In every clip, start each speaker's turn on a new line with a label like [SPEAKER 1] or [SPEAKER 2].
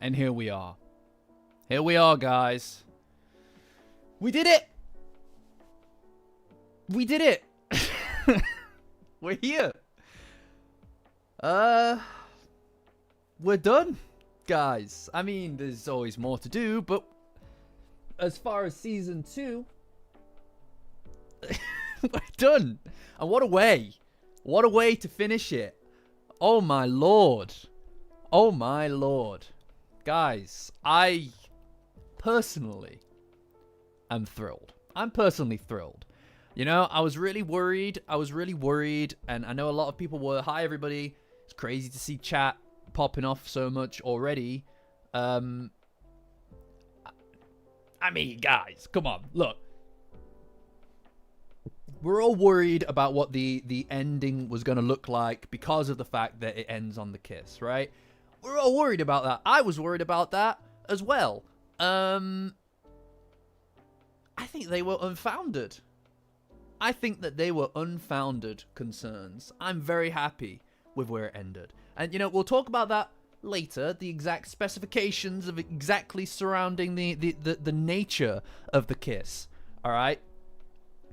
[SPEAKER 1] And here we are. Here we are, guys. We did it! We did it! We're here. We're done, guys. I mean, there's always more to do, but as far as season 2, we're done. And what a way. What a way to finish it. Oh my lord. Oh my lord. Guys, I personally am thrilled. I'm personally thrilled. You know, I was really worried. And I know a lot of people were. Hi, everybody. It's crazy to see chat popping off so much already. I mean, guys, come on. Look. We're all worried about what the ending was going to look like because of the fact that it ends on the kiss, right? We're all worried about that. I was worried about that as well. I think they were unfounded. I think that they were unfounded concerns. I'm very happy with where it ended. And, you know, we'll talk about that later. The exact specifications of exactly surrounding the nature of the kiss. All right?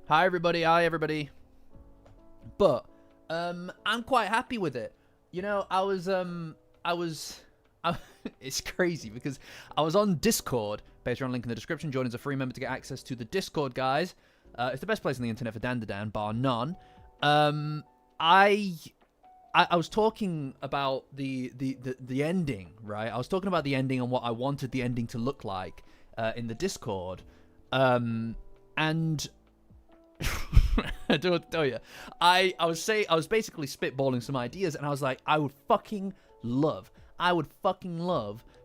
[SPEAKER 1] Hi, everybody. Hi, everybody. But I'm quite happy with it. You know, it's crazy because I was on Discord. Patreon link in the description. Join as a free member to get access to the Discord, guys. It's the best place on the internet for Dandadan, bar none. I was talking about the ending, right? I was talking about the ending and what I wanted the ending to look like in the Discord. And I don't know what to tell you. I was basically spitballing some ideas, and I was like, I would fucking love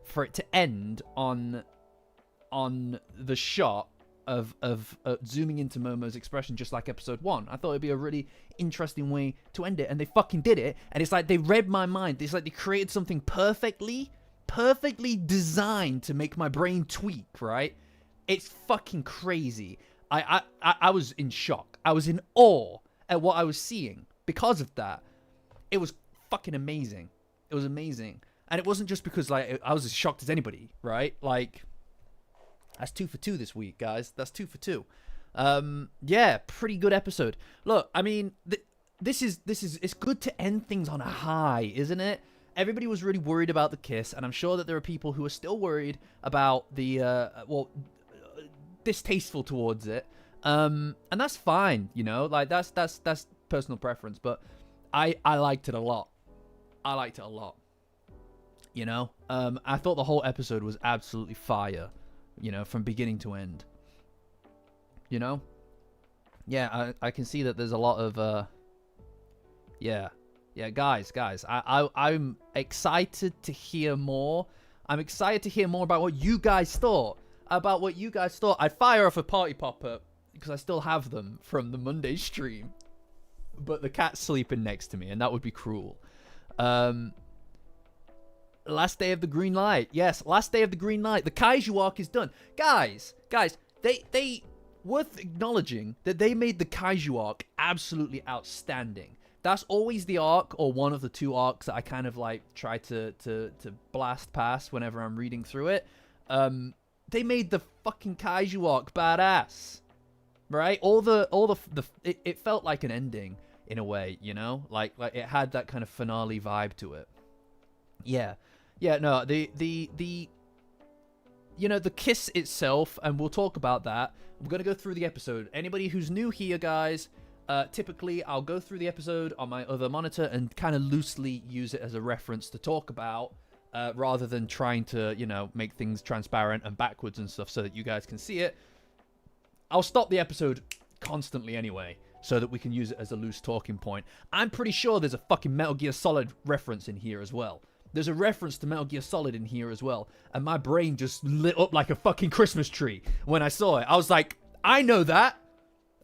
[SPEAKER 1] for it to end on the shot of zooming into Momo's expression, just like episode 1. I thought it'd be a really interesting way to end it, and they fucking did it. And it's like they read my mind. It's like they created something perfectly designed to make my brain tweak. Right? It's fucking crazy. I was in shock. I was in awe at what I was seeing because of that. It was fucking amazing. It was amazing. And it wasn't just because, like, I was as shocked as anybody, right? Like, that's 2 for 2 this week, guys. That's 2 for 2. Yeah, pretty good episode. Look, I mean, this is it's good to end things on a high, isn't it? Everybody was really worried about the kiss, and I'm sure that there are people who are still worried about the, distasteful towards it. And that's fine, you know? Like, that's personal preference, but I liked it a lot. I liked it a lot. You know? I thought the whole episode was absolutely fire. You know, from beginning to end. You know? Yeah, I can see that there's a lot of, yeah, guys, I'm excited to hear more. I'm excited to hear more about what you guys thought. I'd fire off a party popper, because I still have them from the Monday stream. But the cat's sleeping next to me, and that would be cruel. Last day of the green light. Yes, last day of the green light. The Kaiju arc is done. Guys, they worth acknowledging that they made the Kaiju arc absolutely outstanding. That's always the arc, or one of the 2 arcs that I kind of like try to blast past whenever I'm reading through it. They made the fucking Kaiju arc badass. Right? It felt like an ending in a way, you know? Like it had that kind of finale vibe to it. Yeah. Yeah, no, the you know, the kiss itself, and we'll talk about that. We're going to go through the episode. Anybody who's new here, guys, typically I'll go through the episode on my other monitor and kind of loosely use it as a reference to talk about, rather than trying to, you know, make things transparent and backwards and stuff so that you guys can see it. I'll stop the episode constantly anyway, so that we can use it as a loose talking point. I'm pretty sure there's a fucking Metal Gear Solid reference in here as well. There's a reference to Metal Gear Solid in here as well. And my brain just lit up like a fucking Christmas tree when I saw it. I was like, I know that.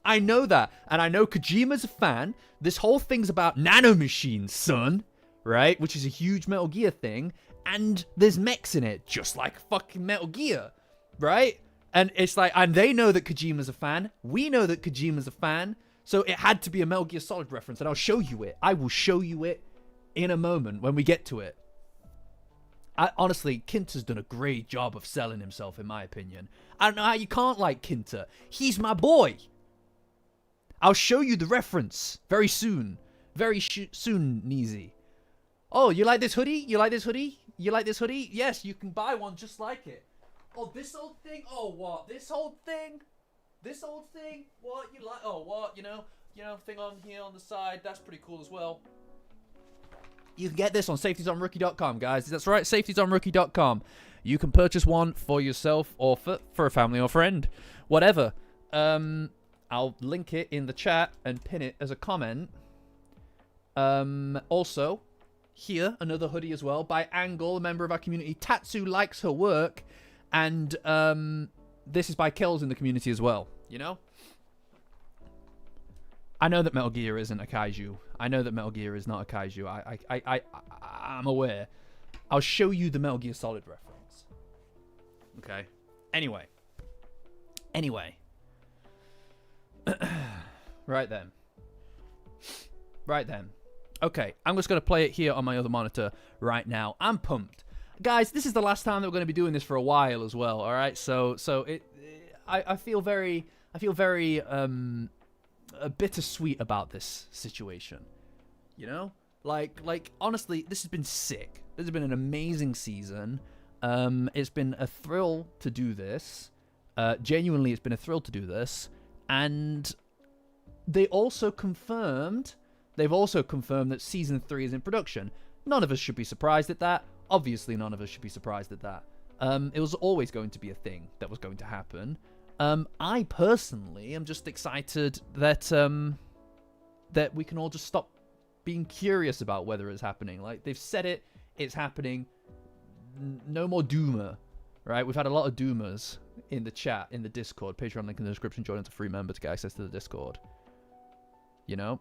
[SPEAKER 1] I know that. And I know Kojima's a fan. This whole thing's about nanomachines, son. Right? Which is a huge Metal Gear thing. And there's mechs in it, just like fucking Metal Gear. Right? And it's like, and they know that Kojima's a fan. We know that Kojima's a fan. So it had to be a Metal Gear Solid reference. And I'll show you it. I will show you it in a moment when we get to it. Honestly, Kinta's done a great job of selling himself, in my opinion. I don't know how you can't like Kinta. He's my boy. I'll show you the reference very soon. Very soon, Neezy. Oh, you like this hoodie? You like this hoodie? You like this hoodie? Yes, you can buy one just like it. Oh, this old thing? Oh, what? This old thing? This old thing? What? You like? Oh, what? You know, thing on here on the side. That's pretty cool as well. You can get this on safetiesonrookie.com, guys. That's right, safetiesonrookie.com. You can purchase one for yourself or for a family or friend. Whatever. I'll link it in the chat and pin it as a comment. Also, here, another hoodie as well by Angle, a member of our community. Tatsu likes her work. And this is by Kells in the community as well, you know? I know that Metal Gear isn't a kaiju. I know that Metal Gear is not a kaiju. I'm aware. I'll show you the Metal Gear Solid reference. Okay. Anyway. Right then. Okay, I'm just going to play it here on my other monitor right now. I'm pumped. Guys, this is the last time that we're going to be doing this for a while as well, all right? So I feel very bittersweet about this situation. You know? Like honestly, this has been sick. This has been an amazing season. It's been a thrill to do this. Genuinely, it's been a thrill to do this. And they've also confirmed that season 3 is in production. None of us should be surprised at that. Obviously, none of us should be surprised at that. It was always going to be a thing that was going to happen. I personally am just excited that that we can all just stop being curious about whether it's happening. Like, they've said it, it's happening. No more doomer, right? We've had a lot of doomers in the chat, in the Discord. Patreon link in the description. Join as a free member to get access to the Discord. You know?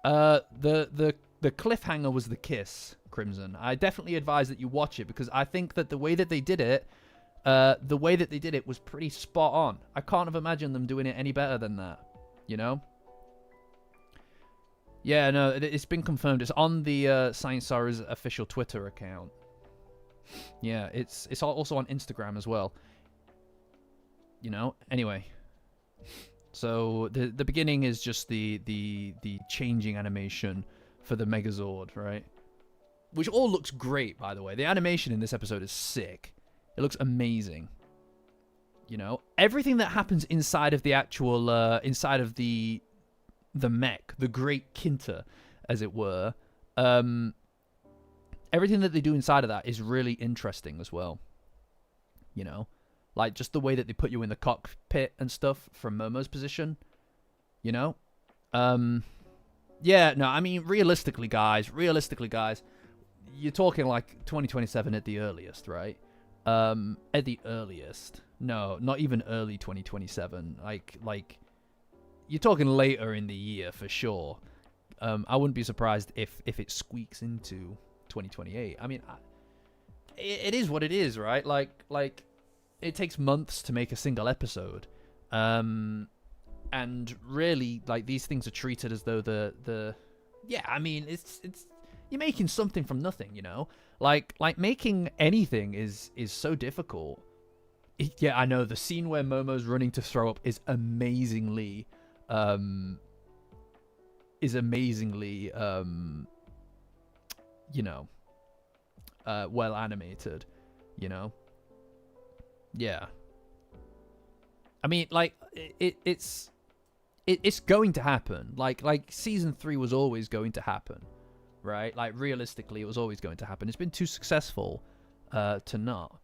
[SPEAKER 1] The cliffhanger was the kiss, Crimson. I definitely advise that you watch it because I think that the way that they did it was pretty spot on. I can't have imagined them doing it any better than that. You know? Yeah, no, it's been confirmed. It's on the Science Sara's official Twitter account. Yeah, it's also on Instagram as well. You know? Anyway. So the beginning is just the changing animation for the Megazord, right? Which all looks great, by the way. The animation in this episode is sick. It looks amazing. You know, everything that happens inside of the actual inside of the mech, the Great Kinta, as it were. Everything that they do inside of that is really interesting as well. You know, like just the way that they put you in the cockpit and stuff from Momo's position. You know, yeah, no, I mean realistically, guys, you're talking like 2027 at the earliest, right? At the earliest. No, not even early 2027. Like you're talking later in the year for sure. I wouldn't be surprised if it squeaks into 2028. I mean, it is what it is, right? Like it takes months to make a single episode. And really, like, these things are treated as though yeah, I mean, it's you're making something from nothing, you know? Like making anything is so difficult. Yeah, I know, the scene where Momo's running to throw up is amazingly you know, well animated, you know? Yeah. I mean, like, it's going to happen. Like season 3 was always going to happen, right? Like, realistically, it was always going to happen. It's been too successful to not.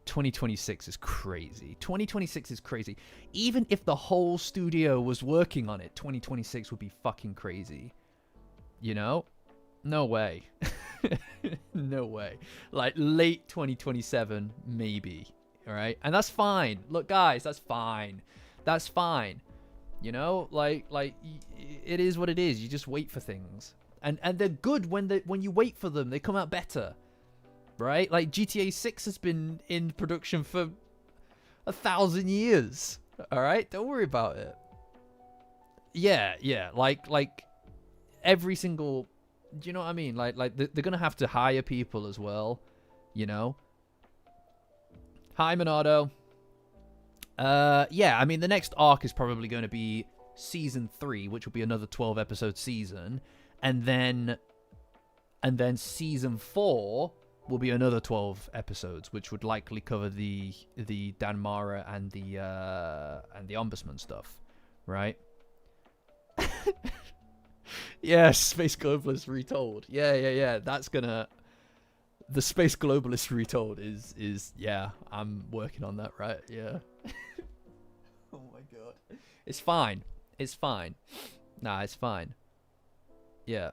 [SPEAKER 1] 2026 is crazy. 2026 is crazy. Even if the whole studio was working on it, 2026 would be fucking crazy. You know? No way. No way. Like, late 2027, maybe. All right? And that's fine. Look, guys, that's fine. That's fine. You know? Like it is what it is. You just wait for things. And they're good when you wait for them. They come out better. Right? Like, GTA 6 has been in production for 1,000 years. All right? Don't worry about it. Yeah. Like every single... Do you know what I mean? Like they're going to have to hire people as well. you know? Hi, Monado. Yeah, I mean, the next arc is probably going to be season 3, which will be another 12 episode season, and then season 4 will be another 12 episodes, which would likely cover the Danmara and the Ombudsman stuff, right? Yeah, Space Globalist retold. Yeah. That's gonna... The Space Globalist retold is yeah, I'm working on that, right? Yeah. Oh my god. It's fine. It's fine. Nah, it's fine. Yeah.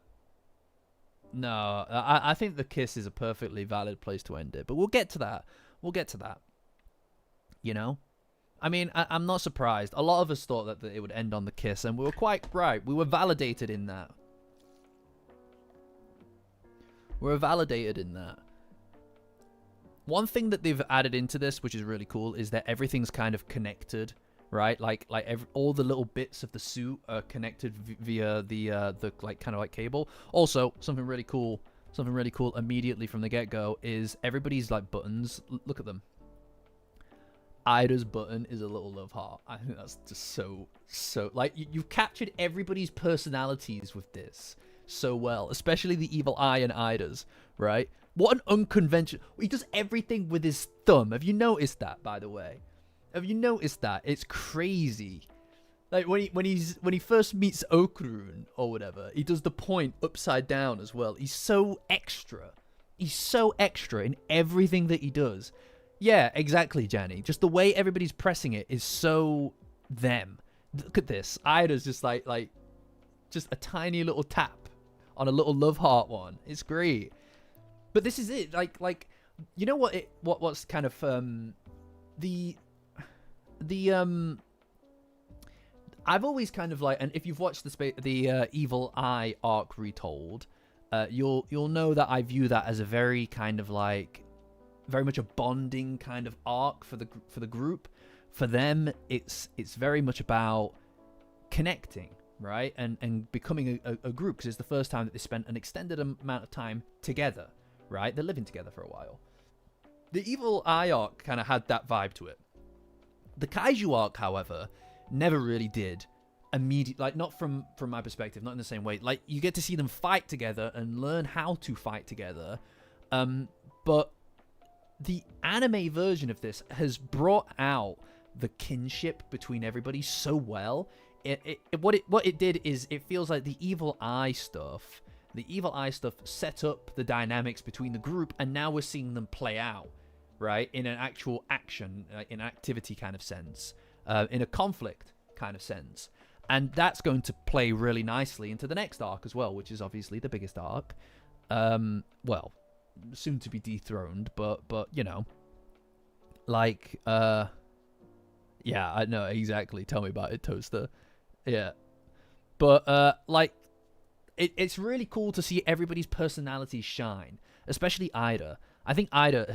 [SPEAKER 1] No, I think the kiss is a perfectly valid place to end it, but we'll get to that. We'll get to that. You know? I mean, I'm not surprised. A lot of us thought that it would end on the kiss, and we were quite right. We were validated in that. We're validated in that. One thing that they've added into this, which is really cool, is that everything's kind of connected, right? Like all the little bits of the suit are connected via the like kind of like cable. Also, something really cool immediately from the get-go is everybody's like buttons. Look at them. Ida's button is a little love heart. I think that's just so like you've captured everybody's personalities with this so well, especially the evil eye and Ida's, right? What an unconventional... He does everything with his thumb. Have you noticed that, by the way? Have you noticed that? It's crazy. Like when he first meets Okrun or whatever, he does the point upside down as well. He's so extra. He's so extra in everything that he does. Yeah, exactly, Janny. Just the way everybody's pressing it is so them. Look at this. Ida's just like just a tiny little tap on a little love heart one. It's great. But this is it. Like you know what what's kind of I've always kind of like, and if you've watched the Evil Eye arc retold, you'll know that I view that as a very kind of like very much a bonding kind of arc for the group. For them, it's very much about connecting, right, and becoming a group, because it's the first time that they spent an extended amount of time together, right? They're living together for a while. The Evil Eye arc kind of had that vibe to it. The Kaiju arc, however, never really did. Like, not from my perspective, not in the same way. Like, you get to see them fight together and learn how to fight together, but the anime version of this has brought out the kinship between everybody so well. What it did is, it feels like the Evil Eye stuff set up the dynamics between the group, and now we're seeing them play out, right, in an actual action, in activity kind of sense, in a conflict kind of sense. And that's going to play really nicely into the next arc as well, which is obviously the biggest arc. Well, soon to be dethroned, but you know, like, yeah, I know exactly. Tell me about it, Toaster. Yeah, but like, it's really cool to see everybody's personalities shine, especially Ida. I think Ida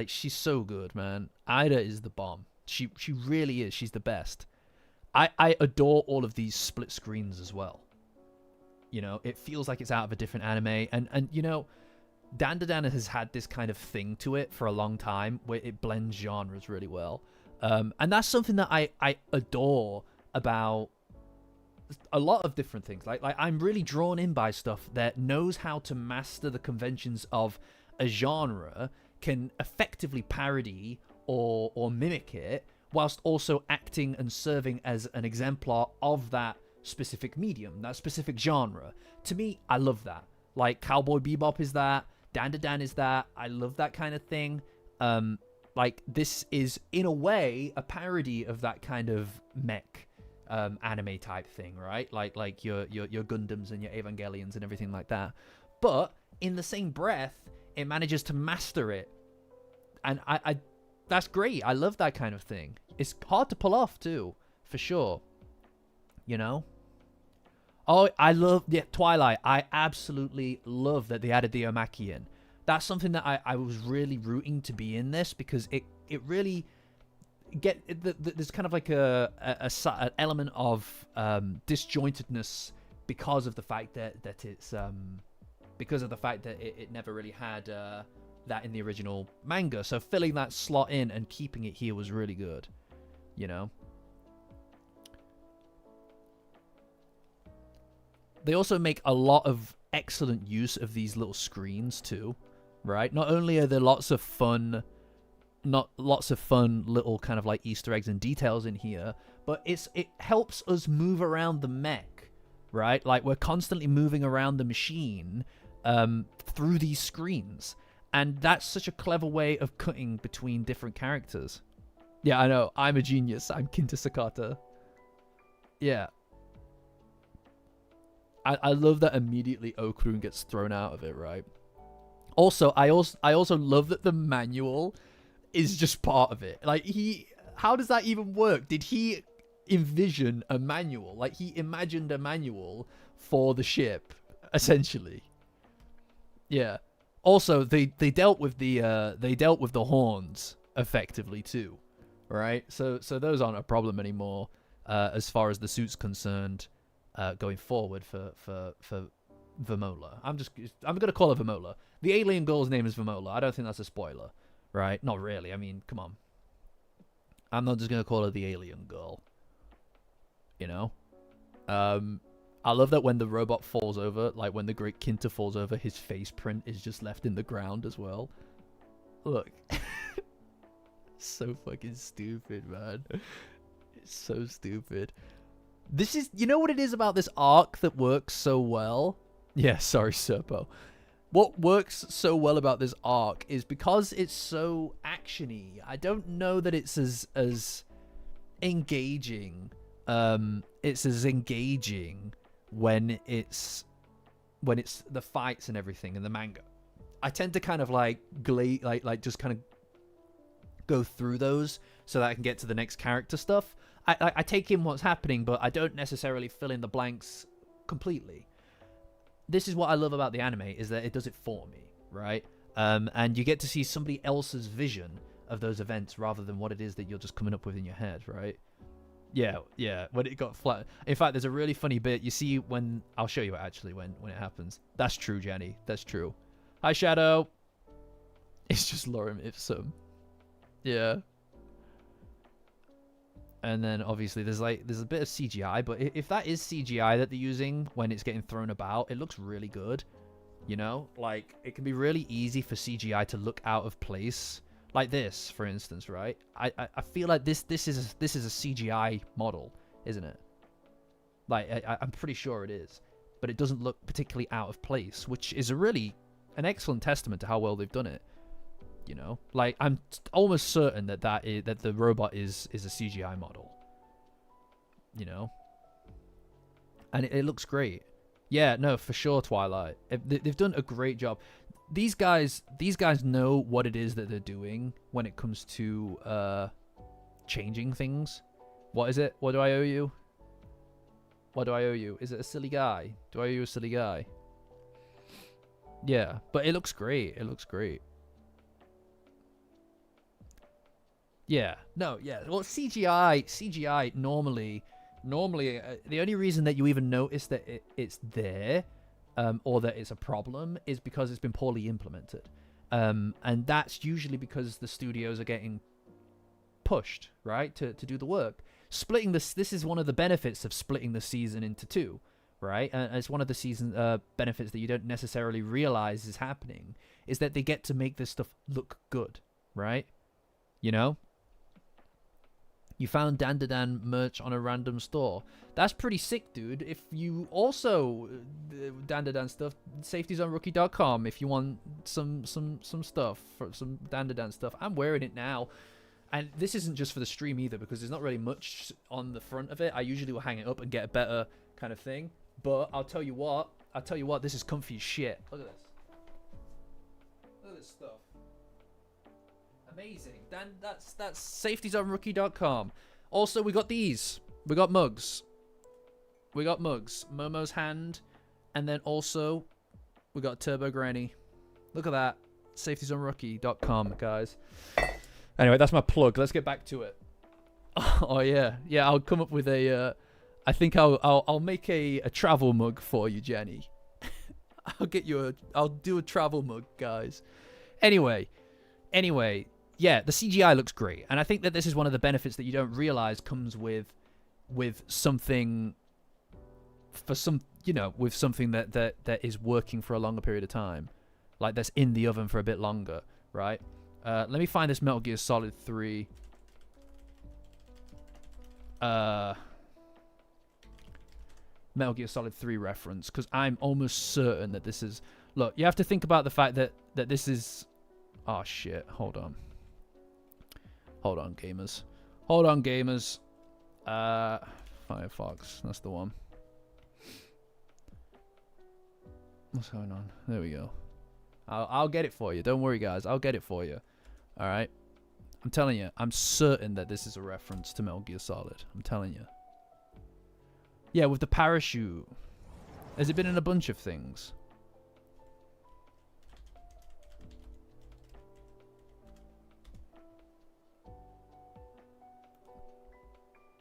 [SPEAKER 1] she's so good, man. Ida is the bomb. She really is. She's the best. I adore all of these split screens as well. You know, it feels like it's out of a different anime, and you know, Dandadan has had this kind of thing to it for a long time, where it blends genres really well, and that's something that I adore about a lot of different things. Like I'm really drawn in by stuff that knows how to master the conventions of a genre, can effectively parody or mimic it, whilst also acting and serving as an exemplar of that specific medium, that specific genre. To me, I love that. Like, Cowboy Bebop is that, Dandadan is that. I love that kind of thing. Like, this is, in a way, a parody of that kind of mech anime type thing, right? Like your Gundams and your Evangelions and everything like that. But in the same breath, it manages to master it. And I that's great. I love that kind of thing. It's hard to pull off too, for sure. You know? Oh, I love Twilight. I absolutely love that they added the Omaki in. That's something that I was really rooting to be in this, because it really there's kind of like an element of disjointedness because of the fact that it's because of the fact that it never really had that in the original manga. So filling that slot in and keeping it here was really good, you know. They also make a lot of excellent use of these little screens too, right? Not only are there lots of fun little kind of like Easter eggs and details in here, but it helps us move around the mech, right? Like we're constantly moving around the machine through these screens, and that's such a clever way of cutting between different characters. Yeah, I know. I'm a genius. I'm Kinta Sakata. Yeah. I love that immediately Okurun gets thrown out of it, right? Also, I also love that the manual is just part of it. Like, how does that even work? Did he envision a manual? Like, he imagined a manual for the ship, essentially. Yeah. Also, they dealt with the horns effectively too, right? So those aren't a problem anymore as far as the suit's concerned. Going forward for Vamola. I'm gonna call her Vamola. The alien girl's name is Vamola. I don't think that's a spoiler, right? Not really. I mean, come on. I'm not just gonna call her the alien girl. You know? I love that when the robot falls over, like when the great Kinta falls over, his face print is just left in the ground as well. Look. So fucking stupid, man. It's so stupid. This is, you know what it is about this arc that works so well? Yeah, sorry, Serpo. What works so well about this arc is because it's so actiony. I don't know that it's as engaging. It's as engaging when it's the fights and everything in the manga. I tend to kind of like just kind of go through those so that I can get to the next character stuff. I take in what's happening, but I don't necessarily fill in the blanks completely. This is what I love about the anime, is that it does it for me, right? And you get to see somebody else's vision of those events rather than what it is that you're just coming up with in your head, right? Yeah, when it got flat. In fact, there's a really funny bit. You see when... I'll show you actually when it happens. That's true, Jenny. That's true. Hi, Shadow. It's just Lorem Ipsum. Yeah. And then obviously there's a bit of CGI, but if that is CGI that they're using when it's getting thrown about, it looks really good. You know, like it can be really easy for CGI to look out of place, like this, for instance, right? I feel like this is a CGI model, isn't it? Like I'm pretty sure it is, but it doesn't look particularly out of place, which is an excellent testament to how well they've done it. You know, like I'm almost certain that the robot is a CGI model. You know, and it looks great. Yeah, no, for sure, Twilight. They've done a great job. These guys know what it is that they're doing when it comes to changing things. What is it? What do I owe you? What do I owe you? Is it a silly guy? Do I owe you a silly guy? Yeah, but it looks great. It looks great. Yeah, no, yeah. Well, CGI normally, the only reason that you even notice that it's there, or that it's a problem, is because it's been poorly implemented, and that's usually because the studios are getting pushed, right, to do the work. Splitting this is one of the benefits of splitting the season into two, right? And it's one of the season benefits that you don't necessarily realize is happening, is that they get to make this stuff look good, right? You know. You found Dandadan merch on a random store. That's pretty sick, dude. If you also Dandadan stuff, safetiesonrookie.com if you want some stuff, for some Dandadan stuff. I'm wearing it now. And this isn't just for the stream either, because there's not really much on the front of it. I usually will hang it up and get a better kind of thing. But I'll tell you what, this is comfy as shit. Look at this. Look at this stuff. Amazing. Dan, that's safetiesonrookie.com. Also, we got these. We got mugs. Momo's hand. And then also, we got Turbo Granny. Look at that. safetiesonrookie.com, guys. Anyway, that's my plug. Let's get back to it. Oh, yeah. Yeah, I'll come up with a... I think I'll make a travel mug for you, Jenny. I'll do a travel mug, guys. Anyway, yeah, the CGI looks great, and I think that this is one of the benefits that you don't realize comes with something for some, you know, with something that is working for a longer period of time, like that's in the oven for a bit longer, right? Let me find this Metal Gear Solid 3. Metal Gear Solid 3 reference, because I'm almost certain that this is... Look, you have to think about the fact that this is... Oh, shit. Hold on. Hold on, gamers. Hold on, gamers. Firefox. That's the one. What's going on? There we go. I'll get it for you. Don't worry, guys. I'll get it for you. All right? I'm telling you. I'm certain that this is a reference to Metal Gear Solid. I'm telling you. Yeah, with the parachute. Has it been in a bunch of things?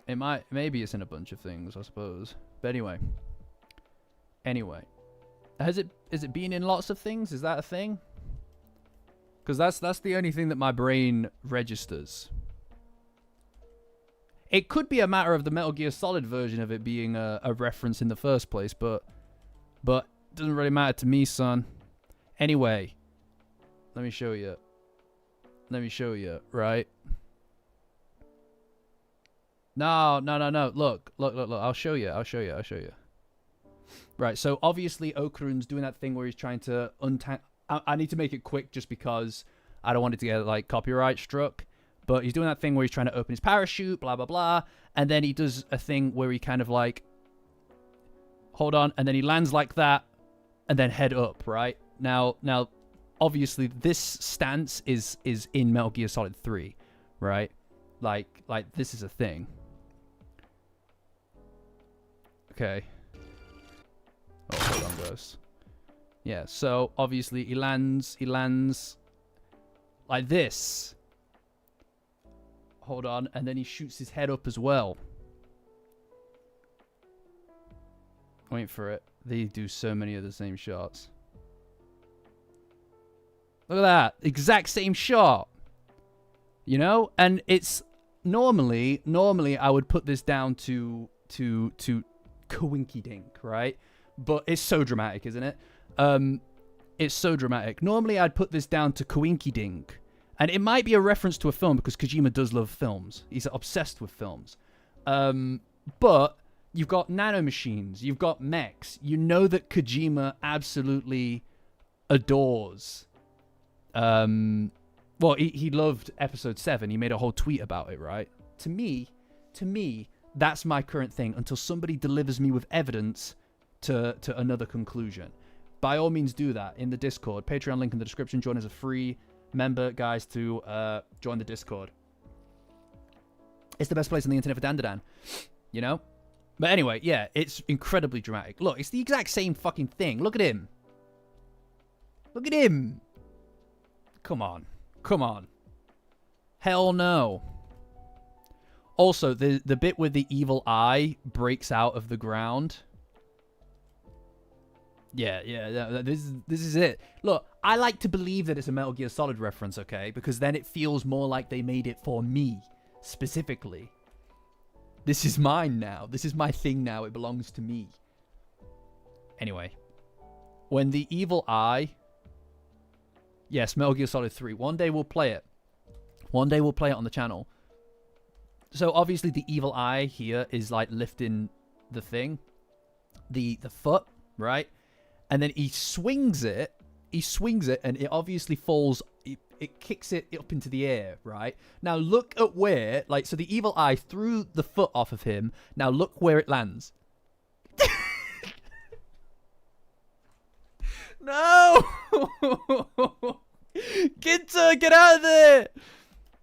[SPEAKER 1] It might, maybe it's in a bunch of things, I suppose. But anyway. Is it been in lots of things? Is that a thing? Because that's the only thing that my brain registers. It could be a matter of the Metal Gear Solid version of it being a reference in the first place, but it doesn't really matter to me, son. Anyway, let me show you. Right? No. Look. I'll show you. Right, so obviously Okarun's doing that thing where he's trying to untangle... I need to make it quick just because I don't want it to get, like, copyright struck. But he's doing that thing where he's trying to open his parachute, blah, blah, blah. And then he does a thing where he kind of, like... Hold on. And then he lands like that. And then head up, right? Now, obviously, this stance is in Metal Gear Solid 3, right? Like, this is a thing. Okay. Oh, hold on, guys. Yeah, so obviously he lands like this. Hold on, and then he shoots his head up as well. Wait for it. They do so many of the same shots. Look at that. Exact same shot. You know? And it's normally I would put this down to Coinky Dink, right? But it's so dramatic, isn't it? It's so dramatic. Normally, I'd put this down to Coinky Dink. And it might be a reference to a film because Kojima does love films. He's obsessed with films. But you've got nanomachines. You've got mechs. You know that Kojima absolutely adores... well, he loved Episode 7. He made a whole tweet about it, right? To me, that's my current thing until somebody delivers me with evidence to another conclusion. By all means, do that in the Discord. Patreon link in the description. Join as a free member, guys, to join the Discord. It's the best place on the internet for Dandadan, you know? But anyway, yeah, it's incredibly dramatic. Look, it's the exact same fucking thing. Look at him. Look at him. Come on. Hell no. Also, the bit where the evil eye breaks out of the ground. Yeah, this is it. Look, I like to believe that it's a Metal Gear Solid reference, okay? Because then it feels more like they made it for me, specifically. This is mine now. This is my thing now. It belongs to me. Anyway. When the evil eye... Yes, Metal Gear Solid 3. One day we'll play it. One day we'll play it on the channel. So, obviously, the evil eye here is, like, lifting the thing. The foot, right? And then he swings it. And it obviously falls... It kicks it up into the air, right? Now, look at where... Like, so the evil eye threw the foot off of him. Now, look where it lands. No! Kinta, get out of there!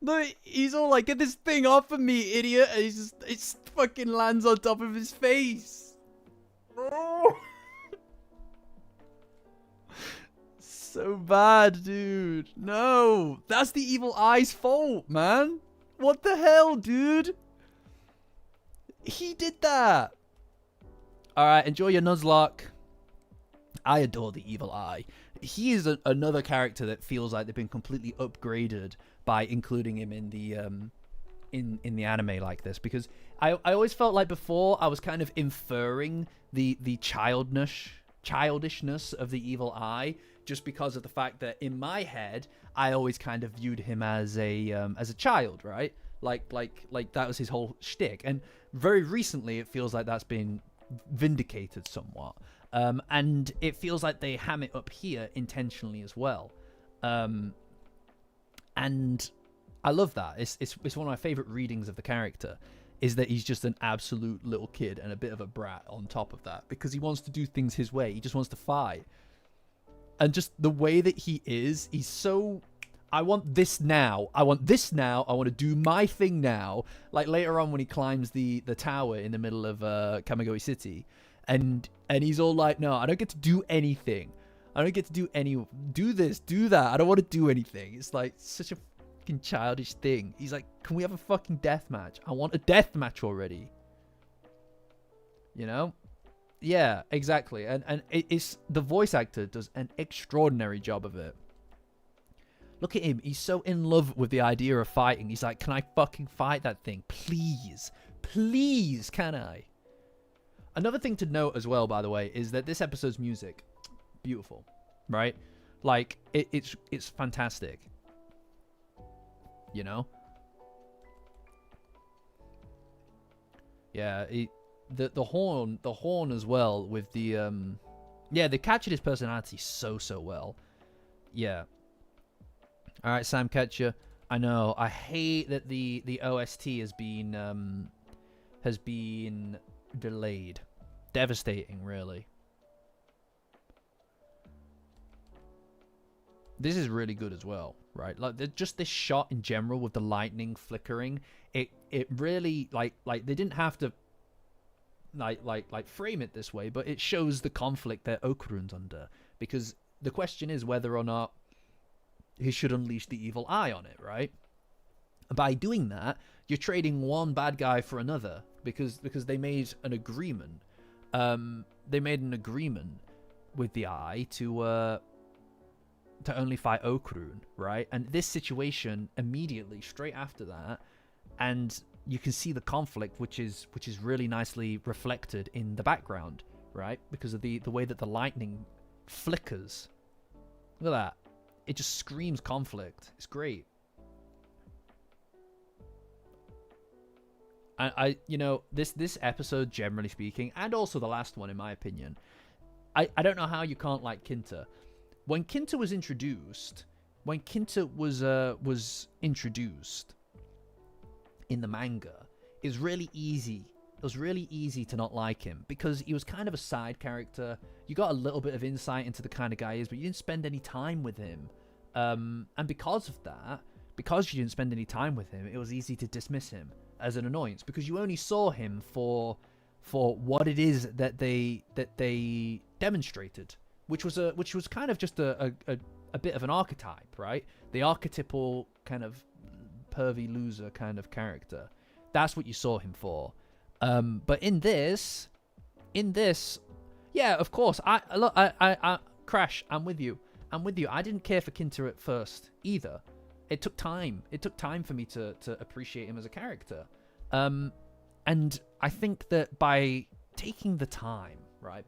[SPEAKER 1] Look, he's all like, get this thing off of me, idiot. And it fucking lands on top of his face. Oh. So bad, dude. No, that's the evil eye's fault, man. What the hell, dude? He did that. All right, enjoy your Nuzlocke. I adore the evil eye. he is another character that feels like they've been completely upgraded by including him in the in the anime like this, because I always felt like before I was kind of inferring the childishness of the evil eye, just because of the fact that in my head I always kind of viewed him as a child, right? Like that was his whole shtick, and very recently it feels like that's been vindicated somewhat, and it feels like they ham it up here intentionally as well, and I love that. It's one of my favorite readings of the character, is that he's just an absolute little kid and a bit of a brat on top of that, because he wants to do things his way. He just wants to fight. And just the way that he is, he's so, I want this now. I want this now. I want to do my thing now. Like later on when he climbs the tower in the middle of Kamigoe City, and he's all like, no, I don't get to do anything. I don't get to do this, do that. I don't want to do anything. It's like such a fucking childish thing. He's like, can we have a fucking death match? I want a death match already. You know? Yeah, exactly. And it's the voice actor does an extraordinary job of it. Look at him. He's so in love with the idea of fighting. He's like, can I fucking fight that thing? Please. Please, can I? Another thing to note as well, by the way, is that this episode's music, beautiful, right? Like, it's fantastic. You know? Yeah, the horn as well with the yeah, they captured his personality so well. Yeah. All right, Sam Ketcher. I know. I hate that the OST has been delayed. Devastating, really. This is really good as well, right? Like just this shot in general with the lightning flickering, it really like they didn't have to like frame it this way, but it shows the conflict that Okurun's under, because the question is whether or not he should unleash the evil eye on it, right? By doing that, you're trading one bad guy for another, because they made an agreement. They made an agreement with the eye to only fight Okurun, right? And this situation immediately straight after that, and you can see the conflict, which is really nicely reflected in the background, right? Because of the way that the lightning flickers. Look at that. It just screams conflict. It's great. I you know, this episode, generally speaking, and also the last one, in my opinion, I don't know how you can't like Kinta. When Kinta was introduced, in the manga, it was really easy. It was really easy to not like him, because he was kind of a side character. You got a little bit of insight into the kind of guy he is, but you didn't spend any time with him. And because of that, because you didn't spend any time with him, it was easy to dismiss him as an annoyance, because you only saw him for what it is that they demonstrated, which was kind of just a bit of an archetype, right? The archetypal kind of pervy loser kind of character. That's what you saw him for. But in this, yeah, of course. I Crash. I'm with you. I didn't care for Kinta at first either. It took time. It took time for me to appreciate him as a character. And I think that by taking the time, right,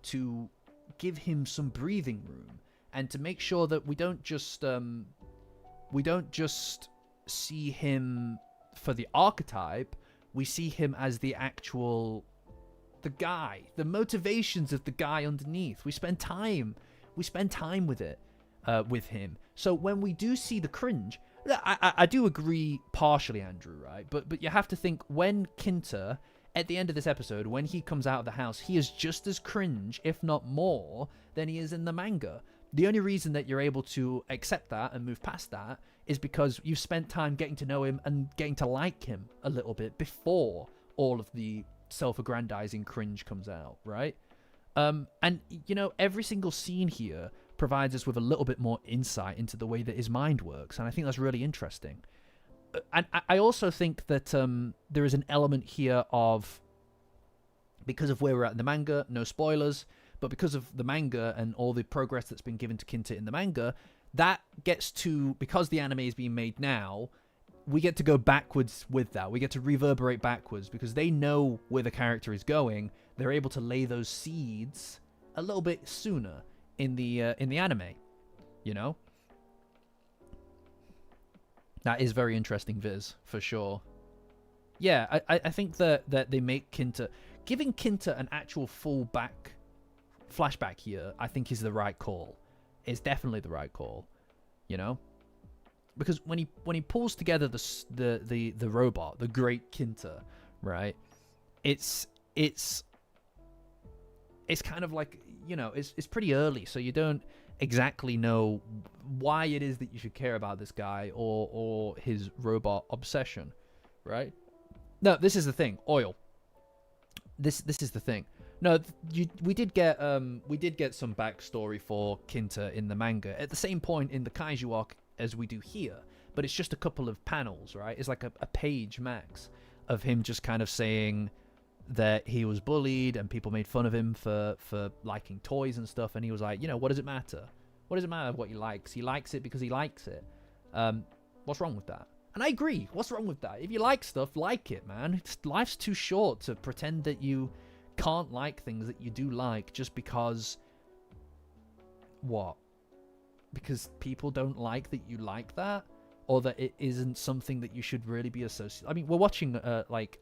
[SPEAKER 1] to give him some breathing room, and to make sure that we don't just see him for the archetype, we see him as the guy, the motivations of the guy underneath. We spend time with it, with him. So when we do see the cringe, I do agree partially, Andrew, right? But you have to think, when Kinta, at the end of this episode, when he comes out of the house, he is just as cringe, if not more, than he is in the manga. The only reason that you're able to accept that and move past that is because you've spent time getting to know him and getting to like him a little bit before all of the self-aggrandizing cringe comes out, right? And, you know, every single scene here provides us with a little bit more insight into the way that his mind works, and I think that's really interesting. And I also think that there is an element here of, because of where we're at in the manga, no spoilers, But because of the manga and all the progress that's been given to Kinta in the manga, that gets to, because the anime is being made now, we get to go backwards with that. We get to reverberate backwards because they know where the character is going. They're able to lay those seeds a little bit sooner in the anime, you know? That is very interesting, Viz, for sure. Yeah, I think that they make Kinta... Giving Kinta an actual full flashback here, I think is the right call. It's definitely the right call, you know? Because when he pulls together the robot, the great Kinta, right? It's kind of like, you know, it's pretty early, so you don't exactly know why it is that you should care about this guy or his robot obsession, right? No, this is the thing. Oil. This is the thing. No, we did get some backstory for Kinta in the manga at the same point in the Kaiju arc as we do here, but it's just a couple of panels, right? It's like a page max of him just kind of saying that he was bullied and people made fun of him for liking toys and stuff, and he was like, you know, what does it matter? What does it matter what he likes? He likes it because he likes it. What's wrong with that? And I agree. What's wrong with that? If you like stuff, like it, man. Life's too short to pretend that you can't like things that you do like just because... What? Because people don't like that you like that? Or that it isn't something that you should really be associated... I mean, we're watching, like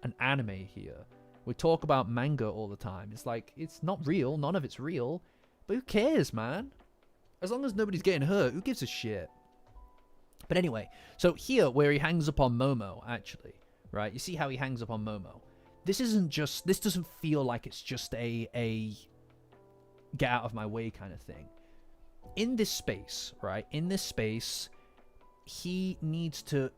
[SPEAKER 1] an anime here. We talk about manga all the time. It's like, it's not real. None of it's real. But who cares, man? As long as nobody's getting hurt, who gives a shit? But anyway, so here, where he hangs up on Momo, actually, right? You see how he hangs up on Momo. This doesn't feel like it's just a get out of my way kind of thing. In this space, right? In this space, he needs to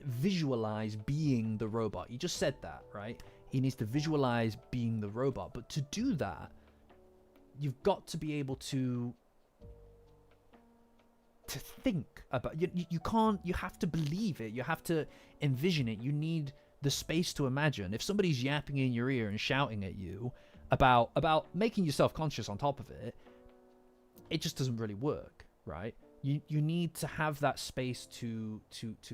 [SPEAKER 1] visualize being the robot. You just said that, right? He needs to visualize being the robot. But to do that, you've got to be able to think about... You can't... You have to believe it. You have to envision it. You need the space to imagine. If somebody's yapping in your ear and shouting at you about making yourself conscious on top of it, it just doesn't really work, right? You need to have that space to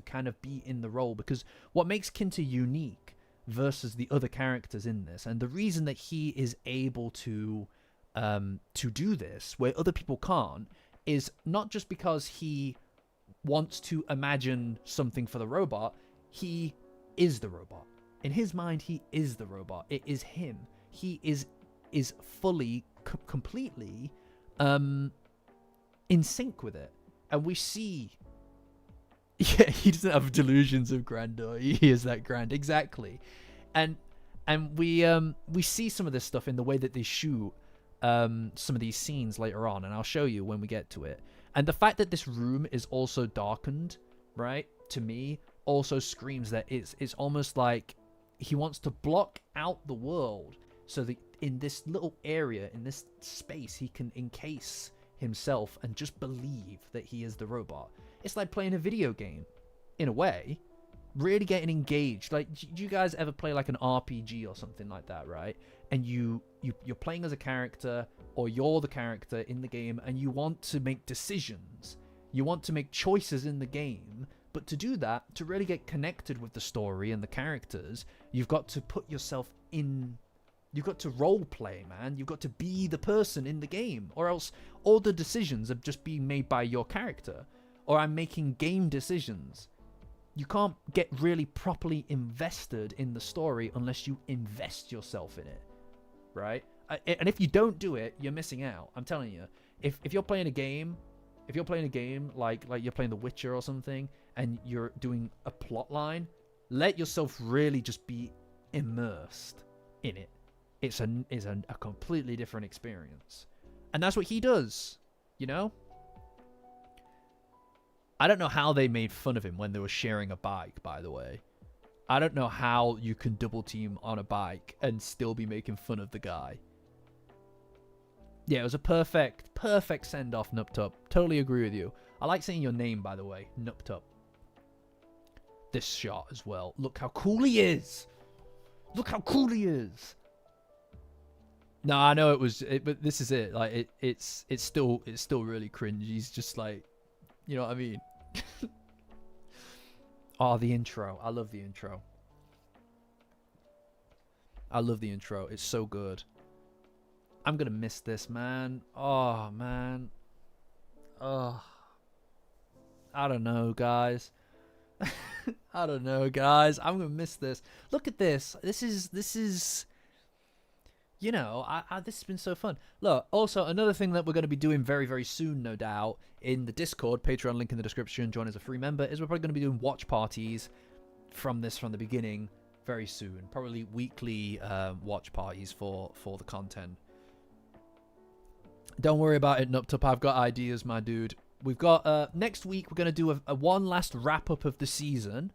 [SPEAKER 1] kind of be in the role, because what makes Kinta unique versus the other characters in this, and the reason that he is able to do this where other people can't, is not just because he wants to imagine something for the robot. He is the robot. In his mind, he is the robot. It is him. He is fully, completely in sync with it. And we see... Yeah, he doesn't have delusions of grandeur. He is that grand. Exactly. And we see some of this stuff in the way that they shoot some of these scenes later on, and I'll show you when we get to it. And the fact that this room is also darkened, right, to me also screams that it's almost like he wants to block out the world so that in this little area, in this space, he can encase himself and just believe that he is the robot. It's like playing a video game in a way, really getting engaged. Like, do you guys ever play like an RPG or something like that, right? And you're playing as a character, or you're the character in the game, and you want to make decisions. You want to make choices in the game, but to do that, to really get connected with the story and the characters, you've got to put yourself in... You've got to role play, man. You've got to be the person in the game, or else all the decisions are just being made by your character. Or I'm making game decisions. You can't get really properly invested in the story unless you invest yourself in it, right? And if you don't do it, you're missing out. I'm telling you. If you're playing a game, like you're playing The Witcher or something, and you're doing a plot line, let yourself really just be immersed in it. It's a completely different experience. And that's what he does, you know? I don't know how they made fun of him when they were sharing a bike, by the way. I don't know how you can double team on a bike and still be making fun of the guy. Yeah, it was a perfect send-off, Nuptup. Totally agree with you. I like saying your name, by the way, Nuptup. This shot as well. Look how cool he is! Look how cool he is! No, I know it was, but this is it. Like it's still really cringe. He's just like, you know what I mean? Oh, the intro. I love the intro. I love the intro. It's so good. I'm gonna miss this, man. Oh man. Oh, I don't know, guys. I don't know, guys. I'm gonna miss this. Look at this. This is. You know, this has been so fun. Look, also another thing that we're going to be doing very, very soon, no doubt, in the Discord, Patreon link in the description, join as a free member, is we're probably going to be doing watch parties from the beginning very soon. Probably weekly watch parties for the content. Don't worry about it, Nuptup. I've got ideas, my dude. We've got, next week, we're going to do a one last wrap-up of the season.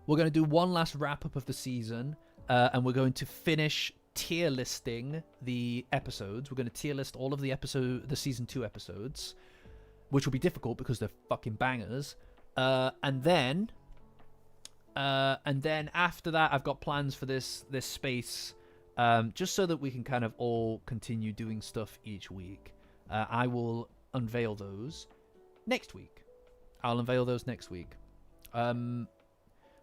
[SPEAKER 1] We're going to do one last wrap-up of the season. And we're going to finish tier listing the episodes. We're going to tier list all of the season 2 episodes, which will be difficult because they're fucking bangers. And then after that, I've got plans for this space, just so that we can kind of all continue doing stuff each week. I will unveil those next week.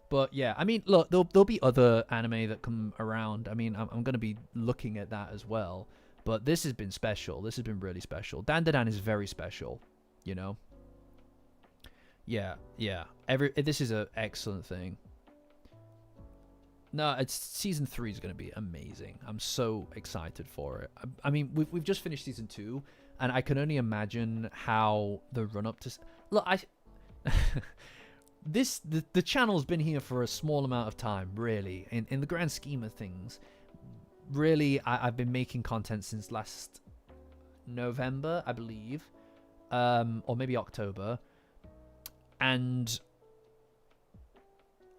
[SPEAKER 1] But yeah, I mean, look, there'll be other anime that come around. I mean, I'm going to be looking at that as well. But this has been special. This has been really special. Dandadan is very special, you know? Yeah. This is an excellent thing. No, season 3 is going to be amazing. I'm so excited for it. I mean, we've just finished season 2, and I can only imagine how the run-up to... Look, the channel's been here for a small amount of time, really. In the grand scheme of things, really, I've been making content since last November, I believe, or maybe October, and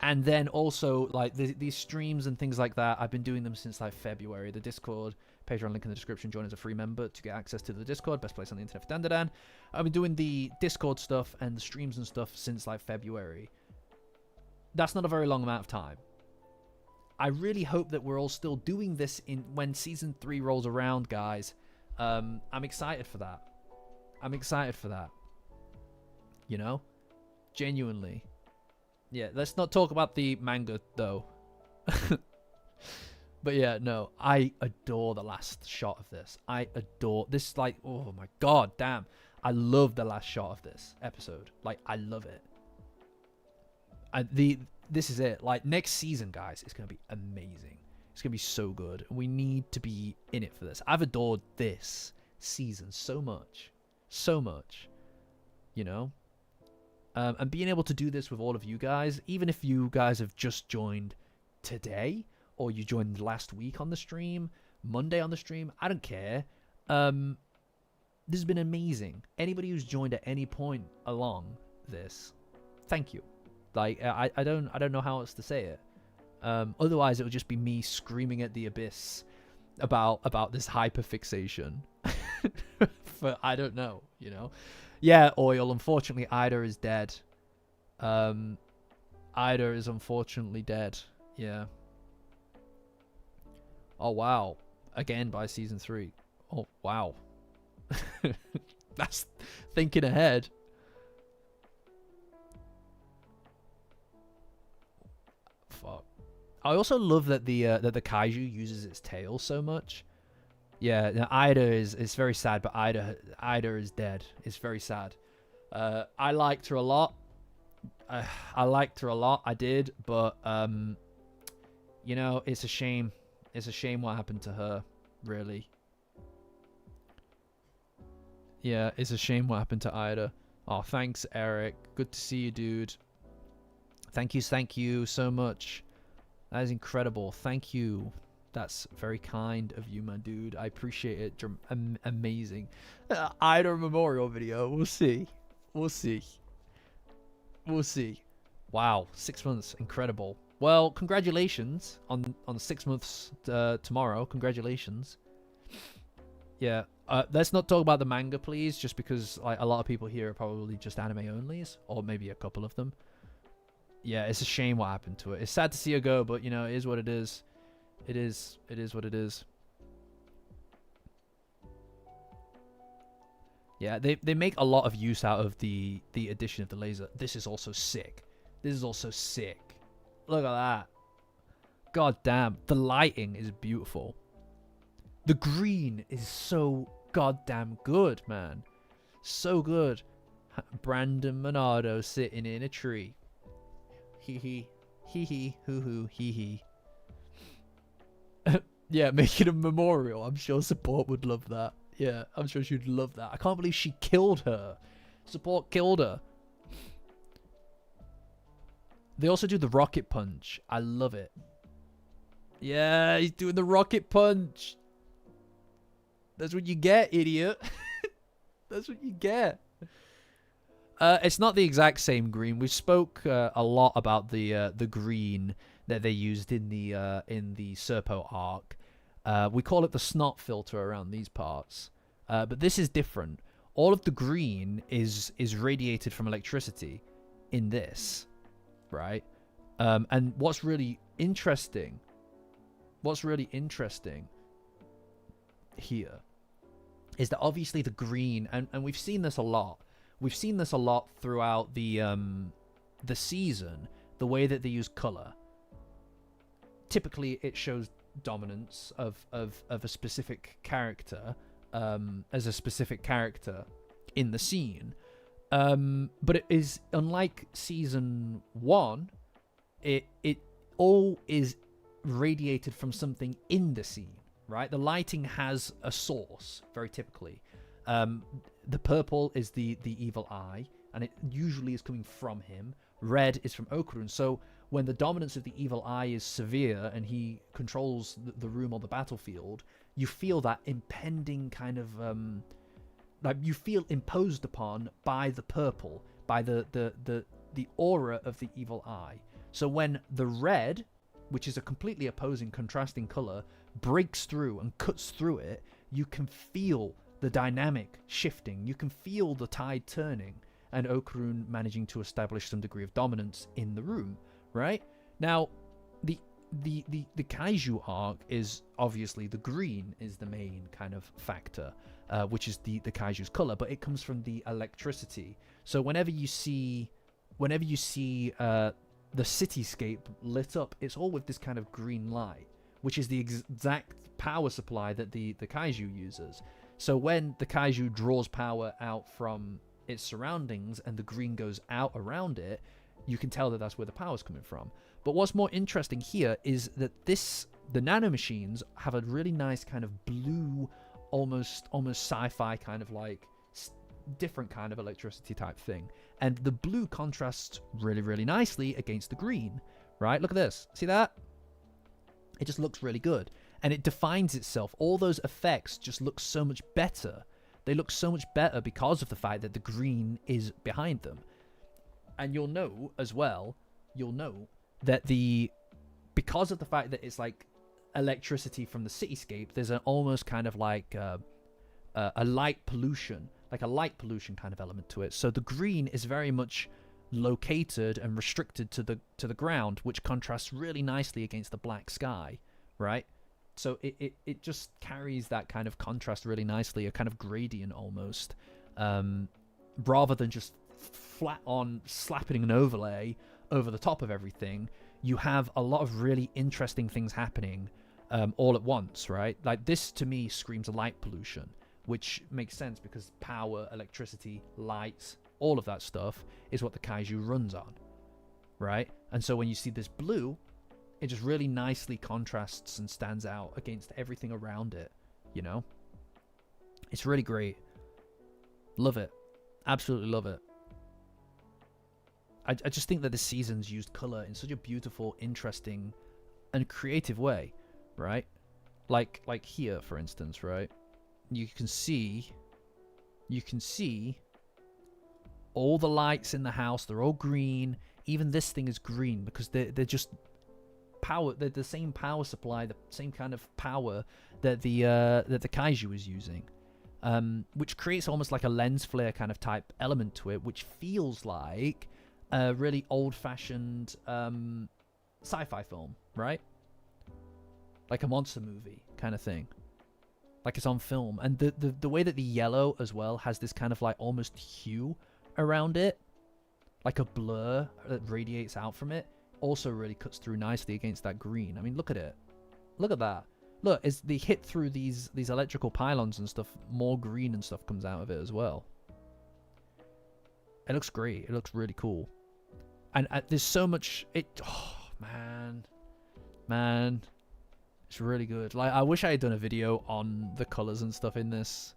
[SPEAKER 1] then also like these streams and things like that. I've been doing them since like February. The Discord, Patreon link in the description. Join as a free member to get access to the Discord. Best place on the internet for Dandadan. I've been doing the Discord stuff and the streams and stuff since like February. That's not a very long amount of time. I really hope that we're all still doing this when season 3 rolls around, guys. I'm excited for that. You know? Genuinely. Yeah, let's not talk about the manga, though. But yeah, no, I adore the last shot of this. I adore this, like, oh my god, damn. I love the last shot of this episode. Like, I love it. This is it. Like, next season, guys, it's going to be amazing. It's going to be so good. We need to be in it for this. I've adored this season so much. So much. You know? And being able to do this with all of you guys, even if you guys have just joined today, or you joined last week on the stream, Monday on the stream, I don't care. This has been amazing. Anybody who's joined at any point along this, thank you. Like, I don't know how else to say it. Otherwise, it would just be me screaming at the abyss about this hyperfixation. But I don't know, you know. Yeah, Oil. Unfortunately, Ida is dead. Ida is unfortunately dead. Yeah. Oh wow. Again by season 3. Oh wow. That's thinking ahead. Fuck. I also love that the kaiju uses its tail so much. Yeah, now Ida is very sad, but Ida is dead. It's very sad. I liked her a lot. I did, but you know, it's a shame. It's a shame what happened to her, really. Yeah, it's a shame what happened to Ida. Oh, thanks, Eric. Good to see you, dude. Thank you so much. That is incredible. Thank you. That's very kind of you, my dude. I appreciate it. Amazing. Ida memorial video. We'll see. Wow, 6 months. Incredible. Well, congratulations on 6 months tomorrow. Congratulations. Yeah. Let's not talk about the manga, please, just because like a lot of people here are probably just anime onlys, or maybe a couple of them. Yeah, it's a shame what happened to it. It's sad to see her go, but you know, it is what it is. It is what it is. Yeah, they make a lot of use out of the addition of the laser. This is also sick. This is also sick. Look at that. God damn, the lighting is beautiful. The green is so goddamn good, man. So good. Brandon Monardo sitting in a tree. Hee hee. Hee hee. Hoo hoo. Hee hee. Yeah, making a memorial. I'm sure Support would love that. Yeah, I'm sure she'd love that. I can't believe she killed her. Support killed her. They also do the rocket punch. I love it. Yeah, he's doing the rocket punch. That's what you get, idiot. That's what you get. It's not the exact same green. We spoke a lot about the green that they used in the Serpo arc. We call it the snot filter around these parts. But this is different. All of the green is radiated from electricity in this, right? And what's really interesting here is that obviously the green, and we've seen this a lot. We've seen this a lot throughout the season, the way that they use color. Typically, it shows dominance of a specific character as a specific character in the scene. But it is, unlike season 1, it all is radiated from something in the scene, right? The lighting has a source, very typically. The purple is the evil eye, and it usually is coming from him. Red is from Okarun. So when the dominance of the evil eye is severe and he controls the room or the battlefield, you feel that impending kind of like you feel imposed upon by the purple, by the aura of the evil eye. So when the red, which is a completely opposing, contrasting color, breaks through and cuts through it, you can feel the dynamic shifting. You can feel the tide turning, and Okarun managing to establish some degree of dominance in the room, right? Now, the Kaiju arc is obviously the green is the main kind of factor, which is the Kaiju's color, but it comes from the electricity. So whenever you see the cityscape lit up, it's all with this kind of green light, which is the exact power supply that the Kaiju uses. So when the Kaiju draws power out from its surroundings and the green goes out around it, you can tell that that's where the power's coming from. But what's more interesting here is that the nanomachines have a really nice kind of blue, almost sci-fi kind of like different kind of electricity type thing. And the blue contrasts really, really nicely against the green, right? Look at this. See that? It just looks really good. And it defines itself. All those effects just look so much better. They look so much better because of the fact that the green is behind them. And you'll know as well, that because of the fact that it's like electricity from the cityscape, there's an almost kind of like a light pollution, kind of element to it. So the green is very much located and restricted to the ground, which contrasts really nicely against the black sky, right? So it just carries that kind of contrast really nicely, a kind of gradient almost, rather than just flat on slapping an overlay over the top of everything. You have a lot of really interesting things happening all at once, right? Like this to me screams light pollution, which makes sense because power, electricity, lights, all of that stuff is what the Kaiju runs on, right? And so when you see this blue, it just really nicely contrasts and stands out against everything around it, you know? It's really great. Love it. Absolutely love it. I just think that this season's used color in such a beautiful, interesting, and creative way, right? Like here, for instance, right? You can see all the lights in the house. They're all green. Even this thing is green because they're just power. They're the same power supply, the same kind of power that the Kaiju is using, which creates almost like a lens flare kind of type element to it, which feels like a really old-fashioned sci-fi film, right? Like a monster movie kind of thing. Like it's on film. And the way that the yellow as well has this kind of like almost hue around it, like a blur that radiates out from it, also really cuts through nicely against that green. I mean, look at it. Look at that. Look, as they hit through these electrical pylons and stuff, more green and stuff comes out of it as well. It looks great. It looks really cool. And there's so much... Oh, man. It's really good. Like, I wish I had done a video on the colors and stuff in this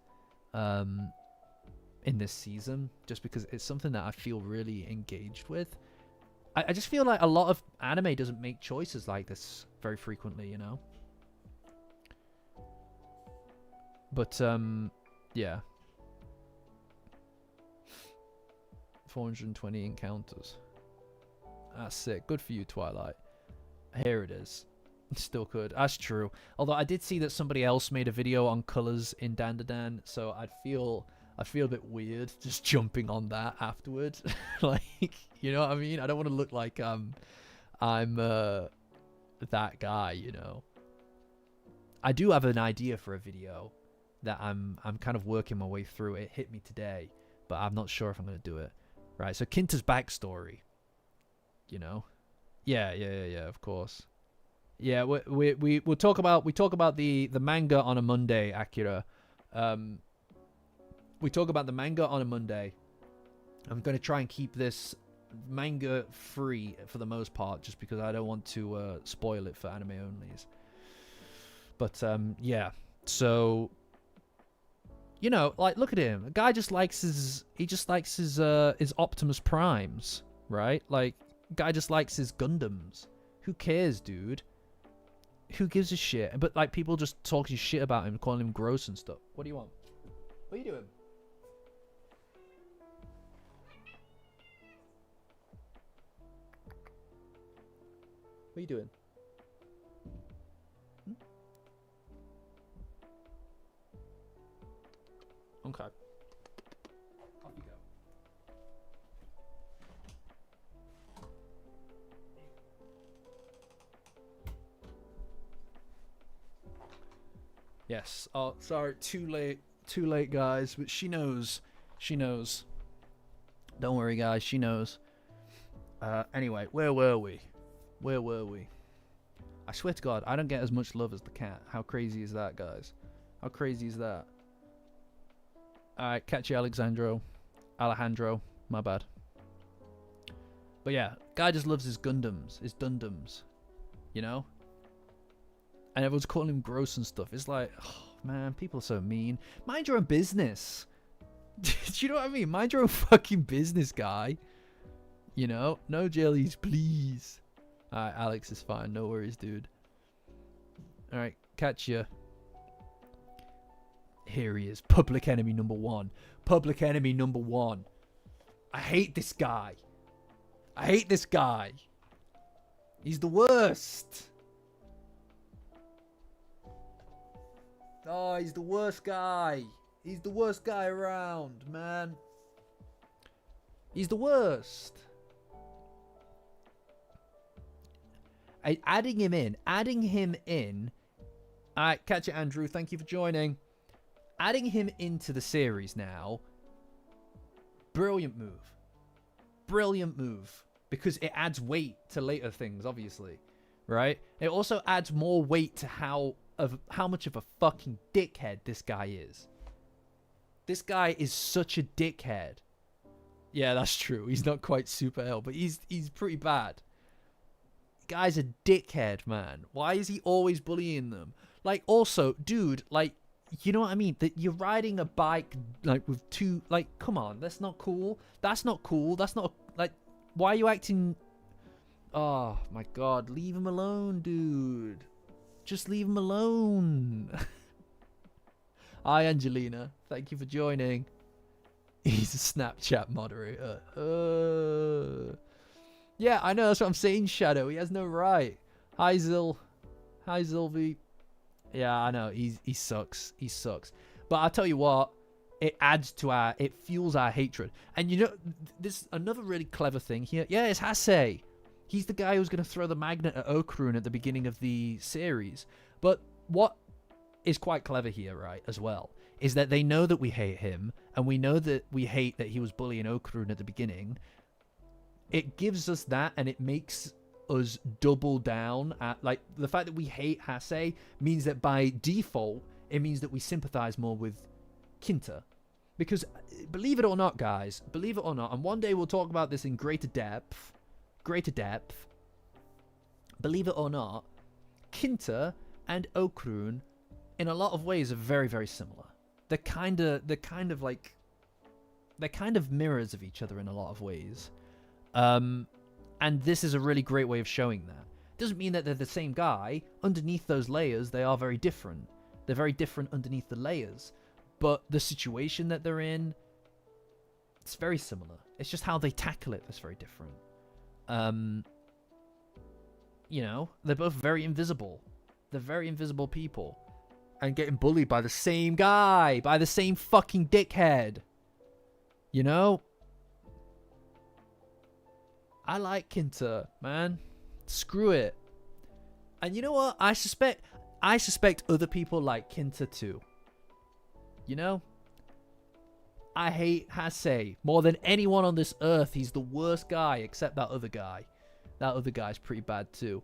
[SPEAKER 1] season, just because it's something that I feel really engaged with. I just feel like a lot of anime doesn't make choices like this very frequently, you know? But, yeah. 420 encounters. That's sick. Good for you, Twilight. Here it is. Still could. That's true. Although I did see that somebody else made a video on colors in Dandadan, so I'd feel a bit weird just jumping on that afterwards. Like, you know what I mean? I don't want to look like I'm that guy, you know. I do have an idea for a video that I'm kind of working my way through. It hit me today, but I'm not sure if I'm going to do it. Right, so Kinta's backstory, you know? Yeah, of course. Yeah, we'll talk about the manga on a Monday, Akira. We talk about the manga on a Monday. I'm going to try and keep this manga free for the most part, just because I don't want to spoil it for anime onlys. But yeah, so you know, like, look at him. A guy just likes his Optimus Primes, right? Like, guy just likes his Gundams. Who cares, dude? Who gives a shit? But like, people just talking shit about him, calling him gross and stuff. What do you want? What are you doing? What are you doing? Okay. Off you go. Yes. Oh, sorry. Too late, guys. But she knows. She knows. Don't worry, guys. She knows. Anyway, where were we? I swear to God, I don't get as much love as the cat. How crazy is that, guys? How crazy is that? Alright, catch you, Alejandro. My bad. But yeah, guy just loves his Gundams, his Dundams. You know? And everyone's calling him gross and stuff. It's like, oh, man, people are so mean. Mind your own business. Do you know what I mean? Mind your own fucking business, guy. You know? No jellies, please. Alright, Alex is fine. No worries, dude. Alright, catch ya. Here he is. Public enemy number one. Public enemy number one. I hate this guy. He's the worst. Oh, he's the worst guy. He's the worst guy around, man. He's the worst. Adding him in. Alright, catch it, Andrew. Thank you for joining. Adding him into the series now. Brilliant move. Because it adds weight to later things, obviously. Right? It also adds more weight to how much of a fucking dickhead this guy is. This guy is such a dickhead. Yeah, that's true. He's not quite super hell, but he's pretty bad. Guy's a dickhead, man. Why is he always bullying them? Like, also, dude, like, you know what I mean? That you're riding a bike, like, with two, like, come on, that's not cool. That's not cool. That's not, like, why are you acting... Oh, my God. Leave him alone, dude. Just leave him alone. Hi, Angelina. Thank you for joining. He's a Snapchat moderator. Yeah, I know. That's what I'm saying, Shadow. He has no right. Hi, Zil. Hi, Zilvi. Yeah, I know. He sucks. He sucks. But I'll tell you what. It fuels our hatred. And you know, there's another really clever thing here. Yeah, it's Hase. He's the guy who's going to throw the magnet at Okarun at the beginning of the series. But what is quite clever here, right, as well, is that they know that we hate him, and we know that we hate that he was bullying Okurun at the beginning. It gives us that, and it makes us double down at, like, the fact that we hate Hase means that by default, it means that we sympathize more with Kinta. Because, believe it or not, guys, believe it or not, and one day we'll talk about this in greater depth, believe it or not, Kinta and Okurun, in a lot of ways, are very, very similar. They're kind of mirrors of each other in a lot of ways. And this is a really great way of showing that. Doesn't mean that they're the same guy. Underneath those layers, they are very different. They're very different underneath the layers. But the situation that they're in, it's very similar. It's just how they tackle it that's very different. You know, they're both very invisible. They're very invisible people. And getting bullied by the same guy. By the same fucking dickhead. You know? I like Kinta, man. Screw it. And you know what? I suspect other people like Kinta too. You know? I hate Hase more than anyone on this earth. He's the worst guy except that other guy. That other guy's pretty bad too.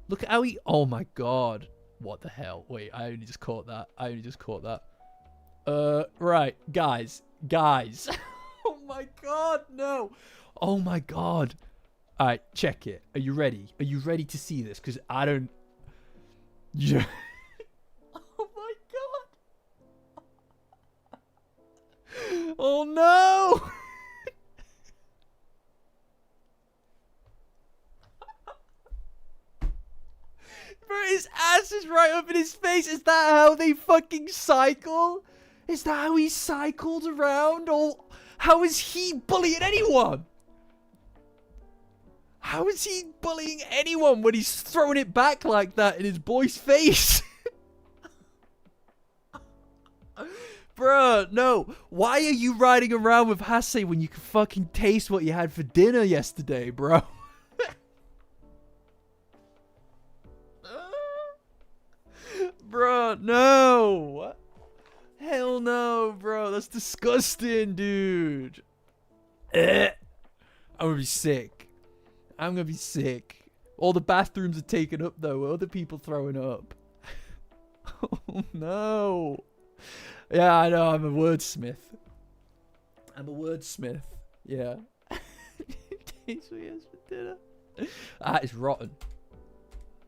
[SPEAKER 1] Look at how he... Oh my god. What the hell? Wait, I only just caught that. Right. Guys. Oh my god, no. Oh my god. Alright, check it. Are you ready? Are you ready to see this? Because I don't... Yeah. Oh my god. Oh no. Bro, his ass is right up in his face. Is that how they fucking cycle? Is that how he cycled around? Or how is he bullying anyone? How is he bullying anyone when he's throwing it back like that in his boy's face? Bruh, no. Why are you riding around with Hase when you can fucking taste what you had for dinner yesterday, bro? Bro, no. Hell no, bro. That's disgusting, dude. I'm gonna be sick. All the bathrooms are taken up, though. Other people throwing up. Oh, no. Yeah, I know. I'm a wordsmith. Yeah. Taste what he has for dinner. Ah, it's rotten.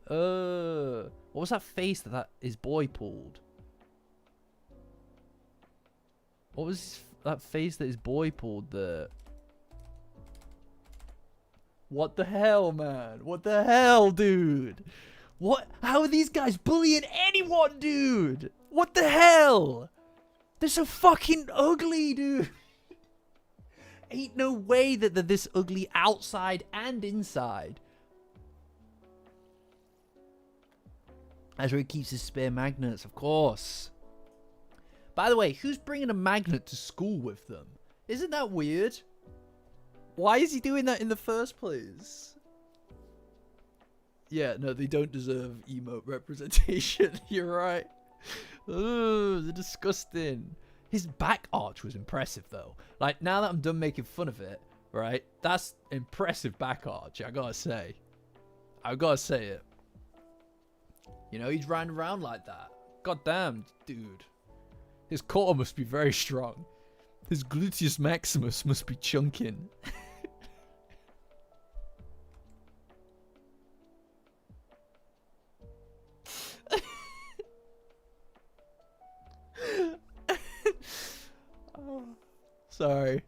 [SPEAKER 1] What was that face that his boy pulled? What was that face that his boy pulled there? What the hell, man? What the hell, dude? What? How are these guys bullying anyone, dude? What the hell? They're so fucking ugly, dude. Ain't no way that they're this ugly outside and inside. That's where he keeps his spare magnets, of course. By the way, who's bringing a magnet to school with them? Isn't that weird? Why is he doing that in the first place? Yeah, no, they don't deserve emote representation. You're right. Ugh, they're disgusting. His back arch was impressive, though. Like, now that I'm done making fun of it, right? That's impressive back arch, I gotta say. It. You know, he's riding around like that. God damn, dude. His core must be very strong. His gluteus maximus must be chunking. Oh, sorry.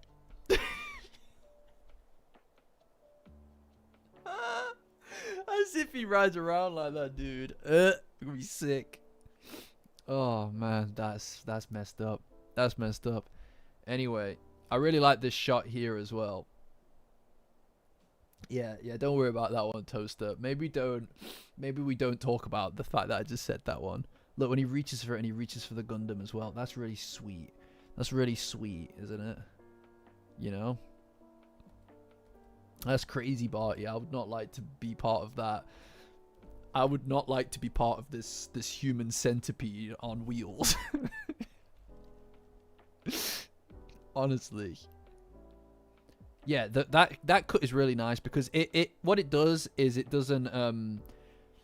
[SPEAKER 1] As if he rides around like that, dude. I'm gonna be sick. Oh man, that's messed up. That's messed up. Anyway, I really like this shot here as well. Yeah, don't worry about that one, Toaster. Maybe we don't talk about the fact that I just said that one. Look, when he reaches for it and he reaches for the Gundam as well. That's really sweet. That's really sweet, isn't it? You know? That's crazy, Barty. I would not like to be part of that. I would not like to be part of this human centipede on wheels. Honestly. Yeah, that cut is really nice because it what it does is it doesn't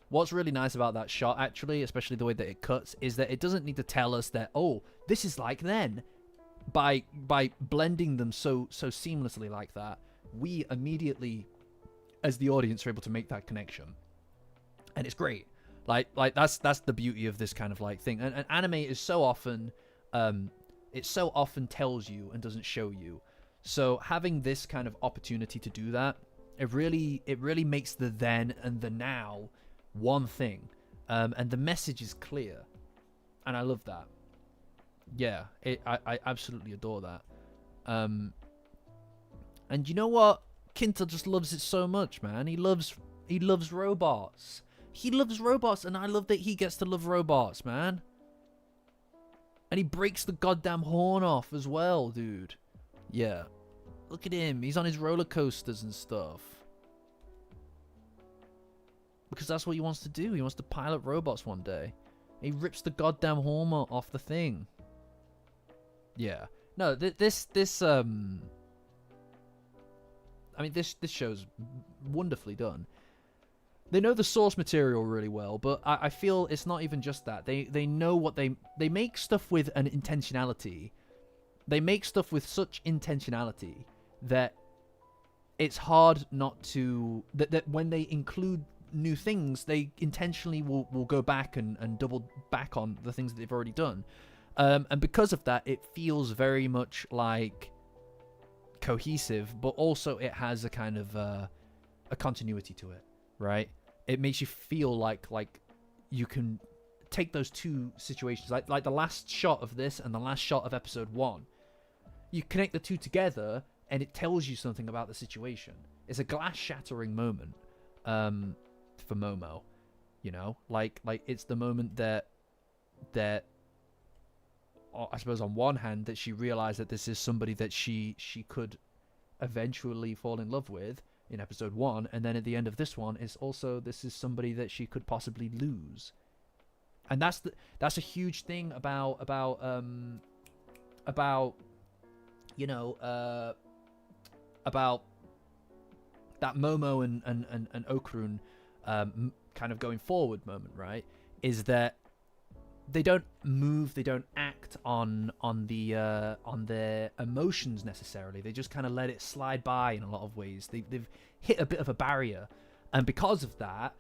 [SPEAKER 1] what's really nice about that shot actually, especially the way that it cuts, is that it doesn't need to tell us that, oh, this is like then. By blending them so seamlessly like that, we immediately as the audience are able to make that connection. And it's great. Like that's the beauty of this kind of like thing. And anime is so often it so often tells you and doesn't show you. So having this kind of opportunity to do that, it really makes the then and the now one thing. And the message is clear. And I love that. Yeah, I absolutely adore that. And you know what? Kinta just loves it so much, man. He loves robots. He loves robots, and I love that he gets to love robots, man. And he breaks the goddamn horn off as well, dude. Yeah. Look at him. He's on his roller coasters and stuff. Because that's what he wants to do. He wants to pilot robots one day. He rips the goddamn horn off the thing. Yeah. No, this show's wonderfully done. They know the source material really well, but I feel it's not even just that. They know what they make stuff with an intentionality. They make stuff with such intentionality that it's hard not to... That when they include new things, they intentionally will go back and double back on the things that they've already done. And because of that, it feels very much like cohesive, but also it has a kind of a continuity to it, right? It makes you feel like you can take those two situations, like the last shot of this and the last shot of episode 1. You connect the two together, and it tells you something about the situation. It's a glass-shattering moment for Momo, you know, like it's the moment that I suppose on one hand that she realized that this is somebody that she could eventually fall in love with in episode 1, and then at the end of this one is also this is somebody that she could possibly lose. And that's a huge thing about you know about that Momo and Okurun kind of going forward moment, right? Is that they don't move, they don't act on their emotions necessarily. They just kind of let it slide by in a lot of ways. They've hit a bit of a barrier, and because of that,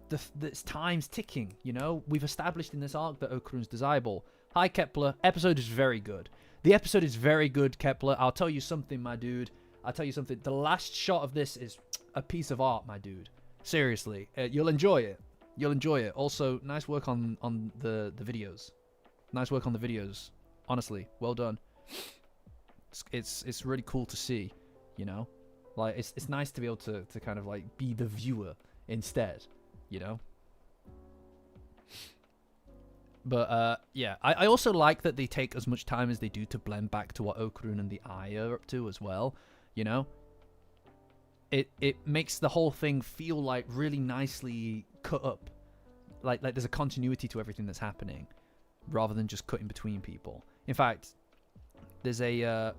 [SPEAKER 1] this time's ticking. You know, we've established in this arc that Okurun's desirable. Hi Kepler, episode is very good. The episode is very good, Kepler. I'll tell you something, my dude. I'll tell you something. The last shot of this is a piece of art, my dude. Seriously, you'll enjoy it. You'll enjoy it. Also, nice work on the videos. Nice work on the videos. Honestly, well done. It's really cool to see, you know? Like, it's nice to be able to kind of, like, be the viewer instead, you know? But, yeah. I also like that they take as much time as they do to blend back to what Okurun and the Eye are up to as well, you know? It makes the whole thing feel like really nicely cut up, like there's a continuity to everything that's happening, rather than just cutting between people. In fact, there's a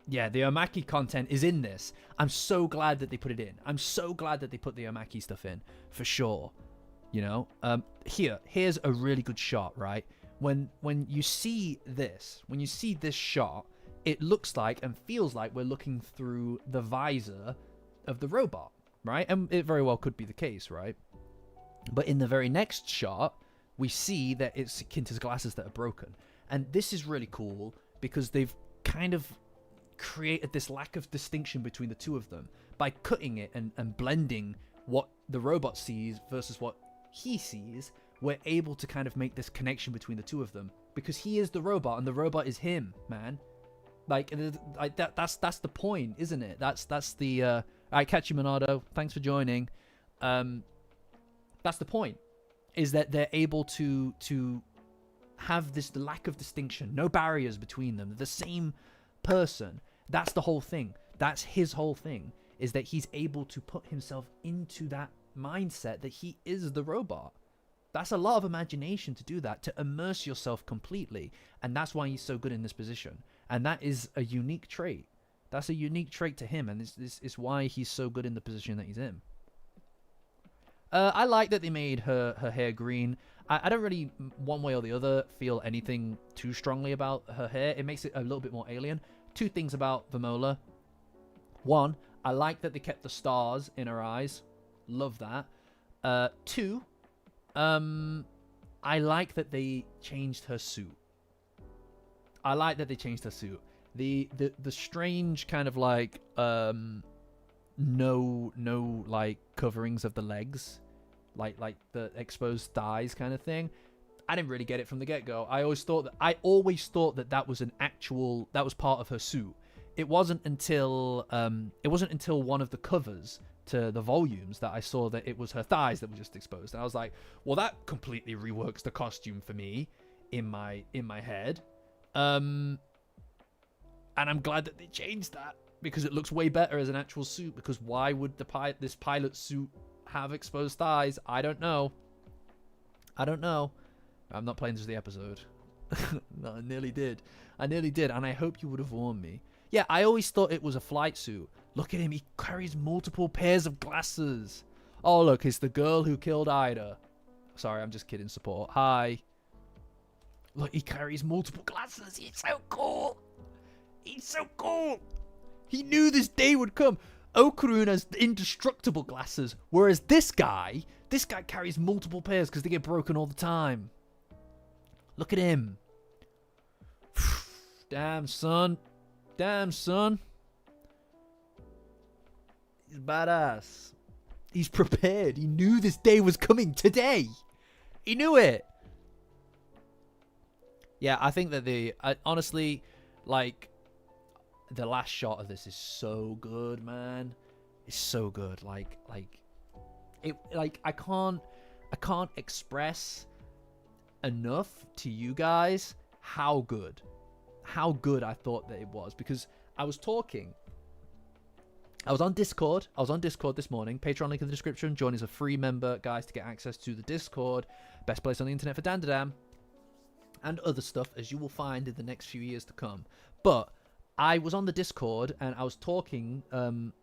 [SPEAKER 1] yeah, the Omaki content is in this. I'm so glad that they put it in. I'm so glad that they put the Omaki stuff in, for sure. You know, here's a really good shot, right? When you see this, shot, it looks like and feels like we're looking through the visor of the robot, right? And it very well could be the case, right? But in the very next shot, we see that it's Kinta's glasses that are broken. And this is really cool because they've kind of created this lack of distinction between the two of them by cutting it and blending what the robot sees versus what he sees. We're able to kind of make this connection between the two of them because he is the robot and the robot is him, man. Like that's the point, isn't it? That's the I catch you, Monado. Thanks for joining. That's the point, is that they're able to have this lack of distinction, no barriers between them. They're the same person. That's the whole thing. That's his whole thing, is that he's able to put himself into that mindset that he is the robot. That's a lot of imagination to do that, to immerse yourself completely. And that's why he's so good in this position. And that is a unique trait. That's a unique trait to him. And this is why he's so good in the position that he's in. I like that they made her hair green. I don't really, one way or the other, feel anything too strongly about her hair. It makes it a little bit more alien. Two things about Vamola. One, I like that they kept the stars in her eyes. Love that. Two, I like that they changed her suit. I like that they changed her suit. The strange kind of like no like coverings of the legs, like the exposed thighs kind of thing. I didn't really get it from the get-go. I always thought that that was part of her suit. It wasn't until one of the covers to the volumes that I saw that it was her thighs that were just exposed. And I was like, well, that completely reworks the costume for me in my head. And I'm glad that they changed that, because it looks way better as an actual suit. Because why would this pilot suit have exposed thighs? I don't know. I'm not playing this the episode. No, I nearly did, and I hope you would have warned me. Yeah, I always thought it was a flight suit. Look at him, he carries multiple pairs of glasses. Oh, look, it's the girl who killed Ida. Sorry, I'm just kidding, support. Hi. Look, he carries multiple glasses. He's so cool. He knew this day would come. Okarun has indestructible glasses, whereas this guy carries multiple pairs because they get broken all the time. Look at him. Damn, son. He's badass. He's prepared. He knew this day was coming today. He knew it. Yeah, I think that honestly, like, the last shot of this is so good, man. It's so good. I can't express enough to you guys how good I thought that it was, because I was on Discord this morning. Patreon link in the description. Join as a free member, guys, to get access to the Discord. Best place on the internet for Dandadan and other stuff, as you will find in the next few years to come. But I was on the Discord and I was talking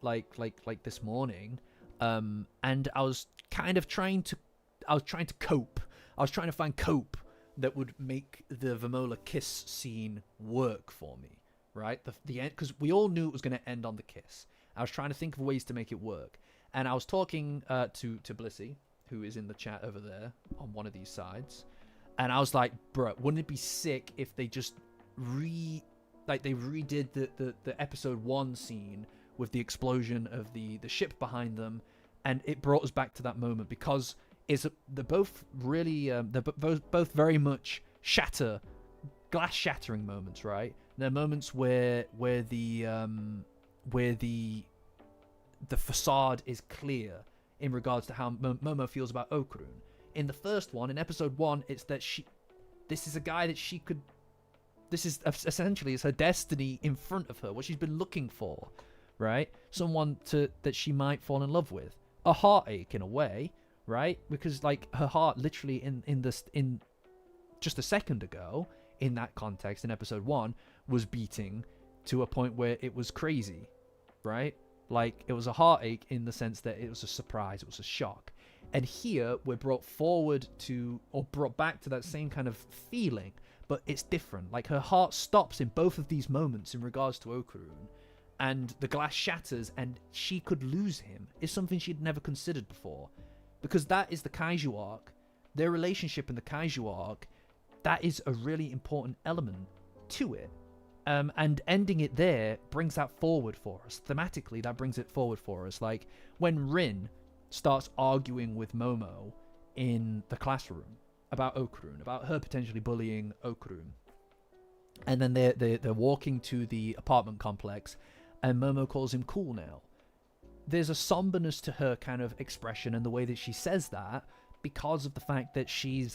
[SPEAKER 1] like this morning, and I was trying to cope. I was trying to find cope that would make the Vamola kiss scene work for me, right? The end, because we all knew it was going to end on the kiss. I was trying to think of ways to make it work, and I was talking to Blissy, who is in the chat over there on one of these sides, and I was like, bro, wouldn't it be sick if they just redid the episode 1 scene with the explosion of the ship behind them, and it brought us back to that moment, because they're both really they're both very much glass shattering moments, right? They're moments where the facade is clear in regards to how Momo feels about Okarun. In the first one, in episode 1, it's that this is a guy that this is essentially her destiny in front of her, what she's been looking for, right? Someone that she might fall in love with. A heartache in a way, right? Because like her heart literally in just a second ago, in that context, in episode 1, was beating to a point where it was crazy, right? Like, it was a heartache in the sense that it was a surprise, it was a shock. And here we're brought back to that same kind of feeling, but it's different. Like, her heart stops in both of these moments in regards to Okarun, and the glass shatters and she could lose him. Is something she'd never considered before, because that is the Kaiju arc. Their relationship in the Kaiju arc, that is a really important element to it. And ending it there brings that forward for us. Thematically, that brings it forward for us. Like, when Rin starts arguing with Momo in the classroom about Okarun, about her potentially bullying Okarun, and then they're walking to the apartment complex, and Momo calls him cool now. There's a somberness to her kind of expression and the way that she says that, because of the fact that she's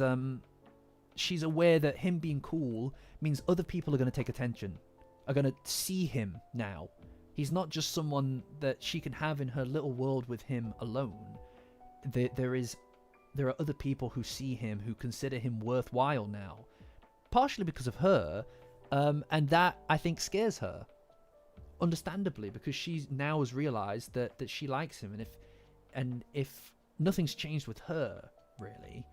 [SPEAKER 1] aware that him being cool means other people are going to take attention, are going to see him now. He's not just someone that she can have in her little world with him alone. there are other people who see him, who consider him worthwhile now, partially because of her, and that I think scares her, understandably, because she now has realized that she likes him, and if nothing's changed with her, really,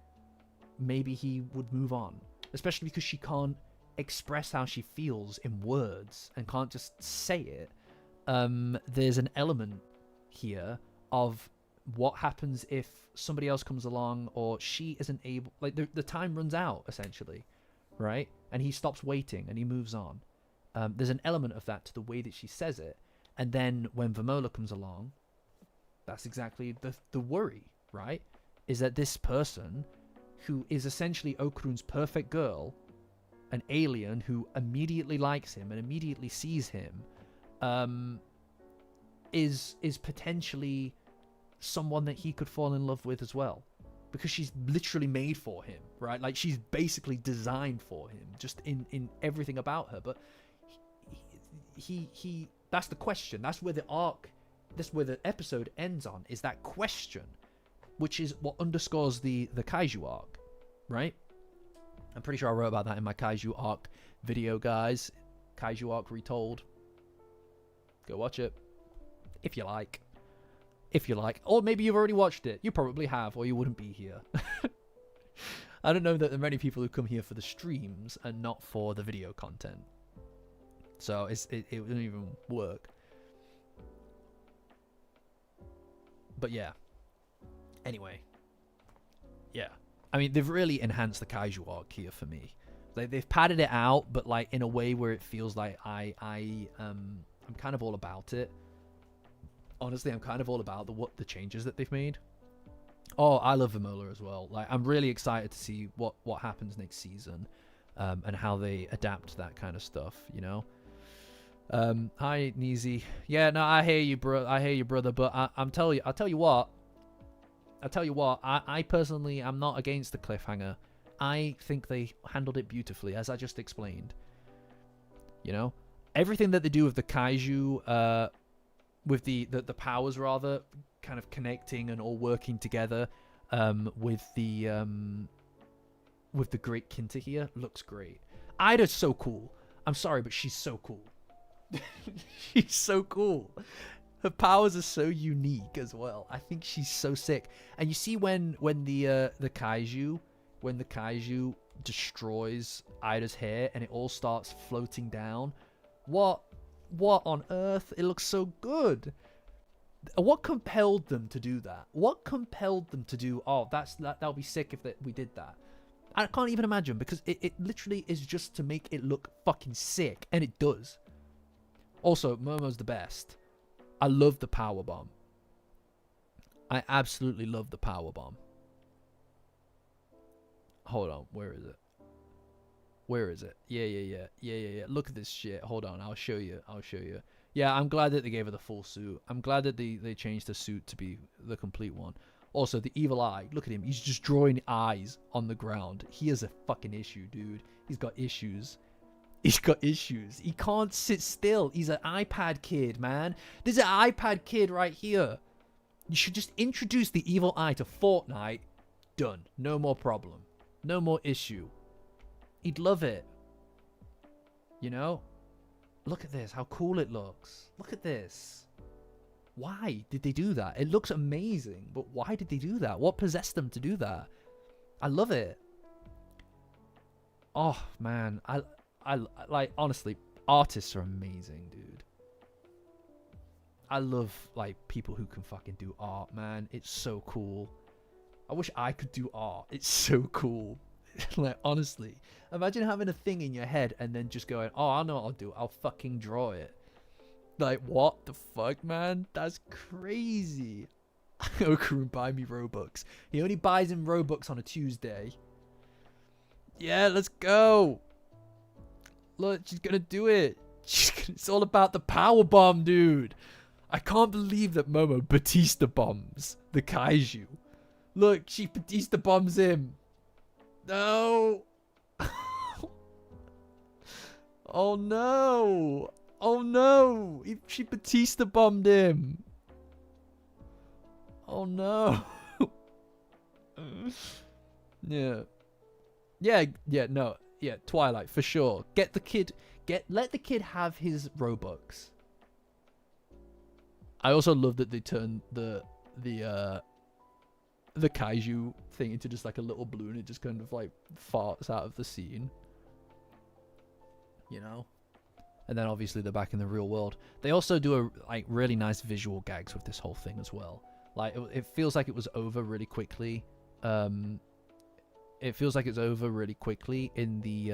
[SPEAKER 1] maybe he would move on, especially because she can't express how she feels in words and can't just say it. There's an element here of what happens if somebody else comes along, or she isn't able, like the time runs out, essentially, right? And he stops waiting and he moves on. There's an element of that to the way that she says it. And then when Vamola comes along, that's exactly the worry, right? Is that this person, who is essentially Okrun's perfect girl, an alien who immediately likes him and immediately sees him, is potentially someone that he could fall in love with as well, because she's literally made for him, right? Like, she's basically designed for him, just in everything about her. But he that's the question. That's where the arc, that's where the episode ends on, is that question, which is what underscores the kaiju arc, right? I'm pretty sure I wrote about that in my kaiju arc video, guys. Kaiju arc retold. Go watch it if you like. If you like. Or maybe you've already watched it. You probably have, or you wouldn't be here. I don't know that there are many people who come here for the streams and not for the video content. So it wouldn't even work. But yeah. Anyway. Yeah. I mean, they've really enhanced the kaiju arc here for me. Like, they've padded it out, but like in a way where it feels like I'm kind of all about it. Honestly, I'm kind of all about the changes that they've made. Oh, I love Vamola as well. Like, I'm really excited to see what happens next season, and how they adapt that kind of stuff, you know. Hi, Neezy. Yeah, no, I hear you, bro. I hear you, brother. But I'll tell you what. I personally am not against the cliffhanger. I think they handled it beautifully, as I just explained. You know, everything that they do with the kaiju, with the powers, rather, kind of connecting and all working together, with the great Kinta here, looks great. Ida's so cool. I'm sorry, but she's so cool. She's so cool. Her powers are so unique as well. I think she's so sick. And you see when the kaiju destroys Ida's hair and it all starts floating down. What on earth? It looks so good. What compelled them to do that? What compelled them to do? Oh, that'll be sick if we did that. I can't even imagine, because it literally is just to make it look fucking sick, and it does. Also, Momo's the best. I love the power bomb. I absolutely love the power bomb. Hold on, where is it? Where is it? Yeah. Look at this shit. Hold on, I'll show you. Yeah, I'm glad that they gave her the full suit. I'm glad that they changed the suit to be the complete one. Also, the evil eye. Look at him. He's just drawing eyes on the ground. He has a fucking issue, dude. He's got issues. He can't sit still. He's an iPad kid, man. There's an iPad kid right here. You should just introduce the evil eye to Fortnite. Done. No more problem. No more issue. He'd love it. You know? Look at this. How cool it looks. Look at this. Why did they do that? It looks amazing, but why did they do that? What possessed them to do that? I love it. Oh, man. I like, honestly, artists are amazing, dude. I love, like, people who can fucking do art, man. It's so cool. I wish I could do art. It's so cool. Like, honestly, imagine having a thing in your head and then just going, oh, I know what I'll do. I'll fucking draw it. Like, what the fuck, man? That's crazy. Okarun, buy me Robux. He only buys him Robux on a Tuesday. Yeah, let's go. Look, she's gonna do it. It's all about the power bomb, dude. I can't believe that Momo Batista bombs the kaiju. Look, she Batista bombs him. No. Oh no. Oh no. She Batista bombed him. Oh no. Yeah. Yeah, yeah, no. Yeah, Twilight for sure. Let the kid have his Robux. I also love that they turned the kaiju thing into just like a little balloon. It just kind of like farts out of the scene. You know? And then obviously they're back in the real world. They also do a like really nice visual gags with this whole thing as well. Like it feels like it was over really quickly. It feels like it's over really quickly in the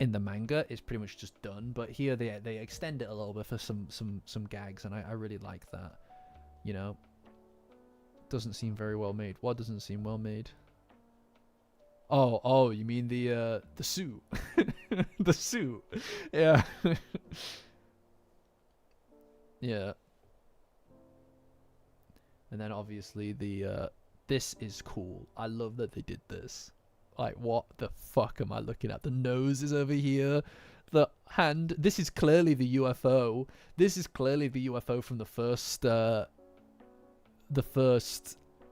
[SPEAKER 1] manga. It's pretty much just done, but here they extend it a little bit for some gags, and I really like that. You know, doesn't seem very well made. What doesn't seem well made? Oh, you mean the suit? The suit, yeah. Yeah. And then obviously this is cool. I love that they did this. Like, what the fuck am I looking at? The nose is over here. The hand. This is clearly the UFO. This is clearly the UFO from the first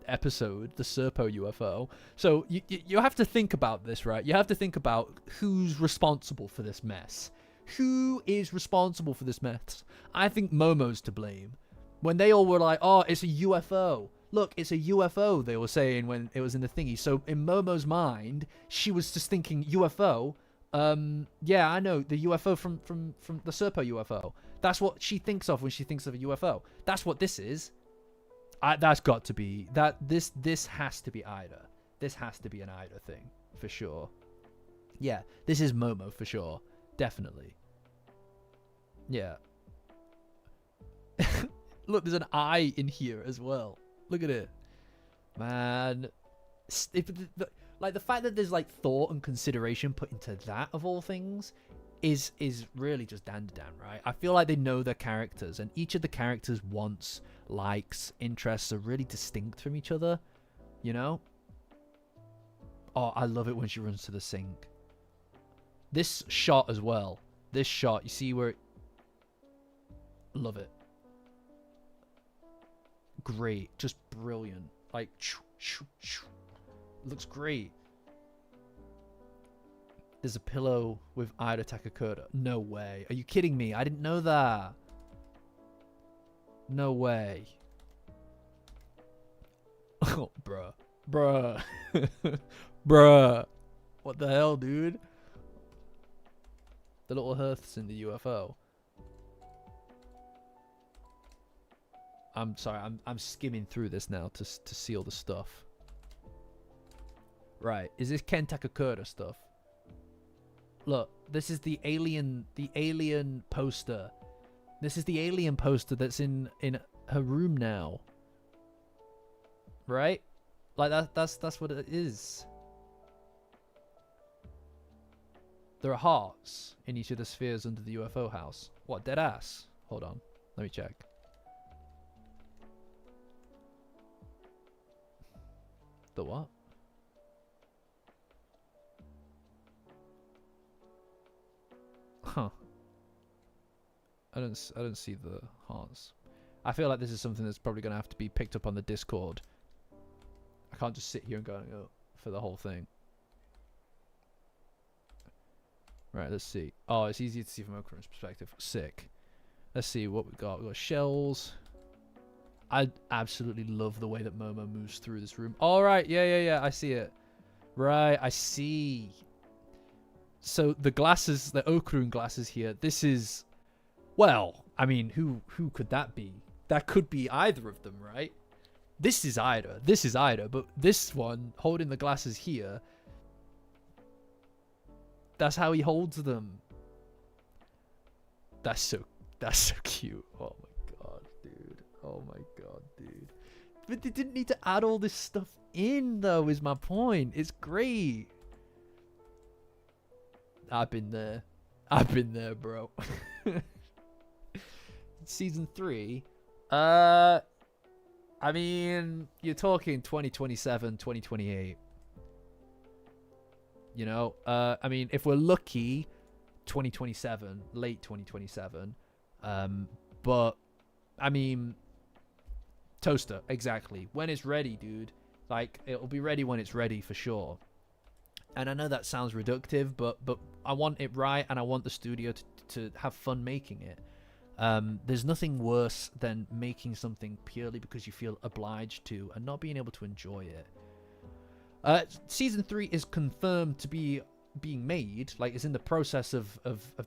[SPEAKER 1] episode, the Serpo UFO. So you have to think about this, right? You have to think about who's responsible for this mess. Who is responsible for this mess? I think Momo's to blame. When they all were like, oh, it's a UFO. Look, it's a UFO, they were saying when it was in the thingy. So in Momo's mind, she was just thinking UFO. Yeah, I know, the UFO from the Serpo UFO. That's what she thinks of when she thinks of a UFO. That's what this is. That's got to be... This has to be Ida. This has to be an Ida thing, for sure. Yeah, this is Momo, for sure. Definitely. Yeah. Look, there's an eye in here as well. Look at it. Man. Like, the fact that there's, like, thought and consideration put into that, of all things, is really just Dandadan, right? I feel like they know their characters, and each of the characters' wants, likes, interests are really distinct from each other, you know? Oh, I love it when she runs to the sink. This shot as well. This shot, you see where... Love it. Great. Just brilliant. Like, looks great. There's a pillow with Ida Takakura. No way. Are you kidding me? I didn't know that. No way. Oh, bruh. Bruh. Bruh. What the hell, dude? The little hearths in the UFO. I'm sorry, I'm skimming through this now to see all the stuff. Right, is this Ken Takakura stuff? Look, this is the alien poster. This is the alien poster that's in her room now. Right? Like that's what it is. There are hearts in each of the spheres under the UFO house. What, dead ass? Hold on, let me check. The what? Huh. I don't see the hearts. I feel like this is something that's probably going to have to be picked up on the Discord. I can't just sit here and go for the whole thing. Right, let's see. Oh, it's easy to see from Okran's perspective. Sick. Let's see what we've got. We've got shells. I absolutely love the way that Momo moves through this room. All right, yeah. I see it. Right, I see. So the glasses, the Okrun glasses here. This is, well, I mean, who could that be? That could be either of them, right? This is Ida. This is Ida, but this one holding the glasses here. That's how he holds them. That's so cute. Oh my god, dude. Oh my god, dude. But they didn't need to add all this stuff in, though, is my point. It's great. I've been there. I've been there, bro. Season 3. I mean, you're talking 2027, 2028. You know, I mean, if we're lucky, 2027, late 2027. But I mean, Toaster, exactly. When it's ready, dude. Like, it'll be ready when it's ready for sure. And I know that sounds reductive, but I want it right, and I want the studio to have fun making it. There's nothing worse than making something purely because you feel obliged to and not being able to enjoy it. Season 3 is confirmed to be being made, like it's in the process of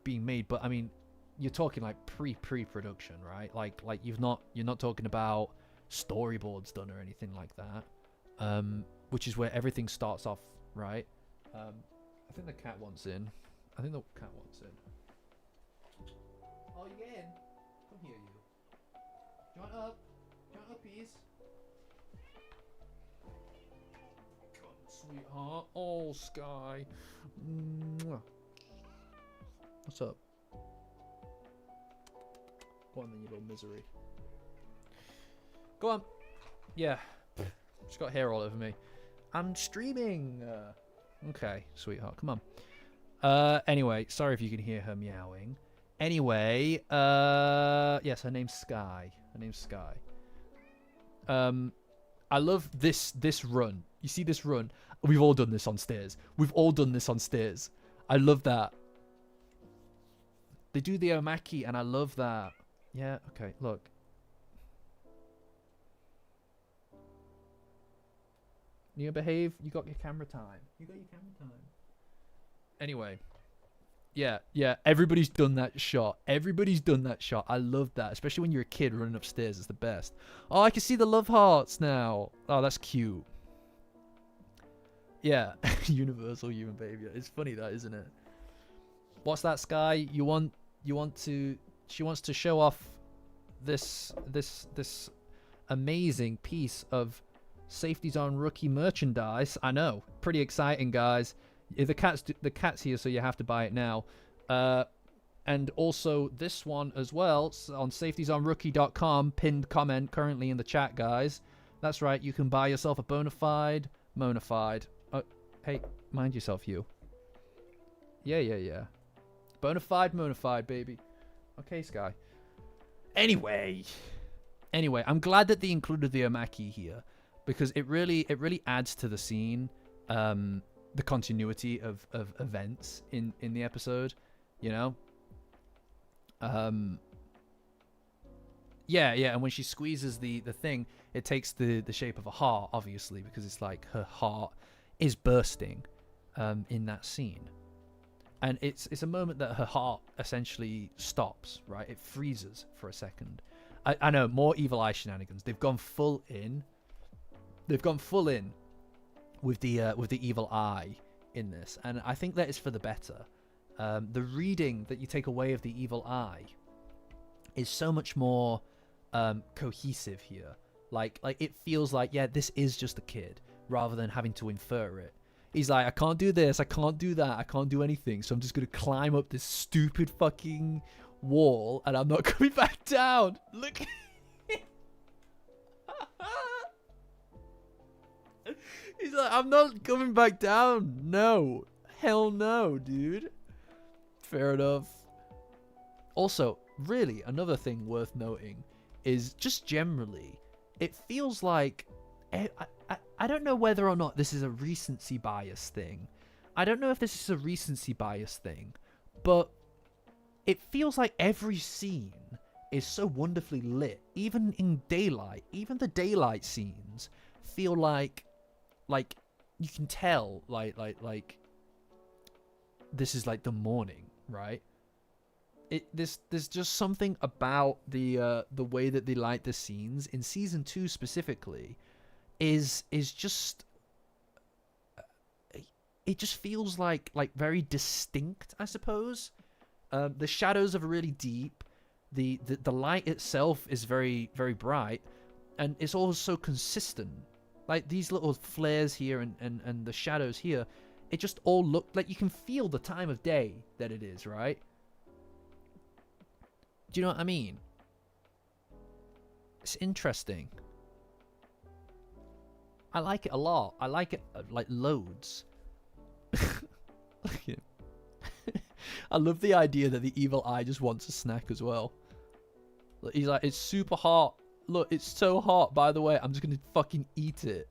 [SPEAKER 1] being made, but I mean, you're talking like pre-production, right? Like you're not talking about storyboards done or anything like that, which is where everything starts off, right? I think the cat wants in. Oh, you get in. Come here, you. Join up. Join up, please. Come on, sweetheart. Oh, Sky. Mwah. What's up? Go on then, you little misery. Go on. Yeah. She's got hair all over me. I'm streaming. Okay, sweetheart. Come on. Anyway, sorry if you can hear her meowing. Anyway, yes, her name's Sky. I love this run. You see this run? We've all done this on stairs. I love that. They do the omaki, and I love that. Yeah, okay, look. You behave? You got your camera time. Anyway. Yeah, everybody's done that shot. I love that, especially when you're a kid running upstairs. It's the best. Oh, I can see the love hearts now. Oh, that's cute. Yeah, universal human behavior. It's funny that, isn't it? What's that, Sky? She wants to show off this amazing piece of Safety Zone rookie merchandise. I know, pretty exciting, guys. The cat's here, so you have to buy it now. And also this one as well on safetyzonerookie.com. Pinned comment currently in the chat, guys. That's right. You can buy yourself a bonafide monafide. Hey, mind yourself, you. Yeah. Bonafide monafide, baby. Okay, Sky. Anyway, I'm glad that they included the omaki here because it really adds to the scene. The continuity of events in the episode, you know. Yeah, and when she squeezes the thing, it takes the shape of a heart, obviously, because it's like her heart is bursting in that scene. And it's a moment that her heart essentially stops, right? It freezes for a second. I know, more Evil Eye shenanigans. They've gone full in with the Evil Eye in this, and I think that is for the better. The reading that you take away of the Evil Eye is so much more cohesive here. Like it feels like, yeah, this is just a kid, rather than having to infer it. He's like, I can't do this, I can't do that, I can't do anything, so I'm just gonna climb up this stupid fucking wall, and I'm not coming back down. Look. He's like, I'm not coming back down. No. Hell no, dude. Fair enough. Also, really, another thing worth noting is just generally, it feels like... I don't know whether or not this is a recency bias thing. But it feels like every scene is so wonderfully lit. Even in daylight. Even the daylight scenes feel like you can tell like this is like the morning, right? There's just something about the way that they light the scenes in season 2 specifically is just it just feels like very distinct, I suppose. The shadows are really deep. The light itself is very, very bright, and it's all so consistent. Like these little flares here and the shadows here, it just all look like you can feel the time of day that it is, right? Do you know what I mean? It's interesting. I like it a lot. I like it like loads. Look at him. I love the idea that the evil eye just wants a snack as well. He's like, it's super hot. Look, it's so hot, by the way. I'm just gonna fucking eat it.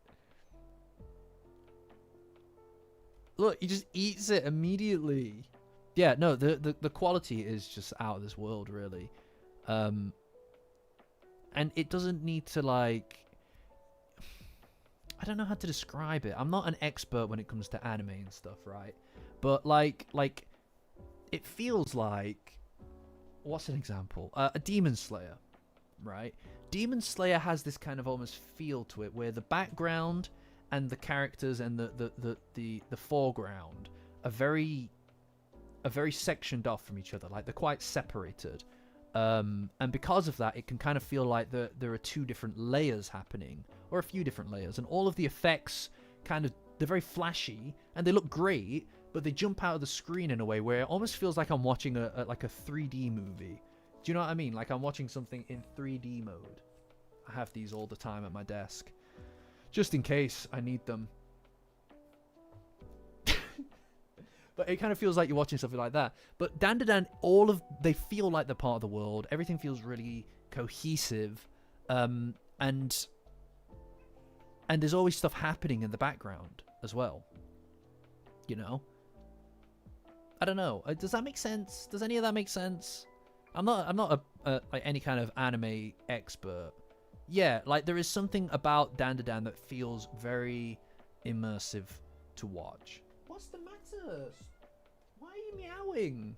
[SPEAKER 1] Look, he just eats it immediately. Yeah, no, the quality is just out of this world, really. And it doesn't need to, like... I don't know how to describe it. I'm not an expert when it comes to anime and stuff, right? But, like, it feels like... What's an example? A Demon Slayer, right? Demon Slayer has this kind of almost feel to it, where the background and the characters and the foreground are very sectioned off from each other. Like, they're quite separated. And because of that, it can kind of feel like there are two different layers happening, or a few different layers, and all of the effects they're very flashy and they look great, but they jump out of the screen in a way where it almost feels like I'm watching a 3D movie. Do you know what I mean? Like I'm watching something in 3D mode. I have these all the time at my desk, just in case I need them. But it kind of feels like you're watching something like that. But Dandadan, they feel like they're part of the world. Everything feels really cohesive. And there's always stuff happening in the background as well. You know? I don't know. Does that make sense? Does any of that make sense? I'm not like any kind of anime expert. Yeah, like there is something about Dandadan that feels very immersive to watch. What's the matter? Why are you meowing?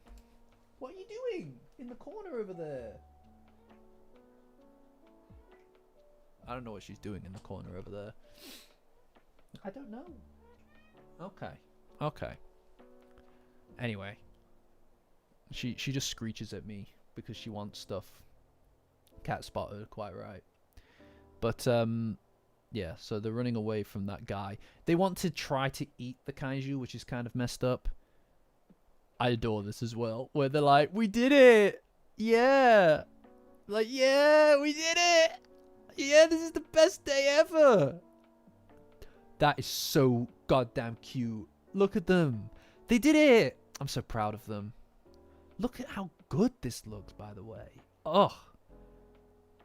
[SPEAKER 1] What are you doing in the corner over there? I don't know what she's doing in the corner over there. I don't know. Okay. Anyway. She just screeches at me because she wants stuff. Cat spotted, quite right. But, yeah, so they're running away from that guy. They want to try to eat the kaiju, which is kind of messed up. I adore this as well, where they're like, we did it! Yeah! Like, yeah, we did it! Yeah, this is the best day ever! That is so goddamn cute. Look at them. They did it! I'm so proud of them. Look at how good this looks, by the way. Oh.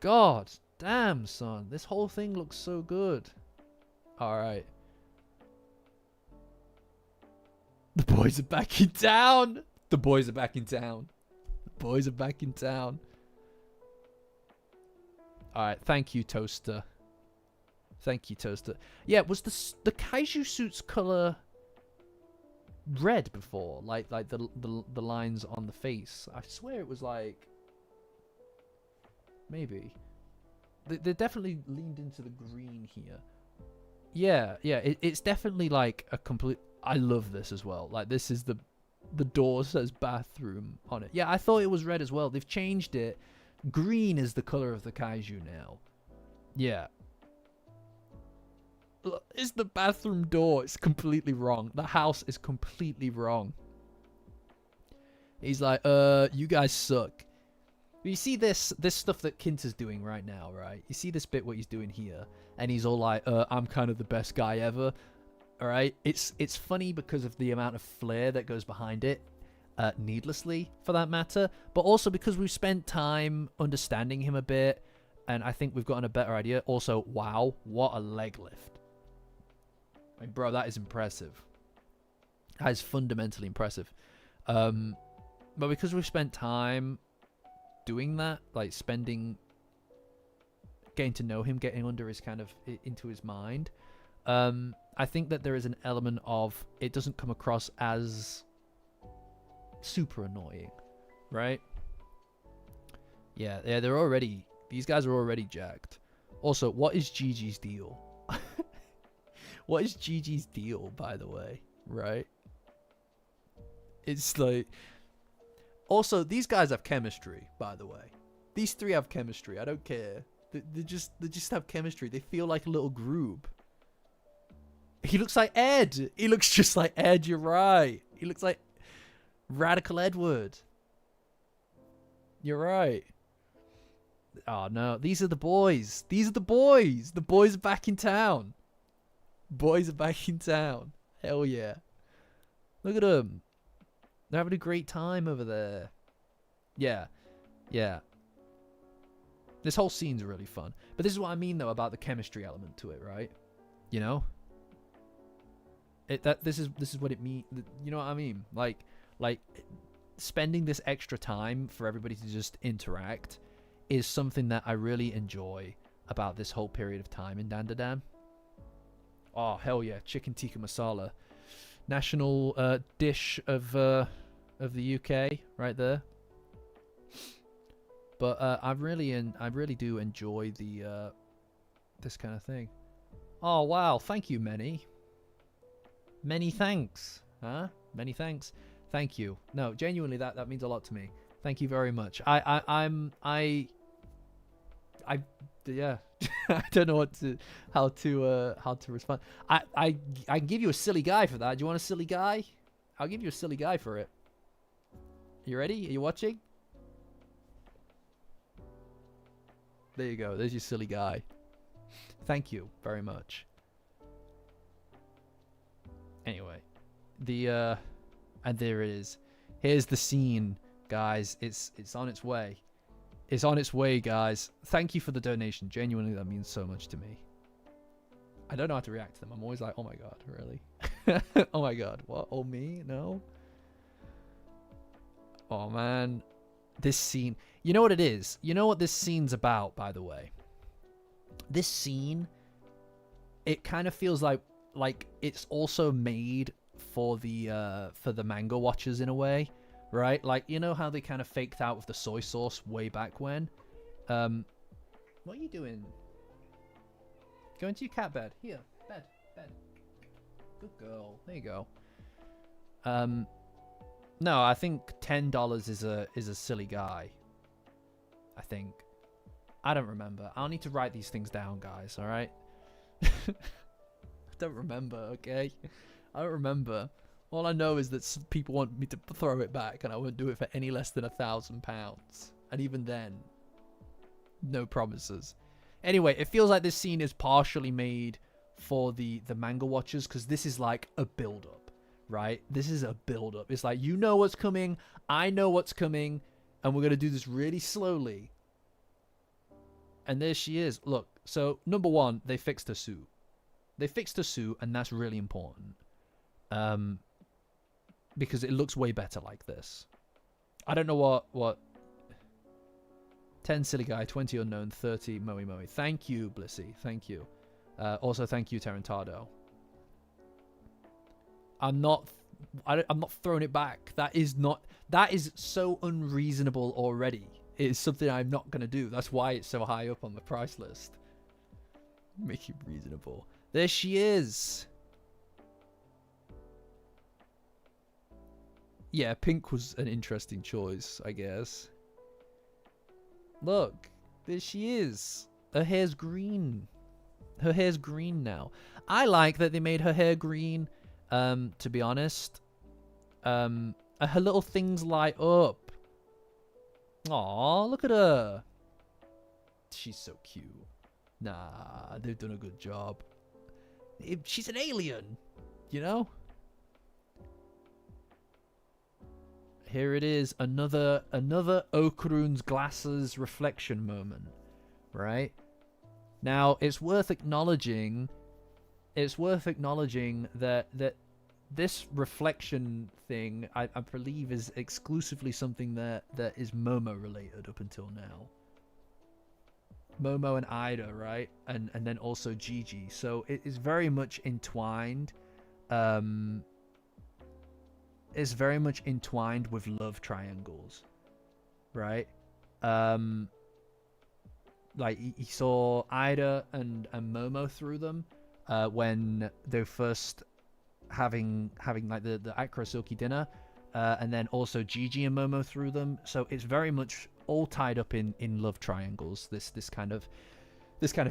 [SPEAKER 1] God. Damn, son. This whole thing looks so good. Alright. The boys are back in town. The boys are back in town. The boys are back in town. Alright, thank you, Toaster. Thank you, Toaster. Yeah, was the kaiju suit's color red before? Like the lines on the face? I swear it was like... Maybe. They definitely leaned into the green here. Yeah, it's definitely like a complete... I love this as well. Like, this is the door says bathroom on it. Yeah, I thought it was red as well. They've changed it. Green is the color of the kaiju now. Yeah. Look, it's the bathroom door. It's completely wrong. The house is completely wrong. He's like, you guys suck. You see this stuff that Kinta's doing right now, right? You see this bit what he's doing here, and he's all like, I'm kind of the best guy ever. All right, it's funny because of the amount of flair that goes behind it, needlessly for that matter, but also because we've spent time understanding him a bit, and I think we've gotten a better idea. Also, wow, what a leg lift! I mean, bro, that is impressive. That is fundamentally impressive. But because we've spent time doing that, like getting to know him, getting under his kind of into his mind, I think that there is an element of it doesn't come across as super annoying, right? Yeah, these guys are already jacked. Also, what is Gigi's deal? What is Gigi's deal, by the way, right? It's like... Also, these guys have chemistry, by the way. These three have chemistry. I don't care. They just have chemistry. They feel like a little group. He looks like Ed. He looks just like Ed. You're right. He looks like Radical Edward. You're right. Oh, no. These are the boys. These are the boys. The boys are back in town. Boys are back in town. Hell yeah. Look at them. They're having a great time over there. Yeah. Yeah. This whole scene's really fun. But this is what I mean, though, about the chemistry element to it, right? You know? This is what it means. You know what I mean? Like spending this extra time for everybody to just interact is something that I really enjoy about this whole period of time in Dandadan. Oh, hell yeah. Chicken tikka masala. National dish of the UK right there. But I really do enjoy the this kind of thing. Oh wow, thank you, many thanks. Huh? Many thanks. Thank you. No, genuinely, that means a lot to me. Thank you very much. Yeah. I don't know how to respond. I can give you a silly guy for that. Do you want a silly guy? I'll give you a silly guy for it. You ready? Are you watching? There you go. There's your silly guy. Thank you very much. Anyway, and there it is. Here's the scene, guys. It's on its way. It's on its way, guys. Thank you for the donation. Genuinely, that means so much to me. I don't know how to react to them. I'm always like, oh my god, really? Oh my god, what? Oh, me? No? Oh, man. This scene. You know what it is? You know what this scene's about, by the way? This scene, it kind of feels like it's also made for the manga watchers in a way. Right? Like, you know how they kind of faked out with the soy sauce way back when? What are you doing? Go into your cat bed. Here. Bed. Good girl. There you go. No, I think $10 is a silly guy. I think. I don't remember. I'll need to write these things down, guys, alright? I don't remember, okay? I don't remember. All I know is that people want me to throw it back, and I won't do it for any less than £1,000. And even then, no promises. Anyway, it feels like this scene is partially made for the manga watchers, because this is like a build-up, right? This is a build-up. It's like, you know what's coming, I know what's coming, and we're going to do this really slowly. And there she is. Look, so, number one, they fixed her suit. They fixed her suit, and that's really important. Because it looks way better like this. I don't know what 10 silly guy, 20 unknown, 30 moe. Thank you, Blissy. Thank you. Also, thank you, Tarantado. I'm not throwing it back. That is so unreasonable already. It is something I'm not gonna do. That's why it's so high up on the price list. Make it reasonable. There she is. Yeah, pink was an interesting choice, I guess. Look, there she is. Her hair's green. Her hair's green now. I like that they made her hair green, to be honest. Her little things light up. Aw, look at her. She's so cute. Nah, they've done a good job. She's an alien, you know? Here it is, another Okarun's glasses reflection moment, right? Now, it's worth acknowledging that this reflection thing, I believe, is exclusively something that is Momo related up until now. Momo and Ida, right? And then also Gigi. So it is very much entwined. Is very much entwined with love triangles, right? Like he saw Ida and Momo through them when they're first having like the Akura dinner, and then also Gigi and Momo through them. So it's very much all tied up in love triangles. This kind of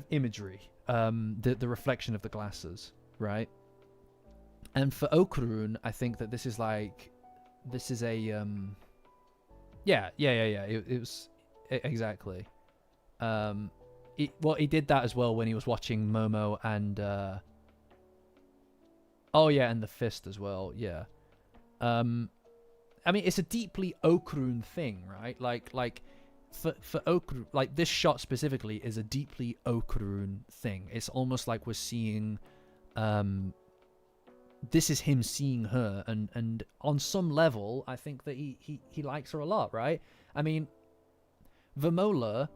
[SPEAKER 1] imagery, the reflection of the glasses, right? And for Okarun, I think that this is a yeah. It was exactly. He did that as well when he was watching Momo and oh yeah, and the fist as well. Yeah. I mean, it's a deeply Okarun thing, right? Like for Okurun, like this shot specifically is a deeply Okurun thing. It's almost like we're seeing, this is him seeing her, and on some level, I think that he likes her a lot, right? I mean, Vamola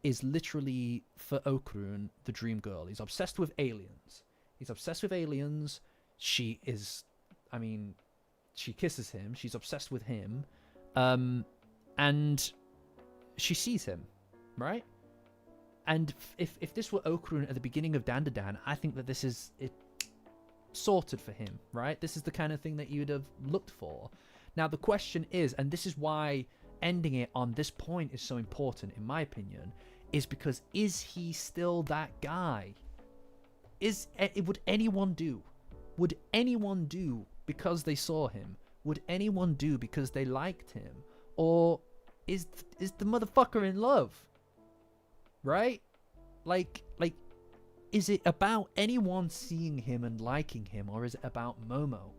[SPEAKER 1] is literally for Okurun the dream girl. He's obsessed with aliens. She is, I mean, she kisses him. She's obsessed with him, and she sees him, right? And if this were Okurun at the beginning of Dandadan, I think that this is it sorted for him, right? This is the kind of thing that you'd have looked for. Now the question is, and this is why ending it on this point is so important, in my opinion, is because is he still that guy? Would anyone do? Would anyone do because they saw him? Would anyone do because they liked him? Or is the motherfucker in love? Right? Like, is it about anyone seeing him and liking him, or is it about Momo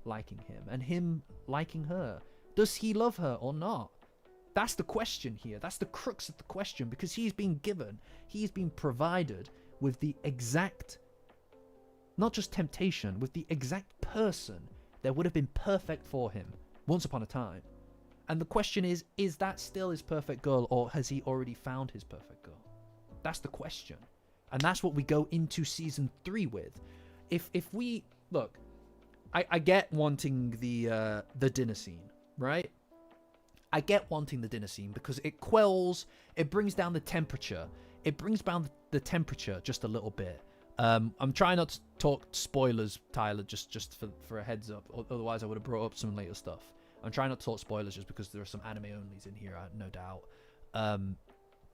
[SPEAKER 1] liking him and him liking her? Does he love her or not? That's the question here. That's the crux of the question, because he's been provided with the exact, not just temptation, with the exact person that would have been perfect for him once upon a time. And the question is that still his perfect girl, or has he already found his perfect girl? That's the question. And that's what we go into season 3 with. If we look, I get wanting the dinner scene, right? I get wanting the dinner scene because it brings down the temperature. It brings down the temperature just a little bit. I'm trying not to talk spoilers, Tyler, just for a heads up. Otherwise, I would have brought up some later stuff. I'm trying not to talk spoilers just because there are some anime onlys in here, no doubt.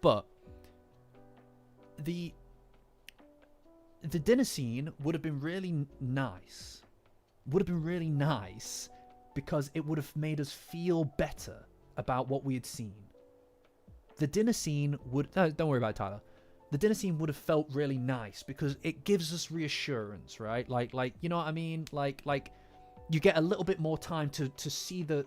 [SPEAKER 1] But the dinner scene would have been really nice. Because it would have made us feel better about what we had seen. The dinner scene would... don't worry about it, Tyler. The dinner scene would have felt really nice because it gives us reassurance, right? Like you know what I mean? Like you get a little bit more time to see the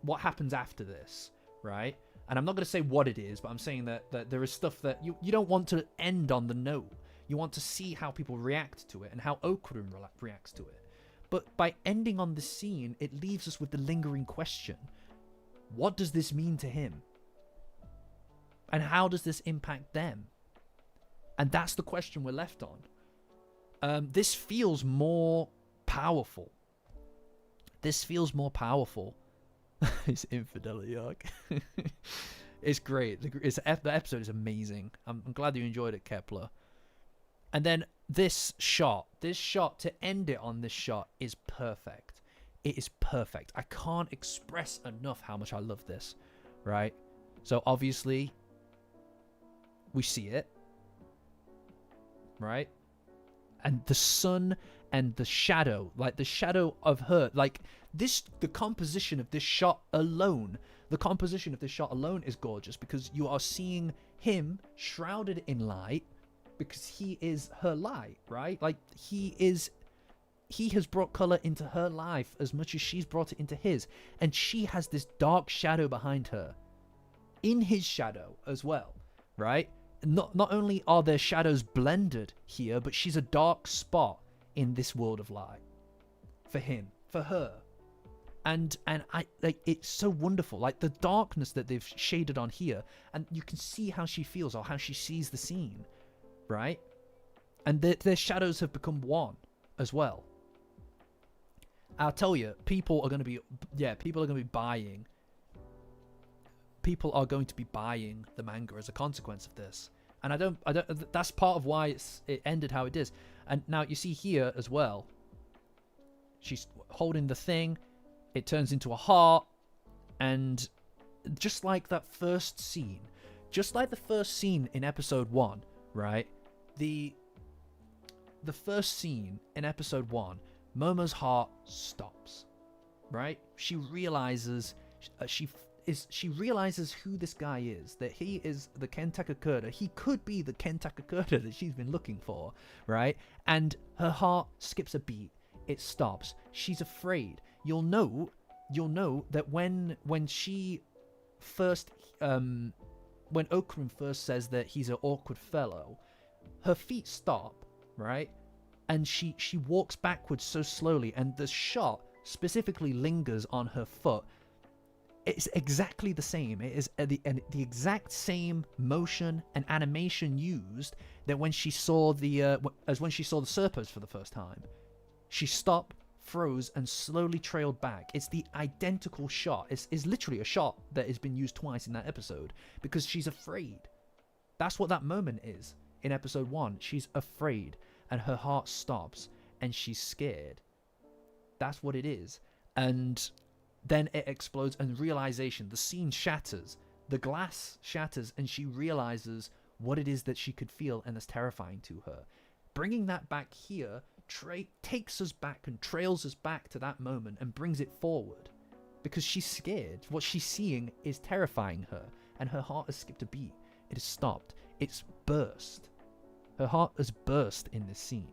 [SPEAKER 1] what happens after this, right? And I'm not going to say what it is, but I'm saying that there is stuff that you don't want to end on the note. You want to see how people react to it and how Okurun reacts to it. But by ending on this scene, it leaves us with the lingering question. What does this mean to him? And how does this impact them? And that's the question we're left on. This feels more powerful. It's infidelity arc. It's great. The episode is amazing. I'm glad you enjoyed it, Kepler. And then this shot to end it on, this shot is perfect. It is perfect. I can't express enough how much I love this, right? So obviously we see it, right? And the sun and the shadow, like the shadow of her, like this, the composition of this shot alone is gorgeous because you are seeing him shrouded in light because he is her light, right? Like he has brought color into her life as much as she's brought it into his, and she has this dark shadow behind her in his shadow as well, right? Not only are their shadows blended here, but she's a dark spot in this world of light for him, for her. And I like, it's so wonderful, like the darkness that they've shaded on here, and you can see how she feels or how she sees the scene, right? And their shadows have become one as well. I'll tell you, people are going to be buying the manga as a consequence of this. And I don't that's part of why it ended how it is. And now you see here as well, she's holding the thing, it turns into a heart, and just like that first scene, in episode 1, right? The first scene in episode 1, Momo's heart stops, right? She realizes she realizes who this guy is, that he is the Kenta Kakuta. He could be the Kenta Kakuta that she's been looking for, right? And her heart skips a beat. It stops. She's afraid. You'll know that when she first, when Okurun first says that he's an awkward fellow, her feet stop, right? And she walks backwards so slowly, and the shot specifically lingers on her foot. It's exactly the same. It is the exact same motion and animation used that when she saw the when she saw the Serpos for the first time. She stopped, froze, and slowly trailed back. It's the identical shot. It's literally a shot that has been used twice in that episode because she's afraid. That's what that moment is in episode 1. She's afraid, and her heart stops, and she's scared. That's what it is. And then it explodes, and realization, the scene shatters, the glass shatters, and she realizes what it is that she could feel, and that's terrifying to her. Bringing that back here takes us back and trails us back to that moment and brings it forward, because she's scared. What she's seeing is terrifying her, and her heart has skipped a beat. It has stopped. It's burst. Her heart has burst in this scene.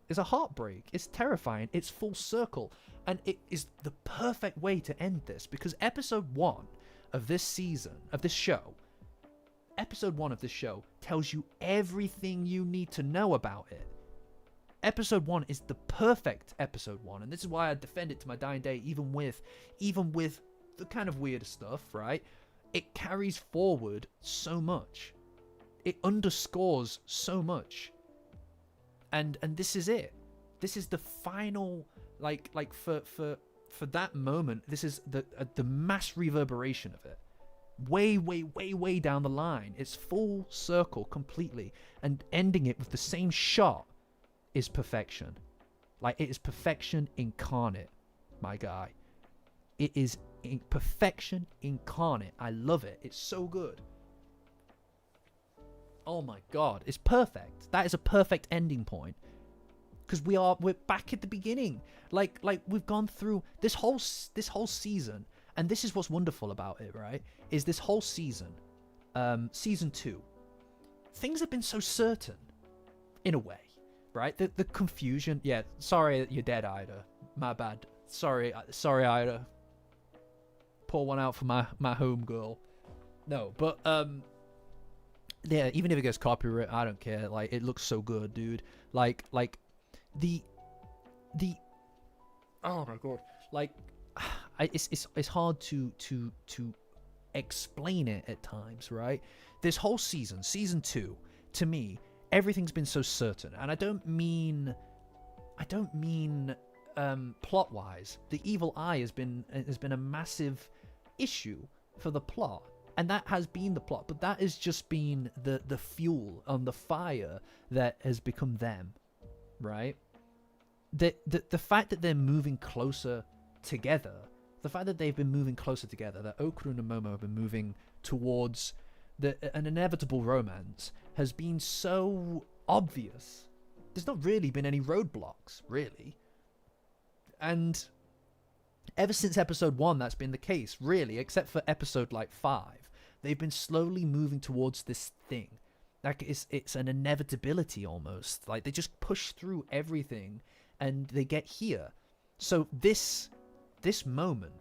[SPEAKER 1] It's a heartbreak. It's terrifying. It's full circle. And it is the perfect way to end this, because episode 1 of this season, of this show, episode 1 of this show tells you everything you need to know about it. Episode 1 is the perfect episode 1, and this is why I defend it to my dying day, even with the kind of weird stuff, right? It carries forward so much. It underscores so much. And this is it. This is the final, like for that moment. This is the mass reverberation of it. Way down the line. It's full circle completely, and ending it with the same shot is perfection. Like, it is perfection incarnate, my guy. It is perfection incarnate. I love it. It's so good. Oh my god, it's perfect. That is a perfect ending point, because we're back at the beginning. Like we've gone through this whole season, and this is what's wonderful about it, right? Is this whole season, season 2, things have been so certain, in a way, right? The confusion. Yeah, sorry you're dead, Ida. My bad. Sorry, Ida. Pour one out for my home girl. No, but yeah, even if it gets copyright, I don't care. Like, it looks so good, dude. Like the oh my god, like it's hard to explain it at times, right? This whole season 2, to me, everything's been so certain, and I don't mean plot wise. The evil eye has been a massive issue for the plot. And that has been the plot, but that has just been the fuel on the fire that has become them, right? The fact that they're moving closer together, the fact that they've been moving closer together, that Okurun and Momo have been moving towards an inevitable romance, has been so obvious. There's not really been any roadblocks, really. And ever since episode 1, that's been the case, really, except for episode 5. They've been slowly moving towards this thing. Like, it's an inevitability almost. Like, they just push through everything and they get here. So this moment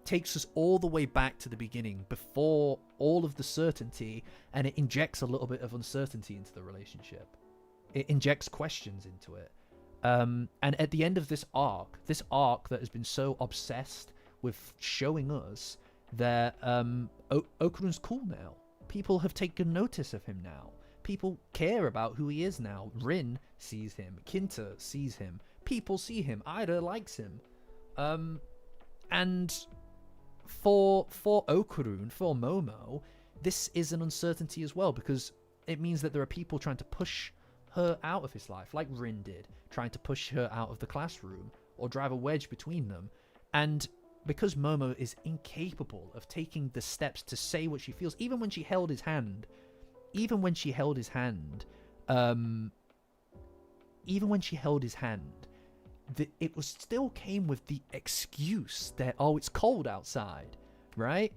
[SPEAKER 1] takes us all the way back to the beginning, before all of the certainty, and it injects a little bit of uncertainty into the relationship. It injects questions into it. And at the end of this arc that has been so obsessed with showing us that Okurun's cool now. People have taken notice of him now. People care about who he is now. Rin sees him. Kinta sees him. People see him. Ida likes him. And for Okurun, for Momo, this is an uncertainty as well, because it means that there are people trying to push her out of his life, like Rin did, trying to push her out of the classroom or drive a wedge between them. And because Momo is incapable of taking the steps to say what she feels, even when she held his hand, it was still came with the excuse that, oh, it's cold outside, right?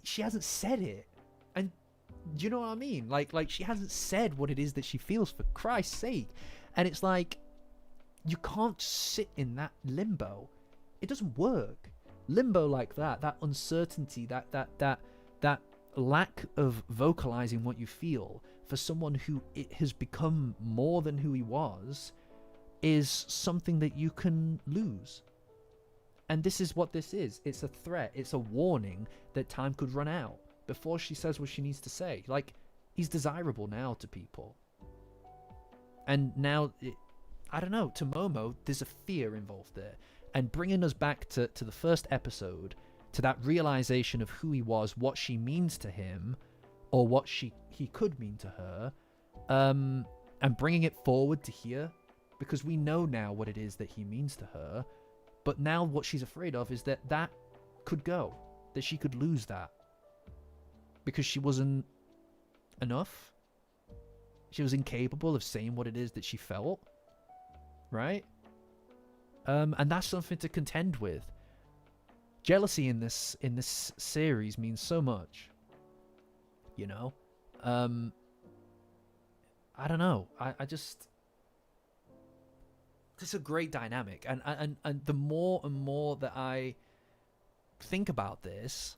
[SPEAKER 1] She hasn't said it. And do you know what I mean? Like she hasn't said what it is that she feels, for Christ's sake. And it's like, you can't sit in that limbo. It doesn't work. limbo like that uncertainty, that lack of vocalizing what you feel for someone who it has become more than who he was, is something that you can lose. And this is what this is. It's a threat. It's a warning that time could run out before she says what she needs to say. Like, he's desirable now to people. And now, I don't know, to Momo, there's a fear involved there. And bringing us back to the first episode, to that realization of who he was, what she means to him, or what he could mean to her, and bringing it forward to here, because we know now what it is that he means to her. But now what she's afraid of is that could go. That she could lose that. Because she wasn't enough. She was incapable of saying what it is that she felt. Right? And that's something to contend with. Jealousy in this series means so much. You know? I don't know. I just... It's a great dynamic, and the more and more that I think about this,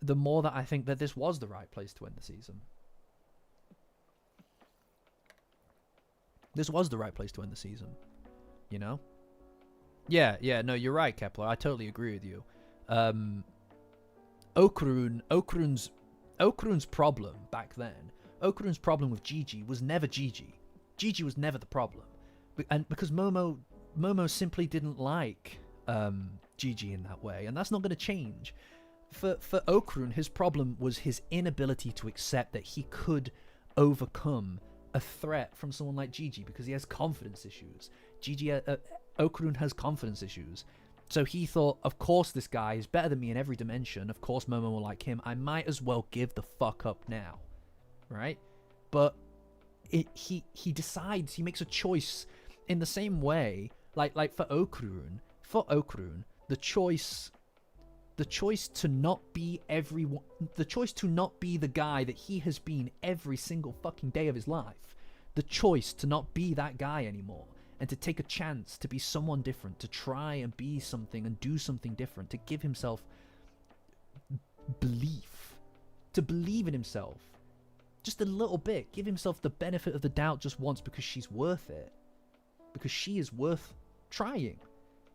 [SPEAKER 1] the more that I think that this was the right place to end the season. This was the right place to end the season, you know? Yeah, no, you're right, Kepler. I totally agree with you. Okurun's problem back then, Okurun's problem with Gigi was never Gigi. Gigi was never the problem. And because Momo simply didn't like Gigi in that way, and that's not going to change. For Okurun, his problem was his inability to accept that he could overcome a threat from someone like Gigi, because he has confidence issues. Okurun has confidence issues. So he thought, of course this guy is better than me in every dimension. Of course Momo will like him. I might as well give the fuck up now. Right? But he decides, he makes a choice in the same way, like for Okurun, the choice to not be everyone, the choice to not be the guy that he has been every single fucking day of his life, the choice to not be that guy anymore, and to take a chance to be someone different, to try and be something and do something different, to give himself belief, to believe in himself just a little bit, give himself the benefit of the doubt just once, because she's worth it. Because she is worth trying.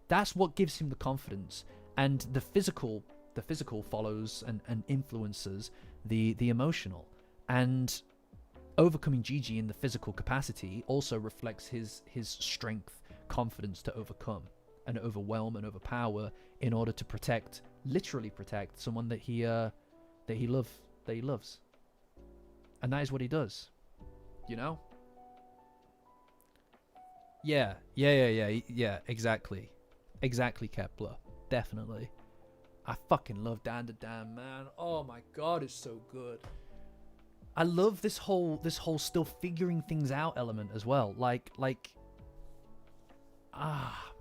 [SPEAKER 1] That's what gives him the confidence. And the physical follows and influences the emotional. And overcoming Gigi in the physical capacity also reflects his strength, confidence to overcome and overwhelm and overpower in order to literally protect someone that he loves. And that is what he does. You know? Yeah, exactly. Exactly, Kepler. Definitely. I fucking love Dandadan, man. Oh my god, it's so good. I love this whole still figuring things out element as well. Like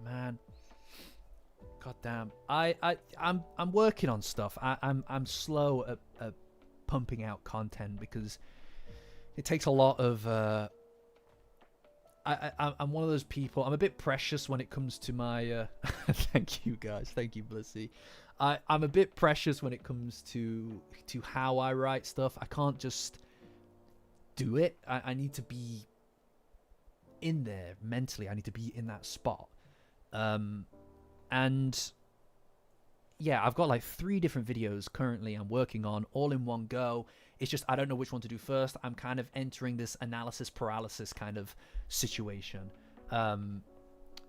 [SPEAKER 1] man. God damn. I'm working on stuff. I'm slow at pumping out content because it takes a lot of I'm one of those people. I'm a bit precious when it comes to my thank you guys, thank you Blissy. I'm a bit precious when it comes to how I write stuff. I can't just do it. I need to be in there mentally. I need to be in that spot. And yeah, I've got like 3 different videos currently I'm working on all in one go. It's just I don't know which one to do first. I'm kind of entering this analysis paralysis kind of situation.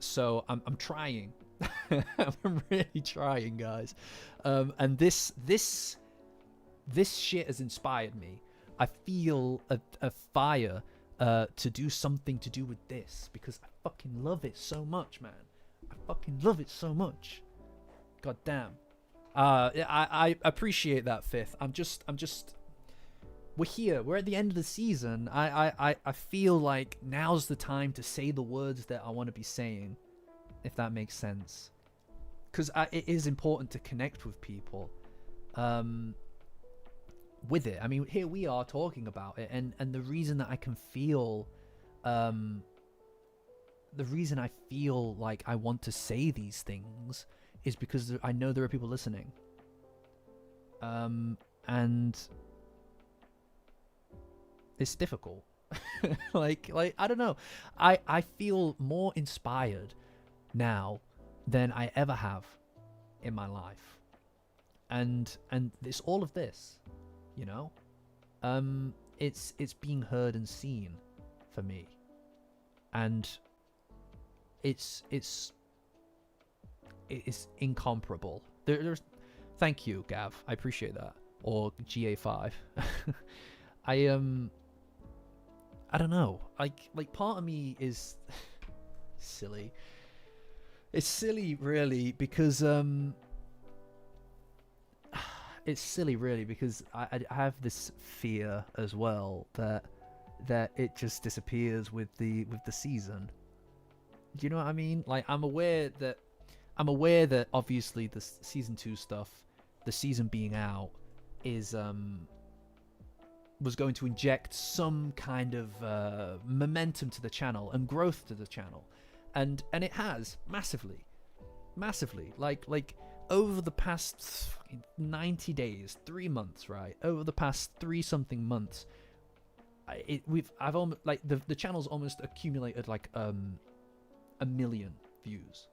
[SPEAKER 1] So I'm trying. I'm really trying, guys. And this shit has inspired me. I feel a fire to do something to do with this because I fucking love it so much, man. I fucking love it so much. God damn. I appreciate that, Fifth. I'm just we're here. We're at the end of the season. I feel like now's the time to say the words that I want to be saying, if that makes sense. Because it is important to connect with people with it. I mean, here we are talking about it, and the reason that I can feel the reason I feel like I want to say these things is because I know there are people listening. And it's difficult. like I don't know. I feel more inspired now than I ever have in my life. And it's all of this, you know? It's being heard and seen for me. And it's incomparable. There's thank you, Gav. I appreciate that. Or GA5. I don't know. Like part of me is silly. It's silly really because it's silly really because I have this fear as well that it just disappears with the season. Do you know what I mean? Like I'm aware that obviously the season 2 stuff, the season being out, is was going to inject some kind of momentum to the channel and growth to the channel, and it has massively. Like over the past 90 days, 3 months, right? Over the past 3 something months, I've almost like the channel's almost accumulated like a million views,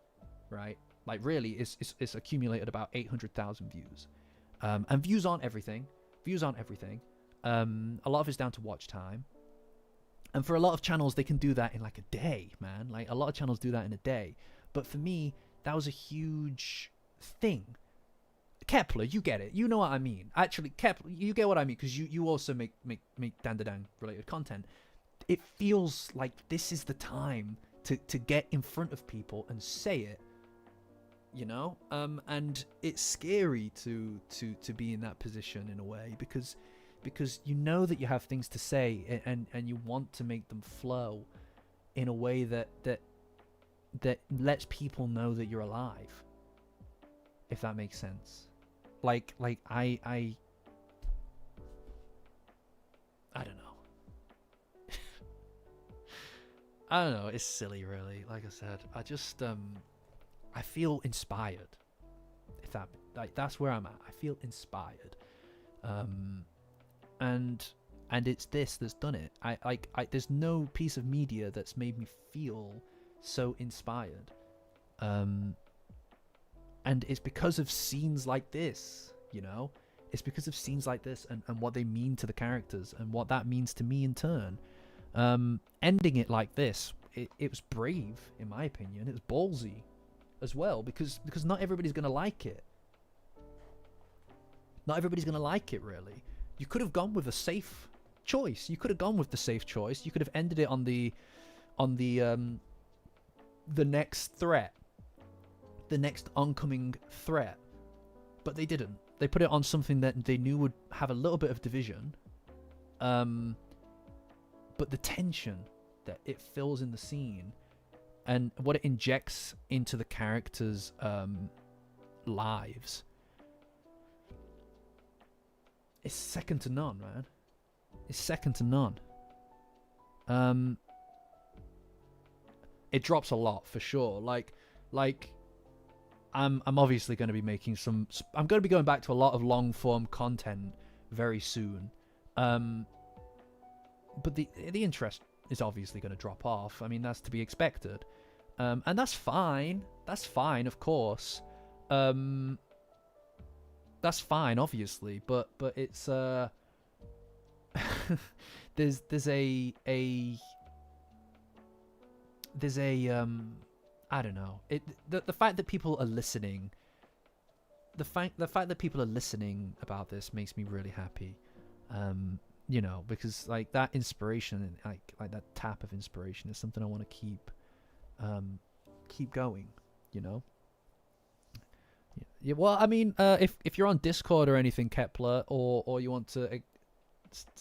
[SPEAKER 1] right? Like really, it's accumulated about 800,000 views, and views aren't everything. A lot of it's down to watch time, and for a lot of channels they can do that in like a day, man. Like a lot of channels do that in a day, but for me that was a huge thing. Kepler, you get it. You know what I mean. Actually, Kepler, you get what I mean because you also make Dandadan related content. It feels like this is the time to get in front of people and say it, you know. And it's scary to be in that position in a way because you know that you have things to say and you want to make them flow in a way that lets people know that you're alive, if that makes sense. Like I don't know. I don't know, it's silly really. Like I said, I just I feel inspired. If that, like, that's where I'm at. I feel inspired. And it's this that's done it. I there's no piece of media that's made me feel so inspired. And it's because of scenes like this, you know? It's because of scenes like this and what they mean to the characters and what that means to me in turn. Ending it like this, it was brave, in my opinion. It was ballsy as well, because not everybody's going to like it. Not everybody's going to like it, really. You could have gone with a safe choice. You could have gone with the safe choice. You could have ended it on the next threat. The next oncoming threat. But they didn't. They put it on something that they knew would have a little bit of division. But the tension that it fills in the scene and what it injects into the characters' lives, it's second to none, man. It's second to none. It drops a lot for sure. Like I'm obviously going to be making some. I'm going to be going back to a lot of long form content very soon. But the interest is obviously going to drop off. I mean, that's to be expected. And that's fine. That's fine, of course. That's fine, obviously. But it's there's a I don't know. The fact that people are listening. The fact that people are listening about this makes me really happy. You know, because like that inspiration, like that tap of inspiration, is something I want to keep going. You know. Yeah. Well, I mean, if you're on Discord or anything, Kepler, or you want to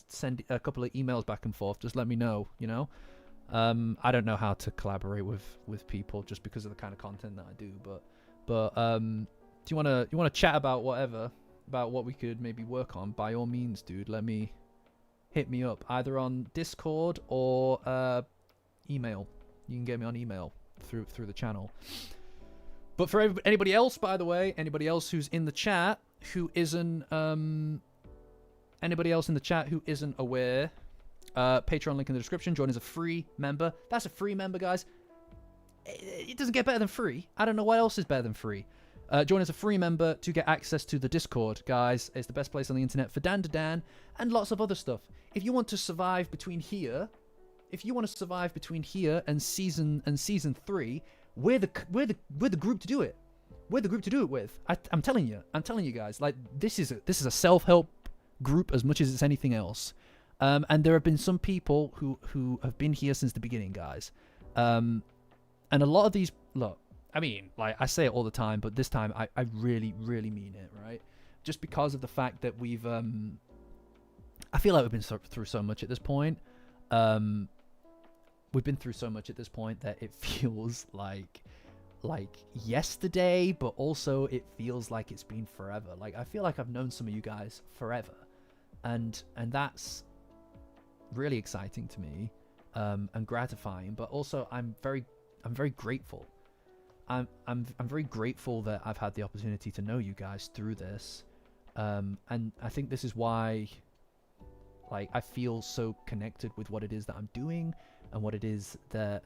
[SPEAKER 1] send a couple of emails back and forth, just let me know. You know. I don't know how to collaborate with people just because of the kind of content that I do, but do you want to chat about whatever, about what we could maybe work on? By all means, dude, hit me up either on Discord or email. You can get me on email through the channel. But for anybody else, by the way, anybody else who's in the chat who isn't aware, Patreon link in the description. Join as a free member. That's a free member, guys. It doesn't get better than free. I don't know what else is better than free. Join as a free member to get access to the Discord, guys. It's the best place on the internet for Dandadan and lots of other stuff. If you want to survive between here, and season 3, we're the group to do it. We're the group to do it with. I'm telling you guys. Like this is a self-help group as much as it's anything else. And there have been some people who have been here since the beginning, guys. And a lot of these, look, I mean, like I say it all the time, but this time I really, really mean it, right? Just because of the fact that we've, I feel like we've been through so much at this point. We've been through so much at this point that it feels like yesterday, but also it feels like it's been forever. Like I feel like I've known some of you guys forever, and that's really exciting to me, and gratifying. But also I'm very grateful. I'm very grateful that I've had the opportunity to know you guys through this, and I think this is why, like, I feel so connected with what it is that I'm doing and what it is that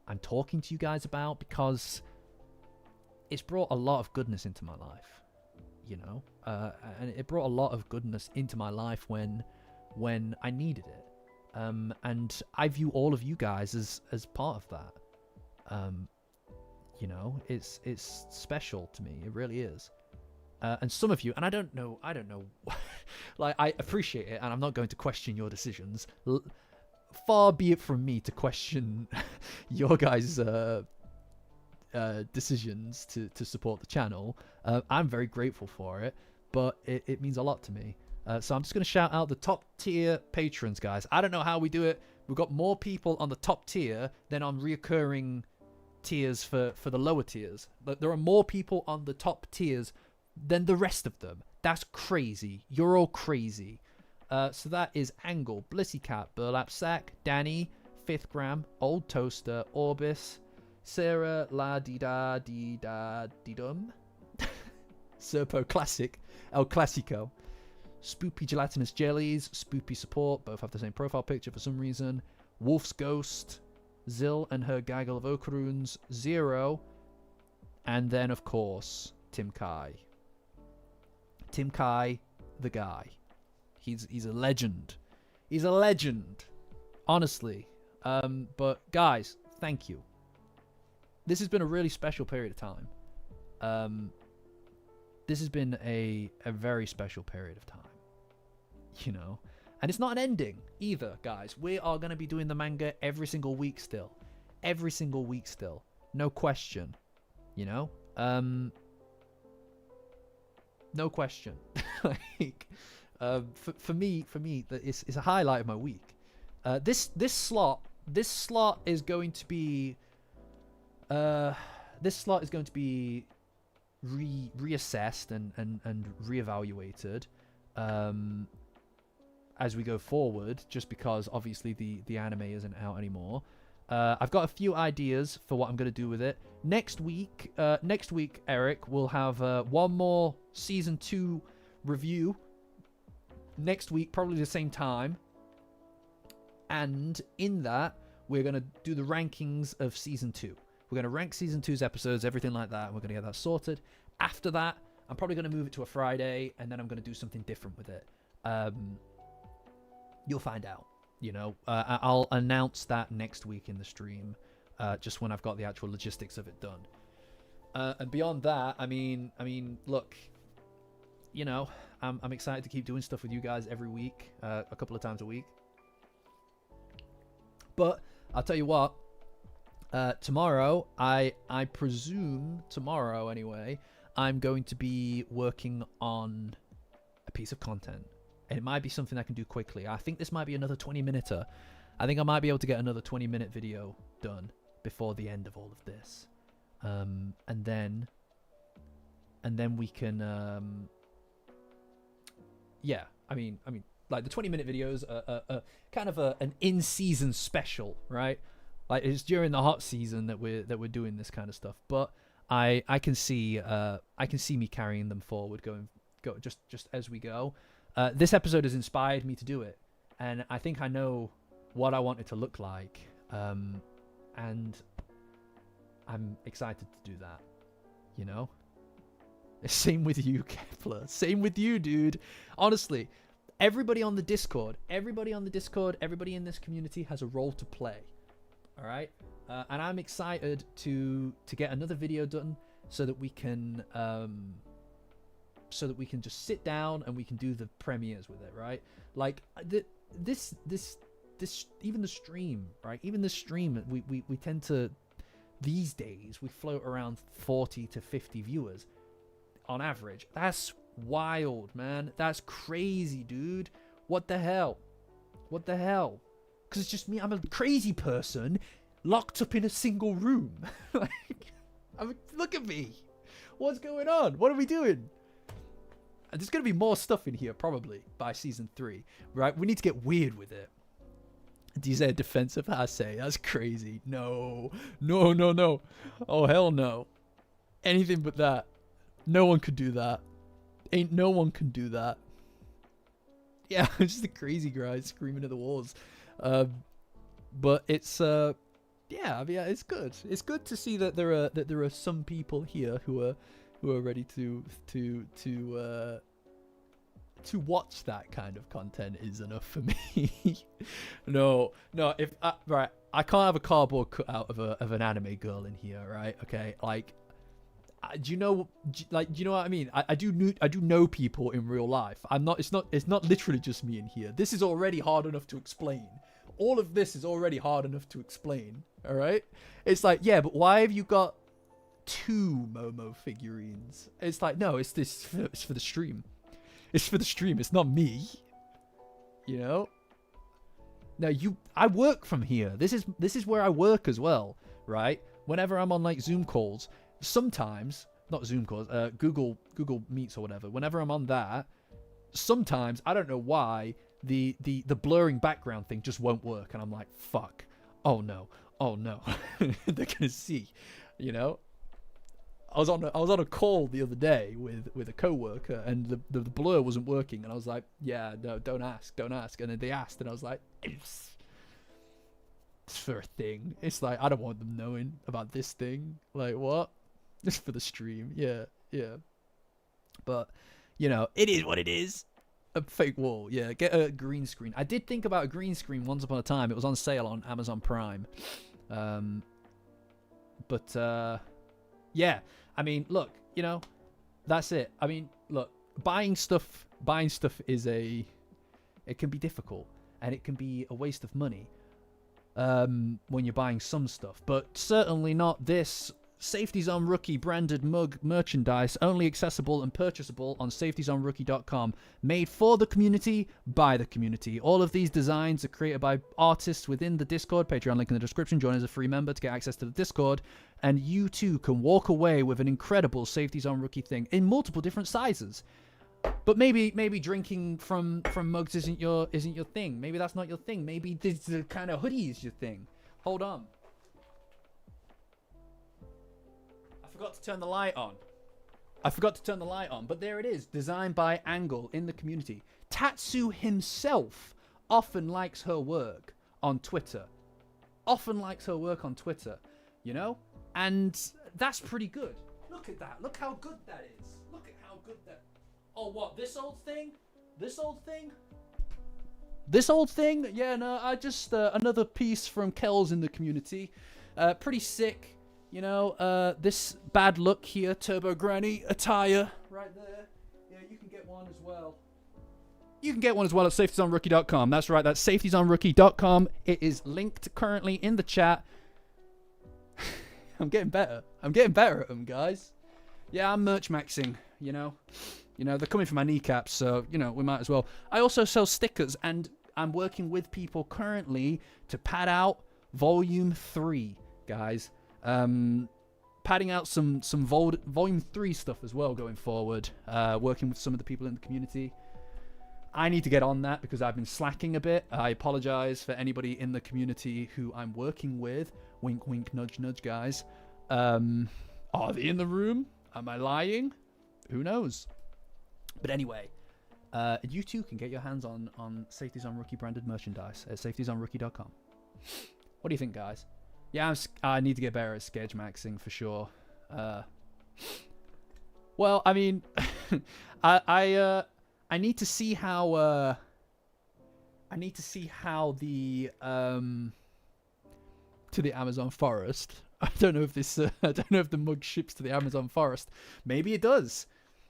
[SPEAKER 1] I'm talking to you guys about, because it's brought a lot of goodness into my life, you know, and it brought a lot of goodness into my life when I needed it, and I view all of you guys as part of that. You know, it's special to me. It really is. And some of you, and I don't know, like, I appreciate it, and I'm not going to question your decisions. Far be it from me to question your guys' decisions to support the channel. I'm very grateful for it, but it means a lot to me. So I'm just going to shout out the top tier patrons, guys. I don't know how we do it. We've got more people on the top tier than on reoccurring tiers for the lower tiers. But there are more people on the top tiers than the rest of them. That's crazy. You're all crazy. So that is Angle, Blissycat, Burlap Sack, Danny, Fifth Gram, Old Toaster, Orbis, Sarah, La Di Da Di Da Di Dum, Serpo Classic, El Clasico, Spoopy Gelatinous Jellies, Spoopy Support, both have the same profile picture for some reason, Wolf's Ghost, Zill and her gaggle of oak runes, Zero, and then of course Tim Kai. Tim Kai, the guy. He's a legend. He's a legend. Honestly. But guys, thank you. This has been a really special period of time. This has been a very special period of time. You know? And it's not an ending either, guys. We are going to be doing the manga every single week still. Every single week still. No question. You know? No question. Like, for me, it's a highlight of my week. This slot is going to be reassessed and reevaluated as we go forward, just because obviously the anime isn't out anymore. I've got a few ideas for what I'm going to do with it. Next week, Eric, we'll have one more season 2 review. Next week, probably the same time. And in that, we're going to do the rankings of season 2. We're going to rank season 2's episodes, everything like that. We're going to get that sorted. After that, I'm probably going to move it to a Friday, and then I'm going to do something different with it. You'll find out. You know, I'll announce that next week in the stream, just when I've got the actual logistics of it done. And beyond that, I mean, look, you know, I'm excited to keep doing stuff with you guys every week, a couple of times a week. But I'll tell you what, tomorrow, I presume tomorrow anyway, I'm going to be working on a piece of content. And it might be something I can do quickly. I think this might be another 20-minuter. I think I might be able to get another 20-minute video done before the end of all of this. And then we can, yeah, I mean, like the 20-minute videos are kind of an in-season special, right? Like it's during the hot season that we're doing this kind of stuff. But I can see me carrying them forward, just as we go. This episode has inspired me to do it, and I think I know what I want it to look like, and I'm excited to do that. You know. Same with you, Kepler. Same with you, dude. Honestly, everybody on the Discord, everybody in this community has a role to play. All right, and I'm excited to get another video done so that we can just sit down and we can do the premieres with it, right? Like this even the stream, right? Even the stream, we tend to, these days we float around 40 to 50 viewers on average. That's wild, man. That's crazy, dude. What the hell? Because it's just me. I'm a crazy person locked up in a single room. Like, look at me. What's going on? What are we doing? And there's going to be more stuff in here probably by season 3, right? We need to get weird with it. Do you say a defensive assay? That's crazy. No. Oh, hell no. Anything but that. No one could do that. No one can do that. Yeah, I'm just a crazy guy screaming at the walls. But it's yeah, I mean, it's good. It's good to see that there are some people here who are ready to watch that kind of content is enough for me. no, if right, I can't have a cardboard cutout of an anime girl in here, right? Okay, like, do you know what I mean? I do know people in real life. It's not literally just me in here. This is already hard enough to explain. All of this is already hard enough to explain. All right, it's like, yeah, but why have you got 2 Momo figurines? It's like, no, it's for the stream. It's for the stream. It's not me. You know. No, I work from here. This is where I work as well, right? Whenever I'm on like Zoom calls, sometimes, not Zoom calls, Google Meets or whatever. Whenever I'm on that, sometimes I don't know why the blurring background thing just won't work, and I'm like, fuck. Oh no. They're gonna see, you know. I was on a call the other day with a coworker, and the blur wasn't working, and I was like, yeah, no, don't ask, and then they asked, and I was like, it's for a thing. It's like, I don't want them knowing about this thing. Like, what? It's for the stream. Yeah. But you know, it is what it is. A fake wall. Yeah, get a green screen. I did think about a green screen once upon a time. It was on sale on Amazon Prime. But yeah, I mean, look, you know, that's it. I mean, look, buying stuff is it can be difficult, and it can be a waste of money when you're buying some stuff, but certainly not this Safety Zone Rookie branded mug merchandise, only accessible and purchasable on safetyzonerookie.com. Made for the community, by the community. All of these designs are created by artists within the Discord. Patreon link in the description. Join as a free member to get access to the Discord. And you too can walk away with an incredible Safety Zone Rookie thing in multiple different sizes. But maybe drinking from mugs isn't your thing. Maybe that's not your thing. Maybe the kind of hoodie is your thing. Hold on. I forgot to turn the light on. But there it is. Designed by Angle in the community. Tatsu himself often likes her work on Twitter. You know? And that's pretty good. Look at that. Look how good that is. Look at how good that... Oh, what? This old thing? Yeah, no, I just... another piece from Kells in the community. Pretty sick. You know, this bad look here, Turbo Granny attire right there. Yeah, you can get one as well. You can get one as well at safetyzonerookie.com. That's right, that's safetyzonerookie.com. It is linked currently in the chat. I'm getting better at them, guys. Yeah, I'm merch maxing, you know. They're coming for my kneecaps, so, you know, we might as well. I also sell stickers, and I'm working with people currently to pad out Volume 3, guys. Padding out some Volume 3 stuff as well going forward. Working with some of the people in the community. I need to get on that because I've been slacking a bit. I apologize for anybody in the community who I'm working with. Wink, wink, nudge, nudge, guys. Are they in the room? Am I lying? Who knows? But anyway, you too can get your hands on Safety's on Rookie branded merchandise at safetiesonrookie.com. What do you think, guys? Yeah, I need to get better at sketch maxing for sure. Well, I mean, I need to see how the to the Amazon forest. I don't know if this I don't know if the mug ships to the Amazon forest. Maybe it does.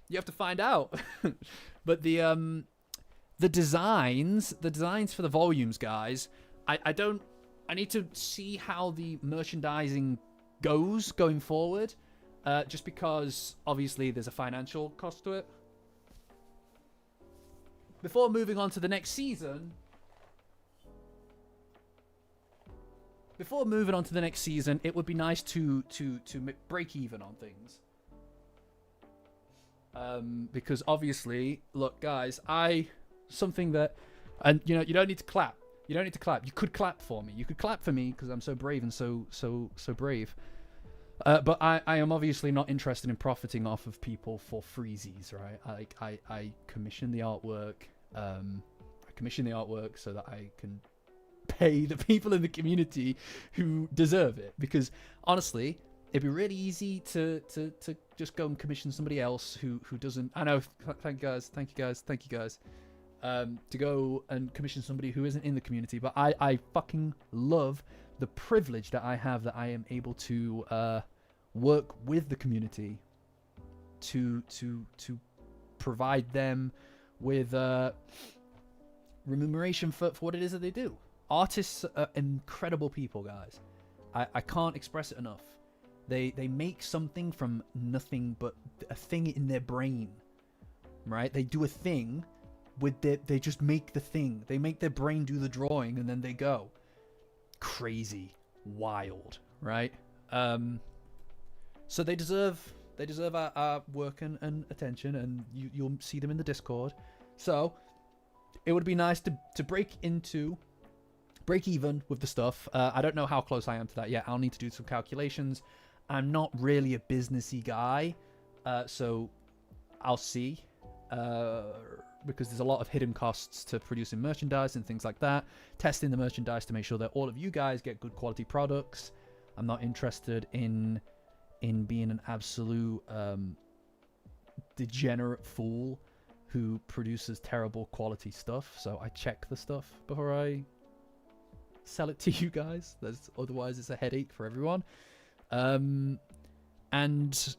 [SPEAKER 1] You have to find out. But the designs for the volumes, guys, I need to see how the merchandising goes going forward. Just because obviously there's a financial cost to it. Before moving on to the next season, it would be nice to break even on things. Because obviously, look, guys, something that, and you know, you don't need to clap. You don't need to clap. You could clap for me. You could clap for me because I'm so brave and so brave. But I am obviously not interested in profiting off of people for freezies, right? I commission the artwork. I commission the artwork so that I can pay the people in the community who deserve it. Because honestly, it'd be really easy to just go and commission somebody else who doesn't. I know. Thank you guys. To go and commission somebody who isn't in the community, but I fucking love the privilege that I have that I am able to work with the community to provide them with remuneration for what it is that they do. Artists are incredible people, guys. I can't express it enough. They make something from nothing but a thing in their brain, right? They do a thing with they just make the thing. They make their brain do the drawing and then they go. Crazy, wild, right? So they deserve our work and attention, and you'll see them in the Discord. So it would be nice to break even with the stuff. I don't know how close I am to that yet. I'll need to do some calculations. I'm not really a businessy guy, so I'll see. Because there's a lot of hidden costs to producing merchandise and things like that. Testing the merchandise to make sure that all of you guys get good quality products. I'm not interested in being an absolute degenerate fool who produces terrible quality stuff. So I check the stuff before I sell it to you guys. Otherwise it's a headache for everyone. And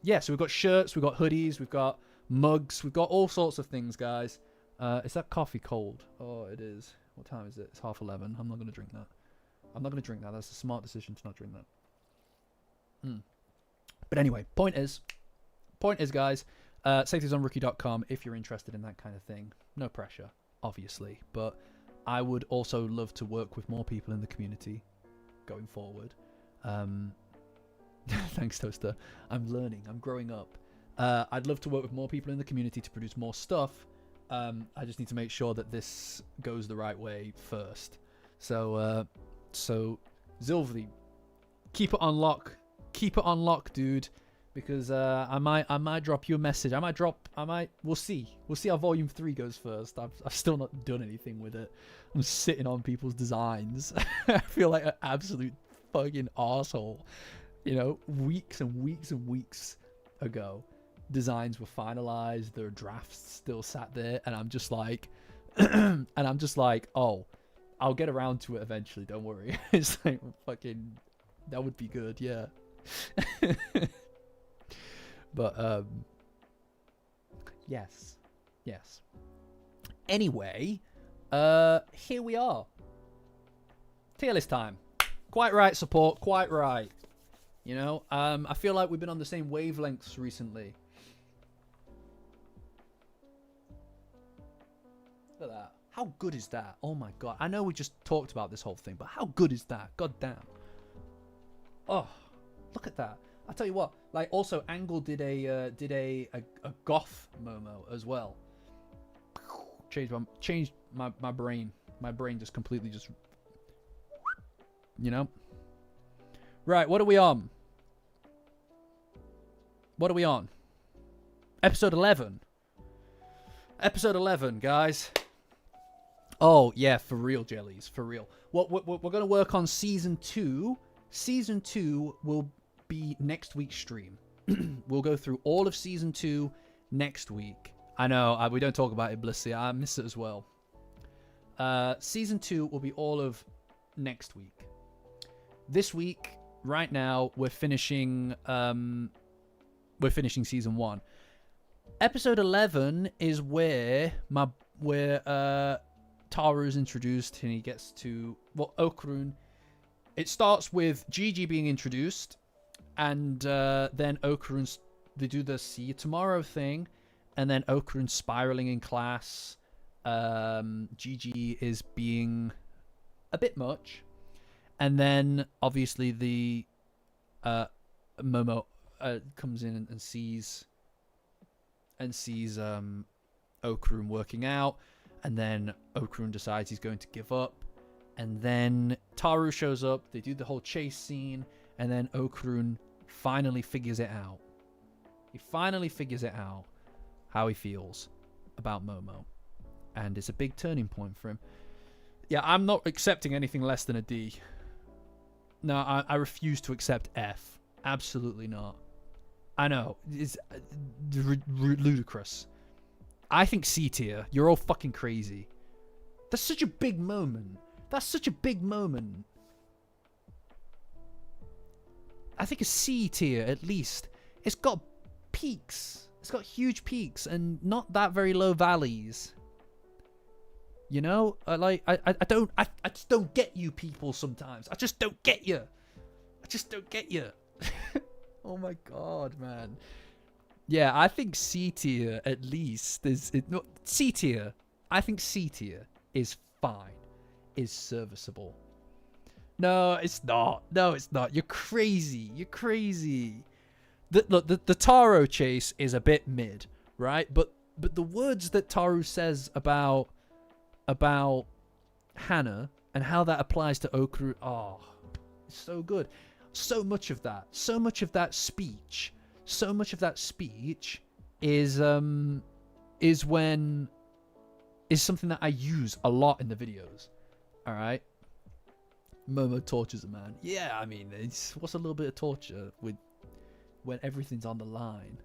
[SPEAKER 1] yeah, so we've got shirts, we've got hoodies, we've got mugs, we've got all sorts of things, guys. Is that coffee cold? Oh, it is. What time is it? It's 11:30. I'm not going to drink that. That's a smart decision to not drink that. But anyway, point is, guys, safetiesonrookie.com if you're interested in that kind of thing. No pressure, obviously. But I would also love to work with more people in the community going forward. Thanks, Toaster. I'm learning. I'm growing up. I'd love to work with more people in the community to produce more stuff. I just need to make sure that this goes the right way first. So Zilvly, keep it on lock. Keep it on lock, dude. Because I might drop you a message. We'll see. We'll see how Volume 3 goes first. I've still not done anything with it. I'm sitting on people's designs. I feel like an absolute fucking arsehole. You know, weeks and weeks and weeks ago, designs were finalized. There are drafts still sat there, and I'm just like, oh, I'll get around to it eventually. Don't worry. It's like fucking, that would be good, yeah. But yes. Anyway, here we are. Tier list time. Quite right, support. Quite right. You know, I feel like we've been on the same wavelengths recently. Look at that. How good is that? Oh my god. I know we just talked about this whole thing, but how good is that? God damn. Oh, look at that. I'll tell you what. Like, also, Angle did a goth Momo as well. Changed my brain. My brain just completely just, you know. Right, what are we on? What are we on? Episode 11. Episode 11, guys. Oh, yeah, for real, jellies. For real. We're going to work on Season 2. Season 2 will be next week's stream. We'll go through all of Season 2 next week. I know, we don't talk about it, Blissy. I miss it as well. Season 2 will be all of next week. This week, right now, we're finishing Season 1. Episode 11 is where Taru's introduced and he gets to... Well, Okurun... It starts with Gigi being introduced, and then Okurun... They do the see you tomorrow thing, and then Okurun spiraling in class. Gigi is being a bit much. And then, obviously, the Momo comes in and sees Okurun working out, and then Okurun decides he's going to give up, and then Taru shows up. They do the whole chase scene, and then Okurun finally figures it out. He finally figures it out how he feels about Momo, and it's a big turning point for him. Yeah, I'm not accepting anything less than a D. No, I refuse to accept F. Absolutely not. I know. It's ludicrous. I think C tier. You're all fucking crazy. That's such a big moment. That's such a big moment. I think a C tier, at least. It's got peaks. It's got huge peaks and not that very low valleys. You know? I just don't get you people sometimes. I just don't get you. I just don't get you. Oh my god, man. Yeah, I think C tier at least is... C tier. I think C tier is fine. Is serviceable. No, it's not. No, it's not. You're crazy. You're crazy. The Taro chase is a bit mid, right? But the words that Taru says about Hannah and how that applies to Okuru, oh, it's so good. So much of that speech is something that I use a lot in the videos. All right. Momo tortures a man. Yeah, I mean, what's a little bit of torture when everything's on the line?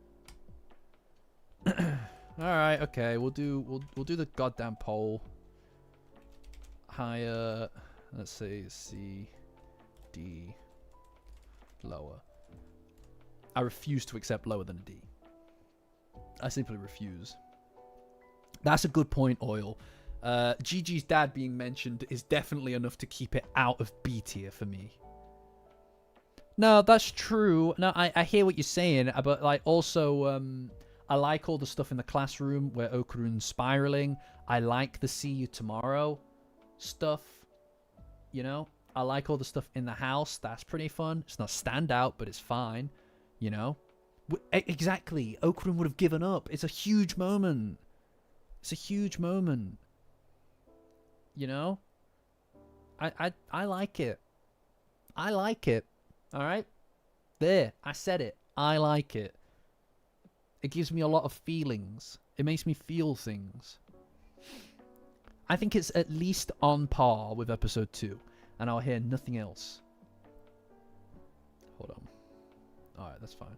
[SPEAKER 1] All right, okay, we'll do the goddamn poll. Higher, let's say C, D, lower. I refuse to accept lower than a D. I simply refuse. That's a good point, Oil. Gigi's dad being mentioned is definitely enough to keep it out of B tier for me. No, that's true. No, I hear what you're saying, but like also, I like all the stuff in the classroom where Okurun's spiraling. I like the see you tomorrow stuff. You know, I like all the stuff in the house. That's pretty fun. It's not standout, but it's fine. You know, exactly. Okurun would have given up. It's a huge moment. It's a huge moment. You know, I like it. I like it. All right, there. I said it. I like it. It gives me a lot of feelings. It makes me feel things. I think it's at least on par with episode 2, and I'll hear nothing else. Hold on. All right, that's fine.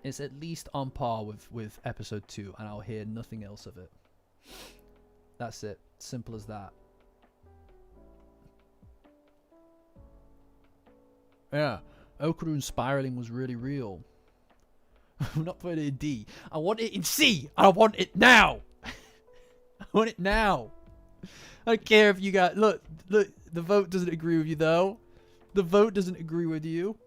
[SPEAKER 1] It's at least on par with episode 2, and I'll hear nothing else of it. That's it. Simple as that. Yeah, Okurun's spiraling was really real. I'm not putting it in D. I want it in C. I want it now. I want it now. I don't care if you got... Look, the vote doesn't agree with you, though. The vote doesn't agree with you.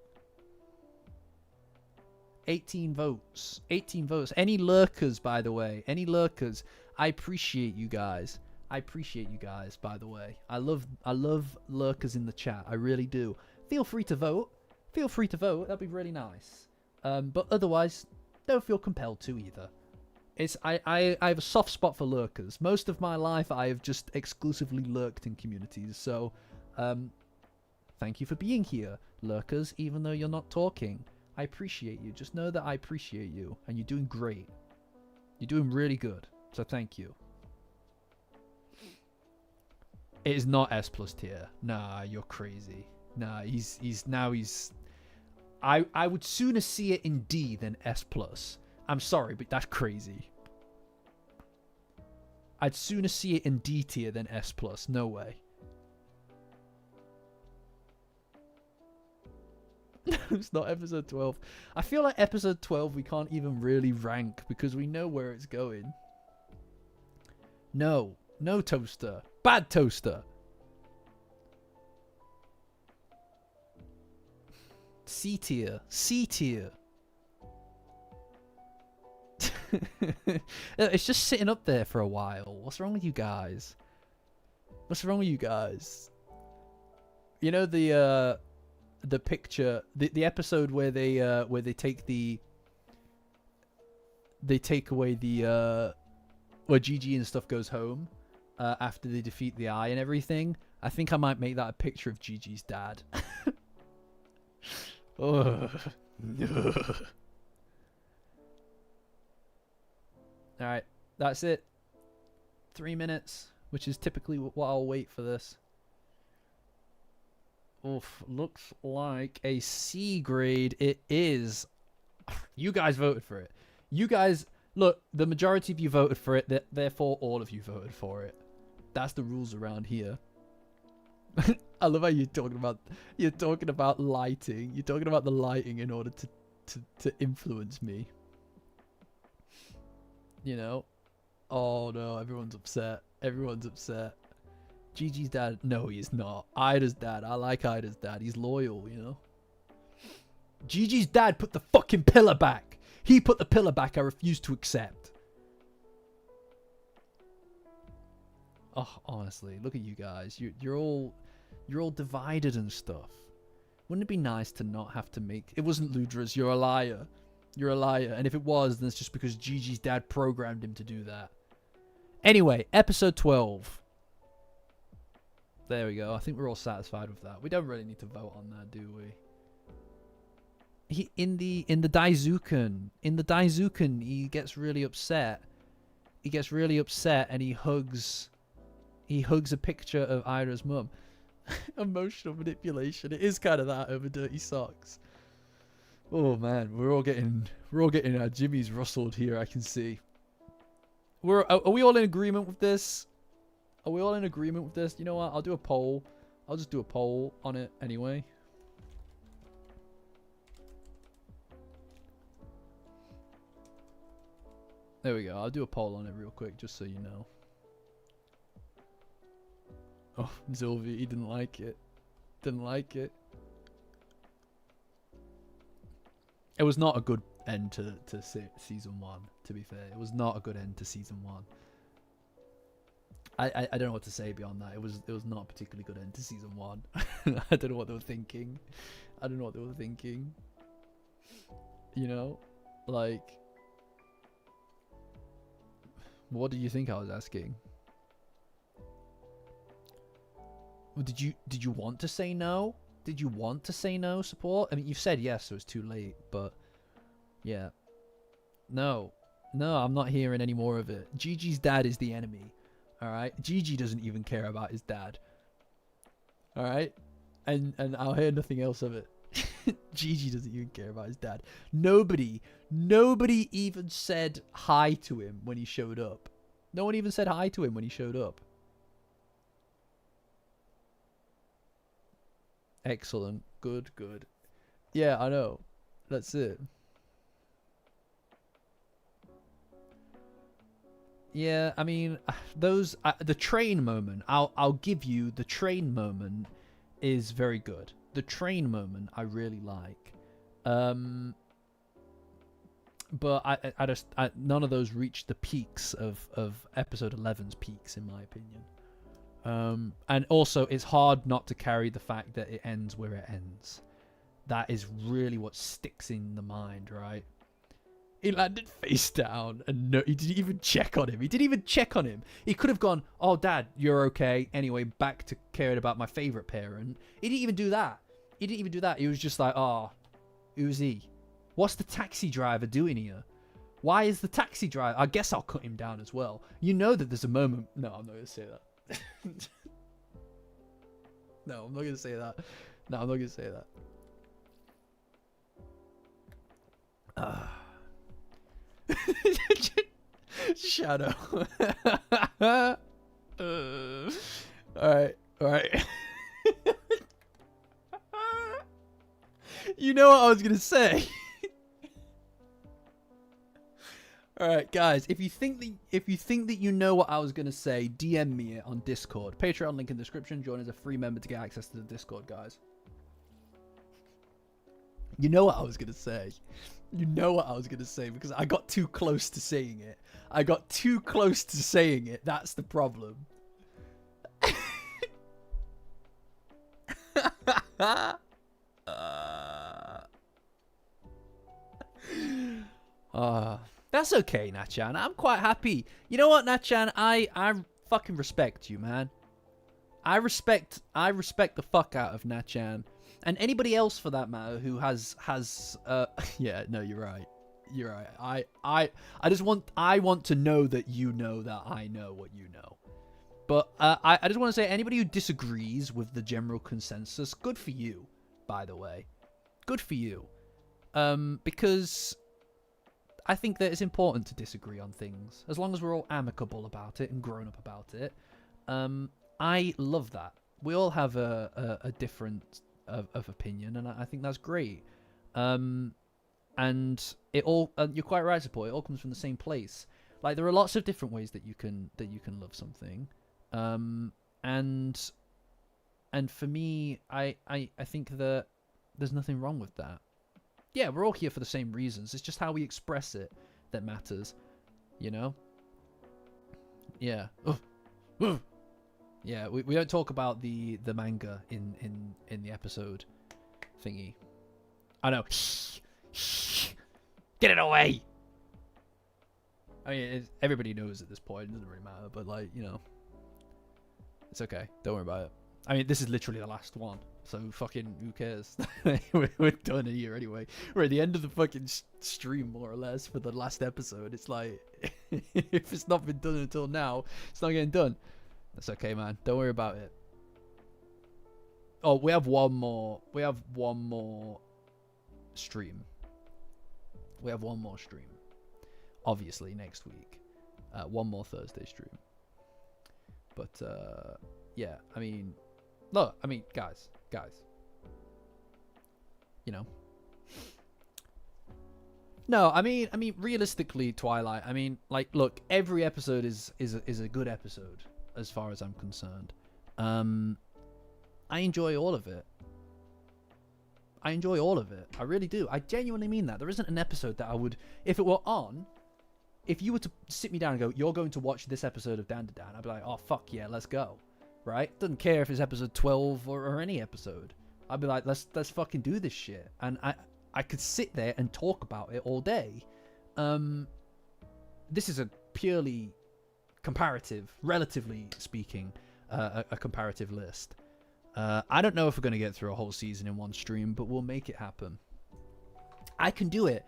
[SPEAKER 1] 18 votes. 18 votes. Any lurkers, by the way. Any lurkers. I appreciate you guys. I appreciate you guys, by the way. I love lurkers in the chat. I really do. Feel free to vote. Feel free to vote. That'd be really nice. But otherwise, don't feel compelled to either. I have a soft spot for lurkers. Most of my life, I have just exclusively lurked in communities. So, thank you for being here, lurkers, even though you're not talking. I appreciate you. Just know that I appreciate you, and you're doing great. You're doing really good. So thank you. It is not S plus tier. Nah, you're crazy. Nah, he's I would sooner see it in D than S plus. I'm sorry, but that's crazy. I'd sooner see it in D tier than S plus. No way. It's not episode 12. I feel like episode 12 we can't even really rank because we know where it's going. No. No toaster. Bad toaster. C tier. C tier. It's just sitting up there for a while. What's wrong with you guys? What's wrong with you guys? You know the picture, the episode where they take away the where Gigi and stuff goes home after they defeat the Eye and everything. I think I might make that a picture of Gigi's dad. All right, that's it. 3 minutes, which is typically what I'll wait for this. Oof, looks like a C grade. It is. You guys voted for it. You guys, look, the majority of you voted for it. Therefore, all of you voted for it. That's the rules around here. I love how you're talking about lighting. You're talking about the lighting in order to influence me. You know? Oh no, everyone's upset. Everyone's upset. Gigi's dad, no, he is not. Ida's dad, I like Ida's dad. He's loyal, you know. Gigi's dad put the fucking pillar back. He put the pillar back. I refuse to accept. Oh, honestly, look at you guys. You're all divided and stuff. Wouldn't it be nice to not have to make? It wasn't Ludra's. You're a liar. You're a liar. And if it was, then it's just because Gigi's dad programmed him to do that. Anyway, episode 12. There we go. I think we're all satisfied with that. We don't really need to vote on that, do we? In the Daisuken, he gets really upset. He gets really upset and he hugs a picture of Ira's mum. Emotional manipulation. It is kind of that over dirty socks. Oh man, we're all getting our jimmies rustled here. I can see. Are we all in agreement with this? Are we all in agreement with this? You know what? I'll do a poll. I'll just do a poll on it anyway. There we go. I'll do a poll on it real quick, just so you know. Oh, Zilvi, he didn't like it. Didn't like it. It was not a good end to season 1, to be fair. It was not a good end to season 1. I don't know what to say beyond that. It was not a particularly good end to season 1. I don't know what they were thinking. I don't know what they were thinking. You know? Like, what did you think I was asking? Did you want to say no? Did you want to say no, support? I mean, you've said yes, so it's too late, but yeah. No, I'm not hearing any more of it. Gigi's dad is the enemy. All right, Gigi doesn't even care about his dad. All right, and I'll hear nothing else of it. Gigi doesn't even care about his dad. Nobody even said hi to him when he showed up. No one even said hi to him when he showed up. Excellent. Good. Yeah, I know. That's it. Yeah, I mean, those the train moment. I'll give you the train moment is very good. The train moment I really like. But I just none of those reach the peaks of episode 11's peaks in my opinion. And also it's hard not to carry the fact that it ends where it ends. That is really what sticks in the mind, right? He landed face down and no, he didn't even check on him. He could have gone, "Oh, Dad, you're okay." Anyway, back to caring about my favorite parent. He didn't even do that. He was just like, "Oh, who's he?" What's the taxi driver doing here? Why is the taxi driver... I guess I'll cut him down as well. You know that there's a moment... No, I'm not going to say that. No, I'm not going to say that. No, I'm not going to say that. Shadow. Alright. You know what I was going to say. Alright, guys, if you think that you know what I was gonna say, DM me it on Discord. Patreon link in the description. Join as a free member to get access to the Discord, guys. You know what I was gonna say. You know what I was gonna say because I got too close to saying it. That's the problem. That's okay, Natchan. I'm quite happy. You know what, Natchan? I fucking respect you, man. I respect the fuck out of Natchan. And anybody else for that matter who has yeah, no, you're right. You're right. I want to know that you know that I know what you know. But I just want to say anybody who disagrees with the general consensus, good for you, by the way. Good for you. Because I think that it's important to disagree on things, as long as we're all amicable about it and grown up about it. I love that. We all have a different of opinion, and I think that's great. And it all, you're quite right, support. It all comes from the same place. Like there are lots of different ways that you can love something. And for me, I think that there's nothing wrong with that. Yeah, we're all here for the same reasons. It's just how we express it that matters, you know? Yeah. Yeah, we don't talk about the manga in the episode thingy. I know. Get it away! I mean, everybody knows at this point. It doesn't really matter, but like, you know. It's okay. Don't worry about it. I mean, this is literally the last one. So fucking who cares? We're done here anyway. We're at the end of the fucking stream, more or less, for the last episode. It's like, if it's not been done until now, it's not getting done. That's okay, man. Don't worry about it. Oh, we have one more. We have one more stream. We have one more stream. Obviously, next week. One more Thursday stream. But, yeah, I mean... Look, I mean, guys, you know. No, I mean, realistically, Twilight. I mean, like, look, every episode is a good episode as far as I'm concerned. I enjoy all of it. I really do. I genuinely mean that. There isn't an episode that I would, if it were on, if you were to sit me down and go, you're going to watch this episode of Dandadan, I'd be like, oh fuck yeah, let's go. Right? Doesn't care if it's episode 12 or any episode. I'd be like, let's fucking do this shit. And I could sit there and talk about it all day. This is a purely comparative, relatively speaking, a comparative list. I don't know if we're going to get through a whole season in one stream, but we'll make it happen. I can do it.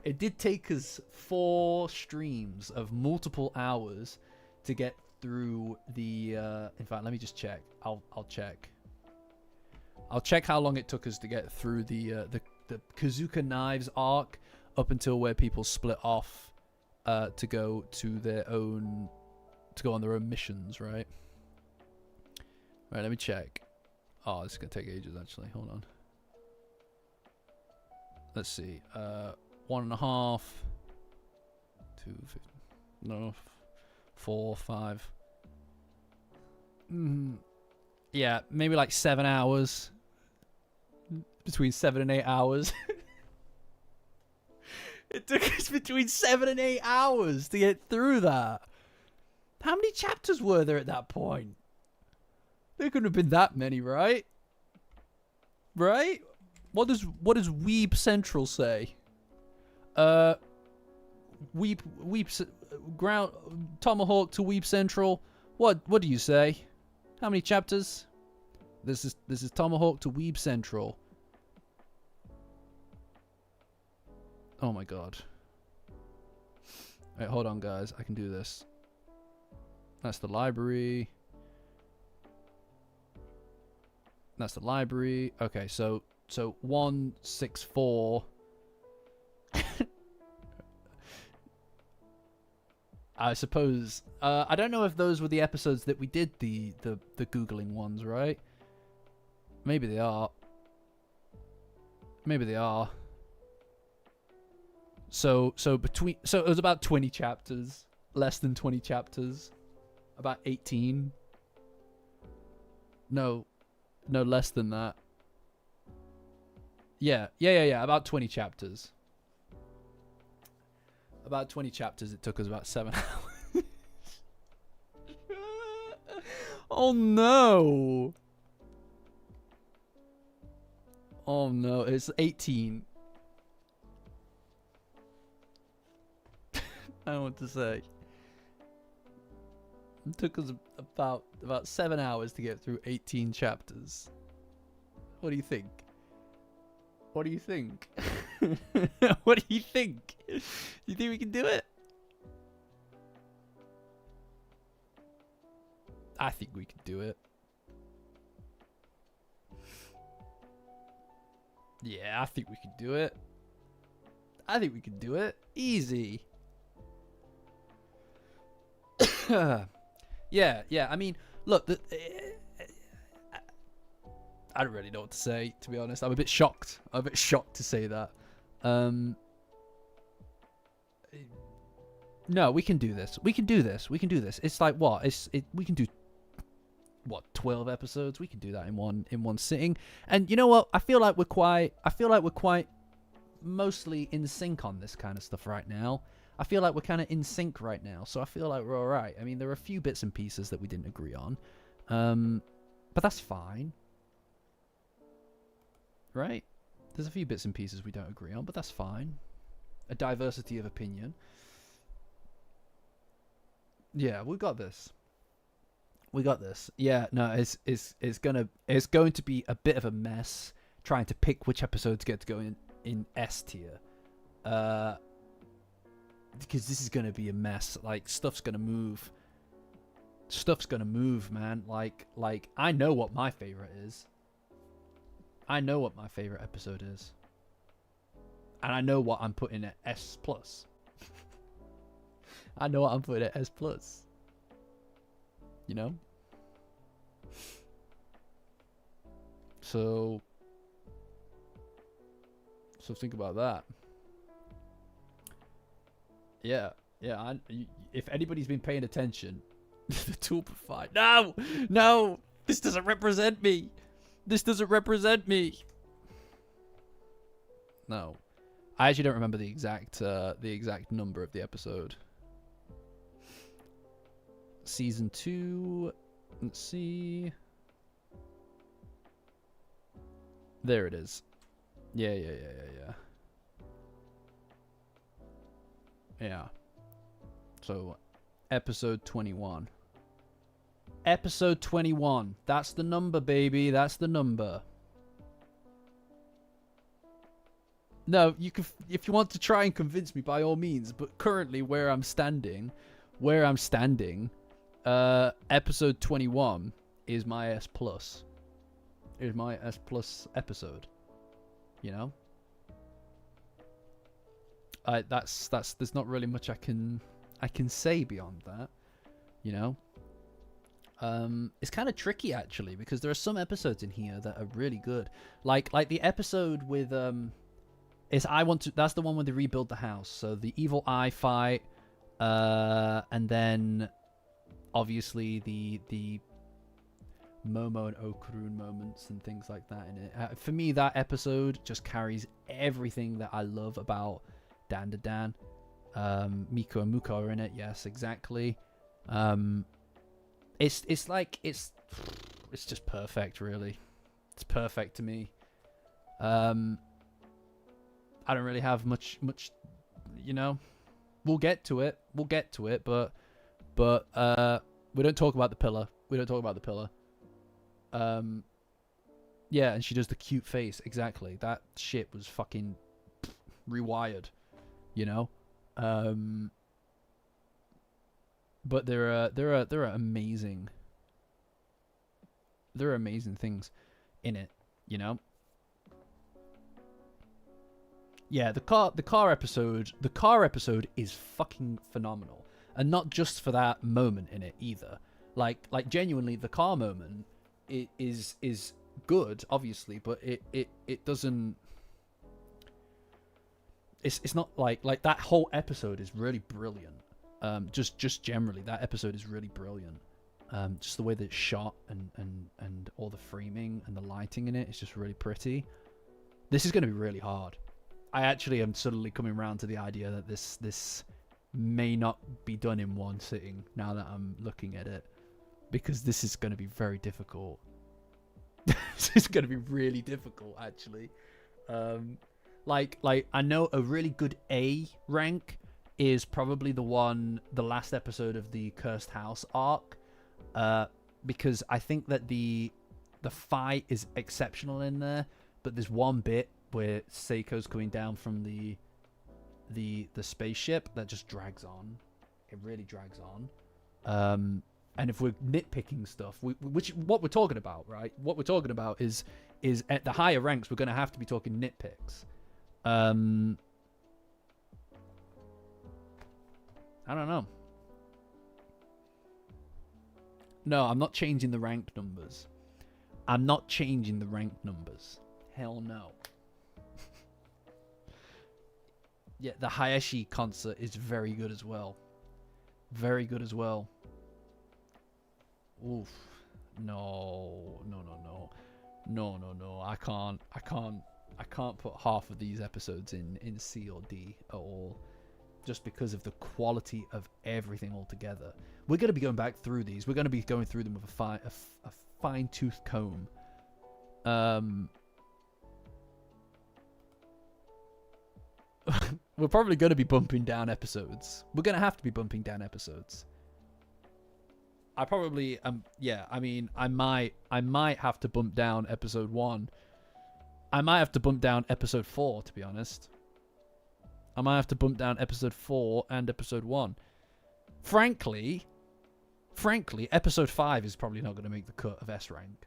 [SPEAKER 1] It did take us 4 streams of multiple hours to get through the in fact, let me just check. I'll check how long it took us to get through the Kazuka Knives arc up until where people split off to go on their own missions, right? Right, let me check. Oh, this is gonna take ages actually. Hold on. Let's see. 1.5 2 no 4 5 yeah, maybe like 7 hours, between 7 and 8 hours. It took us between 7 and 8 hours to get through that. How many chapters were there at that point? There couldn't have been that many, right? What does Weeb Central say? Ground Tomahawk to Weeb Central. What do you say? How many chapters? This is Tomahawk to Weeb Central. Oh my god. Wait, hold on, guys. I can do this. That's the library. That's the library. Okay, so 164. I suppose. I don't know if those were the episodes that we did the googling ones, right? Maybe they are. Maybe they are. So it was about 20 chapters, less than 20 chapters, about 18. No, less than that. Yeah, about 20 chapters. About 20 chapters. It took us about 7 hours. Oh no. Oh no, it's 18. I don't know what to say. It took us about 7 hours to get through 18 chapters. What do you think? What do you think? What do you think? You think we can do it? I think we can do it. Yeah, I think we can do it. I think we can do it. Easy. Yeah. I mean, look, I don't really know what to say, to be honest. I'm a bit shocked. I'm a bit shocked to say that. No, we can do this. We can do this. We can do this. It's like what? We can do what, 12 episodes? We can do that in one sitting. And you know what? I feel like we're quite mostly in sync on this kind of stuff right now. I feel like we're kind of in sync right now, so I feel like we're all right. I mean, there are a few bits and pieces that we didn't agree on, but that's fine, right? There's a few bits and pieces we don't agree on, but that's fine. A diversity of opinion. Yeah, we got this. We got this. Yeah, no, it's going to be a bit of a mess trying to pick which episodes get to go in S tier. Because this is going to be a mess. Like, stuff's going to move. Stuff's going to move, man. Like I know what my favorite is. I know what my favorite episode is. And I know what I'm putting at S+. I know what I'm putting at S+. You know? So think about that. Yeah. If anybody's been paying attention, the Tulpa fight. No, this doesn't represent me. This doesn't represent me. No, I actually don't remember the exact number of the episode. Season 2. Let's see. There it is. Yeah. Yeah. So, episode 21. Episode 21. That's the number, baby. That's the number. No, you can, if you want to try and convince me, by all means. But currently, where I'm standing, episode 21 is my S+. Is my S+ episode. You know? There's not really much I can say beyond that, you know. It's kind of tricky actually, because there are some episodes in here that are really good, like the episode with that's the one where they rebuild the house. So the evil eye fight, and then obviously the Momo and Okurun moments and things like that in it. For me, that episode just carries everything that I love about Dandadan. Miko and Muko are in it. Yes, exactly. It's just perfect, really. It's perfect to me. I don't really have much, you know. We'll get to it, but we don't talk about the pillar. Yeah, and she does the cute face. Exactly. That shit was fucking rewired. you know. But there are amazing things in it, you know. Yeah, the car episode is fucking phenomenal, and not just for that moment in it either. Like genuinely, the car moment is good, obviously, but it doesn't. It's not like that whole episode is really brilliant. Just generally, that episode is really brilliant. Just the way that it's shot and all the framing and the lighting in it is just really pretty. This is going to be really hard. I actually am suddenly coming around to the idea that this may not be done in one sitting now that I'm looking at it, because this is going to be very difficult. This is going to be really difficult, actually. Like I know a really good A rank is probably the last episode of the Cursed House arc, because I think that the fight is exceptional in there, but there's one bit where Seiko's coming down from the spaceship that just drags on. It really drags on. And if we're nitpicking stuff, which what we're talking about, right? What we're talking about is at the higher ranks, we're going to have to be talking nitpicks. I don't know. No, I'm not changing the ranked numbers. I'm not changing the ranked numbers. Hell no. Yeah, the Hayashi concert is very good as well. Very good as well. Oof. No. I can't put half of these episodes in C or D at all, just because of the quality of everything altogether. We're going to be going back through these. We're going to be going through them with a fine-tooth comb. We're probably going to be bumping down episodes. We're going to have to be bumping down episodes. I probably yeah, I mean, I might have to bump down episode 1. I might have to bump down episode 4, to be honest. I might have to bump down episode 4 and episode 1. Frankly, episode 5 is probably not going to make the cut of S rank.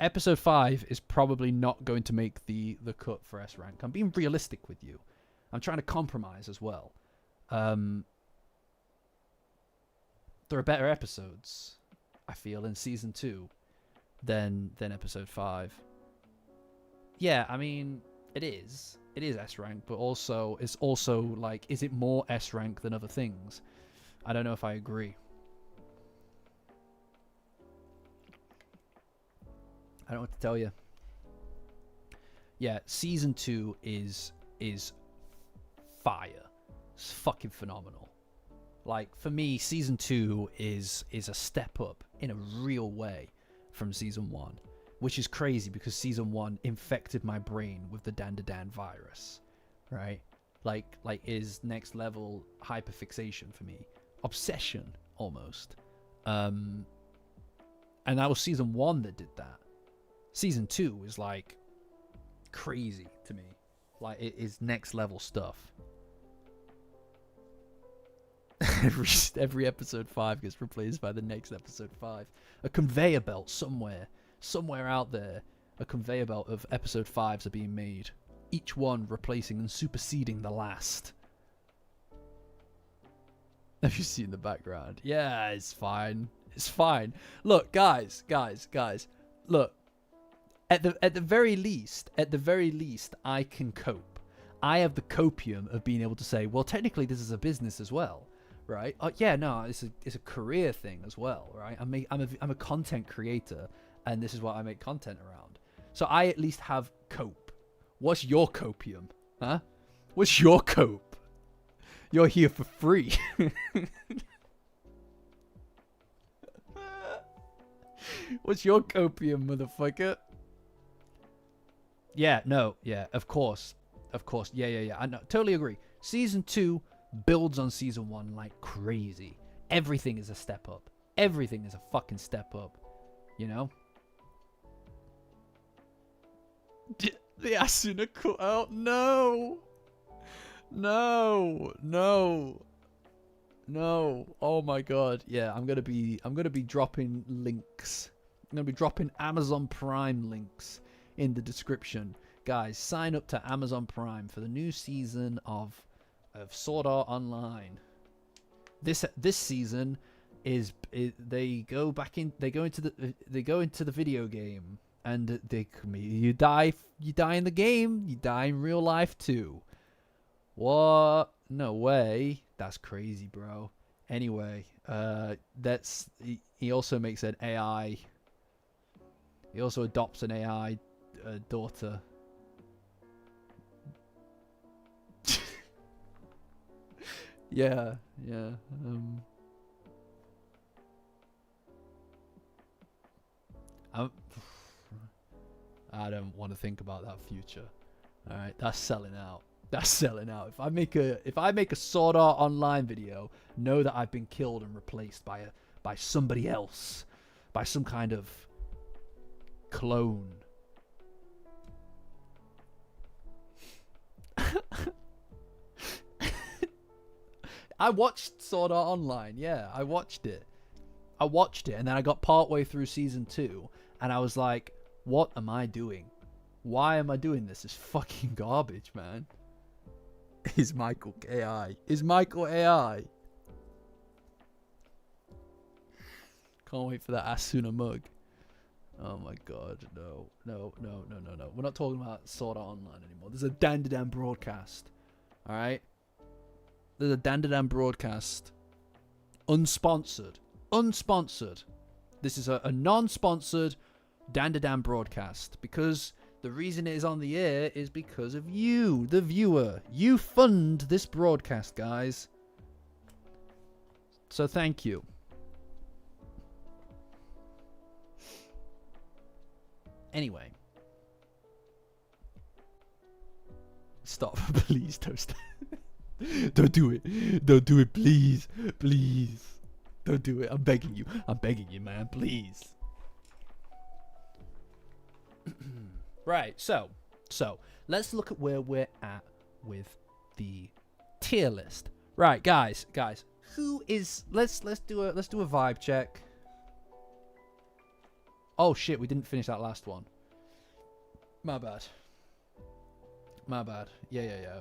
[SPEAKER 1] Episode 5 is probably not going to make the cut for S rank. I'm being realistic with you. I'm trying to compromise as well. There are better episodes, I feel, in season 2 than episode 5. Yeah, I mean, it is S rank, but also it's also like, is it more S rank than other things? I don't know if I agree. I don't know what to tell you. Yeah, season 2 is fire. It's fucking phenomenal. Like, for me, season 2 is a step up in a real way from season 1, which is crazy because season 1 infected my brain with the Dandadan virus, right? Like is next level hyperfixation for me, obsession almost. And that was season 1 that did that. Season 2 is like crazy to me. Like, it is next level stuff. Every episode 5 gets replaced by the next episode 5. A conveyor belt somewhere out there, a conveyor belt of episode 5s are being made, each one replacing and superseding the last. Have you seen the background? Yeah, it's fine. It's fine. Look, guys. Look, at the very least, I can cope. I have the copium of being able to say, well, technically this is a business as well. Right? Yeah, no, it's a career thing as well, right? I'm a content creator, and this is what I make content around. So I at least have cope. What's your copium? Huh? What's your cope? You're here for free. What's your copium, motherfucker? Yeah, no, yeah, of course. Yeah. I know, totally agree. Season 2 builds on season 1 like crazy. Everything is a step up. Everything is a fucking step up. You know? The Asuna cut out. No. No, no, no. Oh my god. Yeah, I'm gonna be dropping links. I'm gonna be dropping Amazon Prime links in the description. Guys, sign up to Amazon Prime for the new season of Sword Art Online. This season they go into the video game, and you die in the game, you die in real life too. What? No way. That's crazy, bro. Anyway, he also makes an AI. He also adopts an AI daughter. Yeah. I don't want to think about that future. All right, that's selling out. That's selling out. If I make a Sword Art Online video, know that I've been killed and replaced by somebody else, by some kind of clone. I watched Sword Art Online. Yeah, I watched it, and then I got partway through season 2, and I was like, "What am I doing? Why am I doing this? It's fucking garbage, man." Is Michael AI? Can't wait for that Asuna mug. Oh my god, no. We're not talking about Sword Art Online anymore. There's a Dandadan broadcast. Alright? There's a Dandadan broadcast. Unsponsored. This is a non-sponsored Dandadan broadcast. Because the reason it is on the air is because of you, the viewer. You fund this broadcast, guys. So thank you. Anyway. Stop. Please, Toast. Don't do it. Don't do it, please. Please. Don't do it. I'm begging you. Man. Please. Right, so let's look at where we're at with the tier list. Right, guys, who is let's do a vibe check. Oh shit, we didn't finish that last one. My bad. Yeah.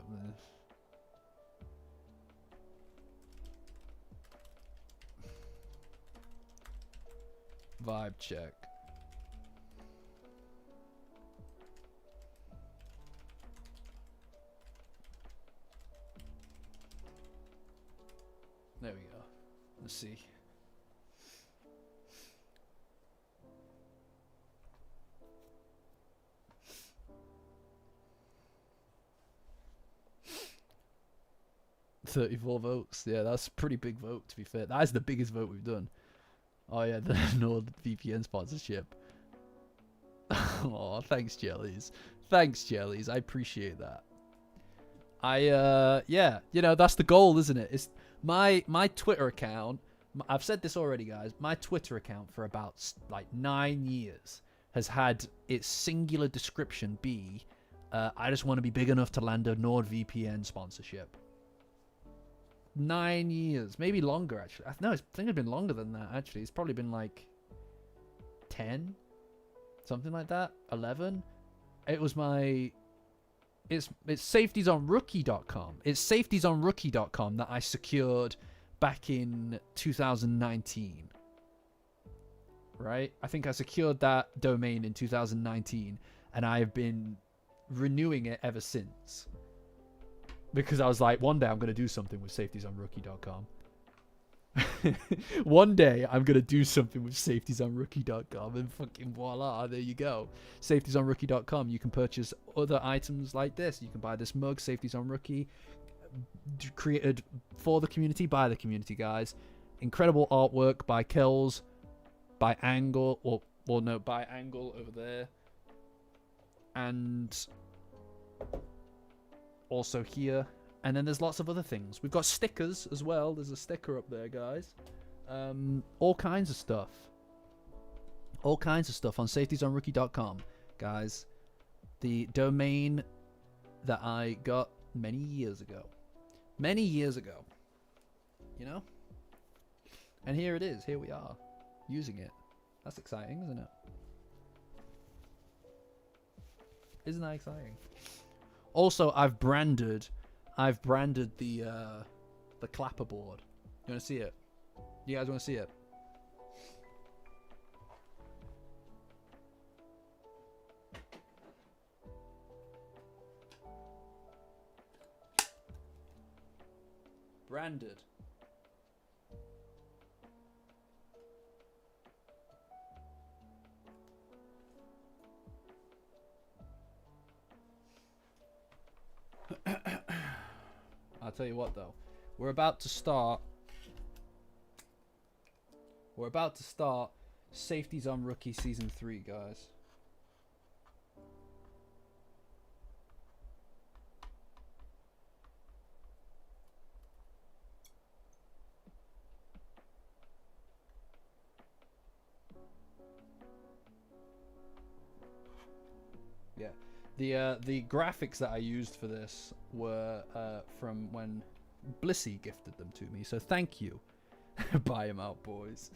[SPEAKER 1] Vibe check. There we go. Let's see. $34 votes. Yeah, that's a pretty big vote, to be fair. That is the biggest vote we've done. Oh yeah, the NordVPN sponsorship. Oh, thanks, Jellies. I appreciate that. Yeah, you know, that's the goal, isn't it? It's my Twitter account. I've said this already, guys. My Twitter account for about like 9 years has had its singular description be, I just want to be big enough to land a NordVPN sponsorship. 9 years, maybe longer actually. No, I think it's been longer than that actually. It's probably been like 10, something like that. 11. It was my. It's safetiesonrookie.com. It's safetiesonrookie.com that I secured back in 2019. Right? I think I secured that domain in 2019, and I have been renewing it ever since. Because I was like, one day I'm going to do something with safetiesonrookie.com. One day I'm going to do something with safetiesonrookie.com, and fucking voila, there you go. Safetiesonrookie.com. You can purchase other items like this. You can buy this mug, Safeties on Rookie, created for the community, by the community, guys. Incredible artwork by Kells, by Angle, by Angle over there. And also here, and then there's lots of other things. We've got stickers as well. There's a sticker up there, guys. All kinds of stuff on safetiesonrookie.com, guys. The domain that I got many years ago. Many years ago. You know? And here it is. Here we are. Using it. That's exciting, isn't it? Isn't that exciting? Also, I've branded the clapperboard. You wanna see it? You guys wanna see it? Branded. I'll tell you what though. We're about to start Safety's on Rookie Season 3, guys. Yeah. The graphics that I used for this were from when Blissey gifted them to me, so thank you. Buy them out, boys.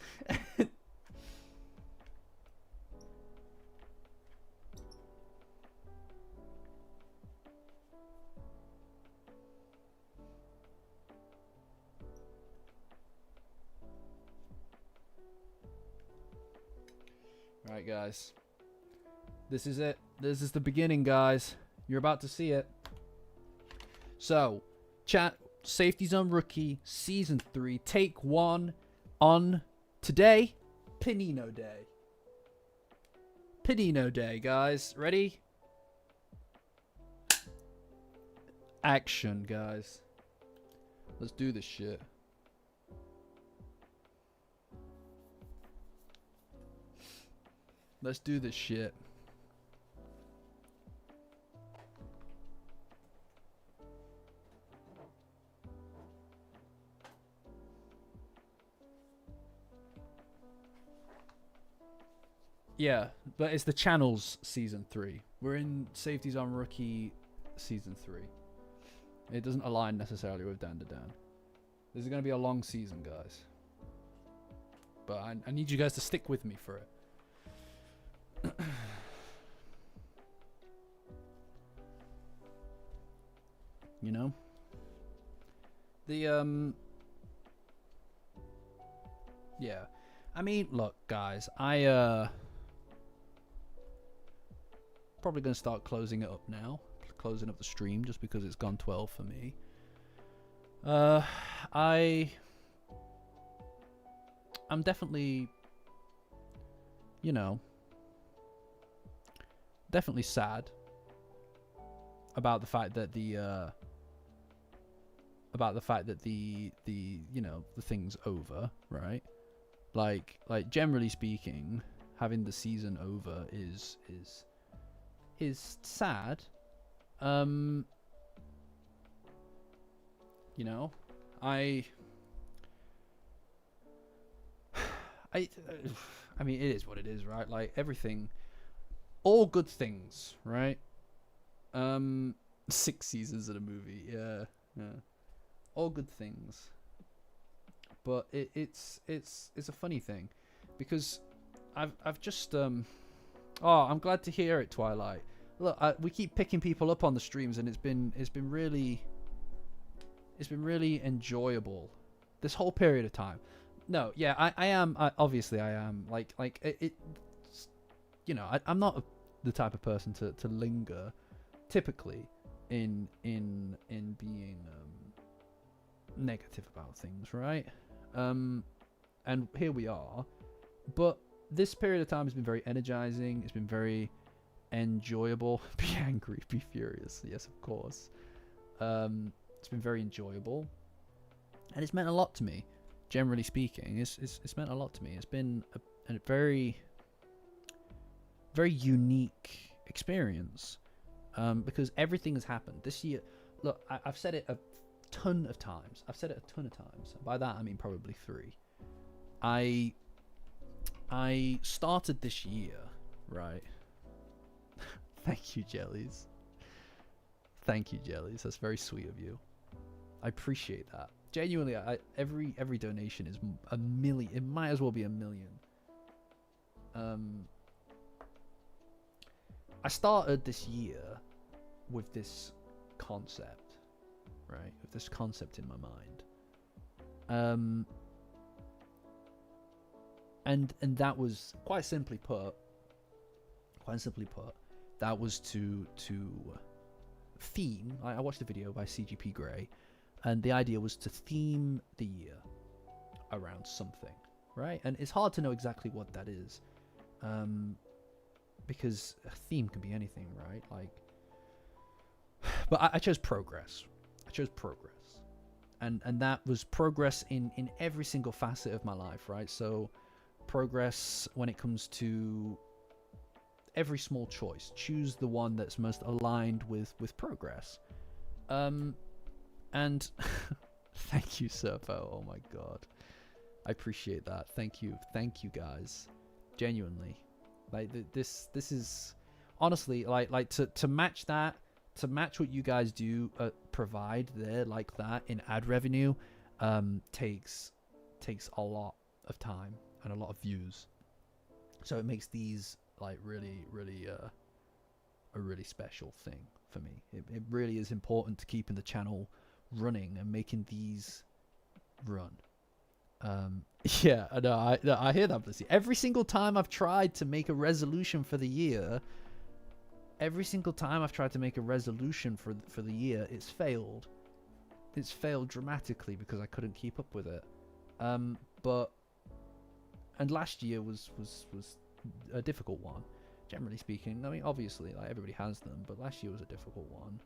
[SPEAKER 1] Alright, guys. This is it. This is the beginning, guys. You're about to see it. So, chat, Safety Zone Rookie, Season 3, Take 1, on today, Panino Day. Panino Day, guys. Ready? Action, guys. Let's do this shit. Let's do this shit. Yeah, but it's the channel's Season 3. We're in Safety Zone Rookie Season 3. It doesn't align necessarily with Dandadan. This is going to be a long season, guys. But I need you guys to stick with me for it. You know? The, yeah. I mean, look, guys, probably going to start closing it up now. Closing up the stream just because it's gone 12 for me. I'm definitely, you know, definitely sad about the fact that the you know, the thing's over, right? Like generally speaking, having the season over is sad. You know, I mean, it is what it is, right? Like everything, all good things, right? 6 seasons of a movie, yeah, all good things. But it's a funny thing, because I've just oh, I'm glad to hear it, Twilight. Look, we keep picking people up on the streams, and it's been really enjoyable this whole period of time. No, yeah, I am. Obviously, I am. Like it you know, I'm not the type of person to linger, typically, in being negative about things, right? And here we are. But this period of time has been very energizing. It's been very enjoyable. Be angry, be furious. Yes, of course. It's been very enjoyable, and it's meant a lot to me. Generally speaking, it's meant a lot to me. It's been a very unique experience, because everything has happened this year. Look, I've said it a ton of times. By that I mean probably 3. I started this year, right? Thank you, Jellies. Thank you, Jellies. That's very sweet of you. I appreciate that. Genuinely, every donation is a million. It might as well be a million. I started this year with this concept, right? With this concept in my mind. And that was quite simply put, that was to theme. I watched a video by CGP Grey, and the idea was to theme the year around something, right? And it's hard to know exactly what that is, because a theme can be anything, right? Like, but I chose progress. And that was progress in every single facet of my life, right? So progress when it comes to every small choice. Choose the one that's most aligned with progress. And thank you, Serpo. Oh my god, I appreciate that. Thank you guys, genuinely. Like this is honestly like to match that, to match what you guys do provide there like that in ad revenue, takes a lot of time and a lot of views. So it makes these like really a really special thing for me. It really is important to keeping the channel running and making these run. Yeah, I hear that, Blissy. Every single time I've tried to make a resolution for the year, for the year, it's failed. It's failed dramatically because I couldn't keep up with it. And last year was a difficult one, generally speaking. I mean, obviously, like, everybody has them, but last year was a difficult one.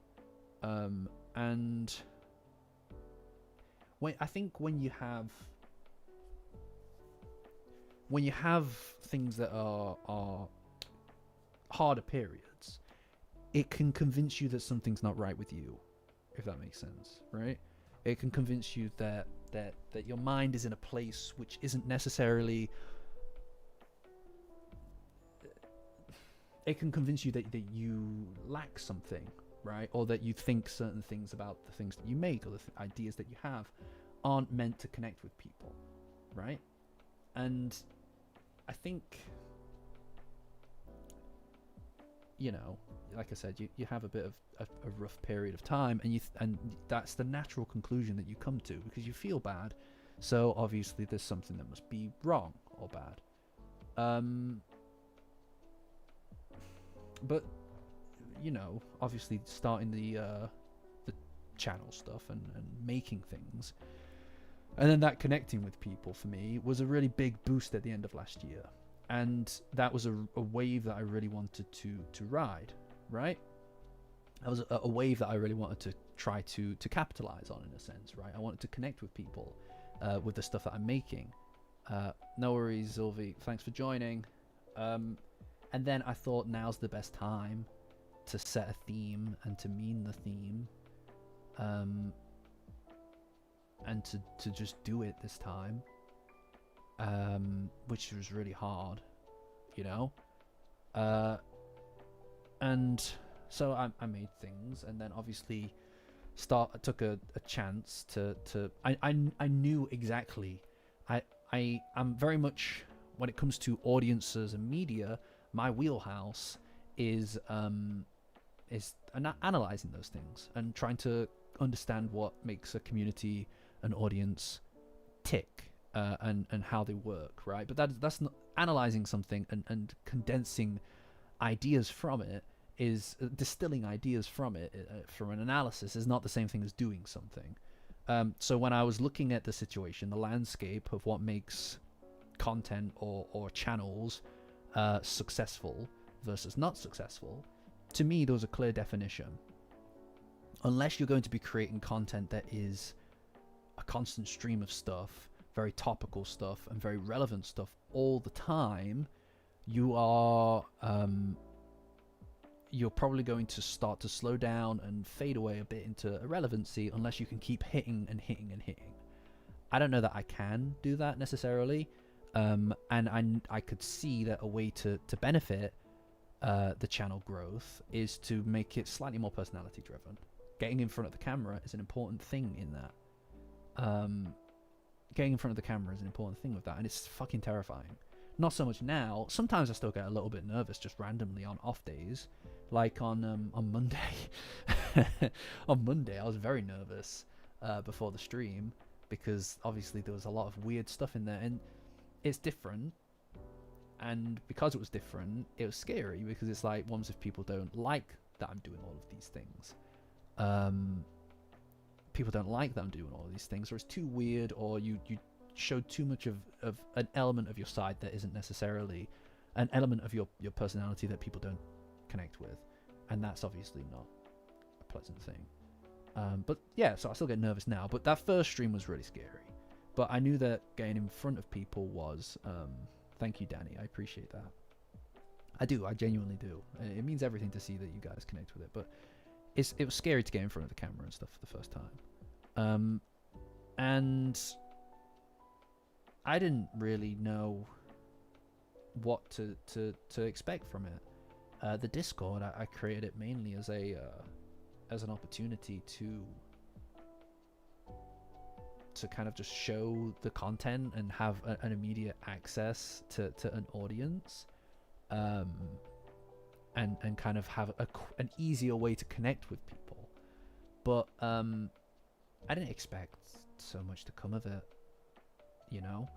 [SPEAKER 1] And I think when you have things that are harder periods, it can convince you that something's not right with you, if that makes sense, right? It can convince you that your mind is in a place which isn't necessarily. It can convince you that you lack something, right? Or that you think certain things about the things that you make or the ideas that you have aren't meant to connect with people, right? And I think, you know, like I said, you have a bit of a rough period of time, and that's the natural conclusion that you come to because you feel bad. So obviously there's something that must be wrong or bad. But you know, obviously starting the channel stuff and making things, and then that connecting with people for me was a really big boost at the end of last year, and that was a wave that I really wanted to ride, right? That was a wave that I really wanted to try to capitalize on, in a sense, right? I wanted to connect with people with the stuff that I'm making. No worries, Zilvi, thanks for joining. And then I thought now's the best time to set a theme and to mean the theme, and to just do it this time, which was really hard, you know. And so I made things, and then obviously took a chance to I knew exactly. I'm very much, when it comes to audiences and media, my wheelhouse is analyzing those things and trying to understand what makes a community, an audience, tick, and how they work, right? But that's not analyzing something and condensing ideas from it, is distilling ideas from it from an analysis is not the same thing as doing something. So when I was looking at the situation, the landscape of what makes content or channels successful versus not successful, to me there was a clear definition. Unless you're going to be creating content that is a constant stream of stuff, very topical stuff and very relevant stuff all the time, you're probably going to start to slow down and fade away a bit into irrelevancy unless you can keep hitting and hitting and hitting. I don't know that I can do that necessarily. And I could see that a way to benefit the channel growth is to make it slightly more personality driven. getting in front of the camera is an important thing in that. Getting in front of the camera is an important thing with that, and it's fucking terrifying. Not so much now. Sometimes I still get a little bit nervous just randomly on off days, like on Monday. On Monday, I was very nervous before the stream because obviously there was a lot of weird stuff in there, and it's different. And because it was different, it was scary because it's like, what if people don't like that I'm doing all of these things? People don't like that I'm doing all of these things, or it's too weird, or you showed too much of an element of your side that isn't necessarily an element of your personality that people don't connect with, and that's obviously not a pleasant thing. But yeah, so I still get nervous now, but that first stream was really scary. But I knew that getting in front of people was thank you, Danny, I appreciate that. I genuinely do. It means everything to see that you guys connect with it, but it was scary to get in front of the camera and stuff for the first time. And I didn't really know what to expect from it. The Discord, I created it mainly as an opportunity to kind of just show the content and have an immediate access to an audience, and kind of have an easier way to connect with people. But I didn't expect so much to come of it, you know.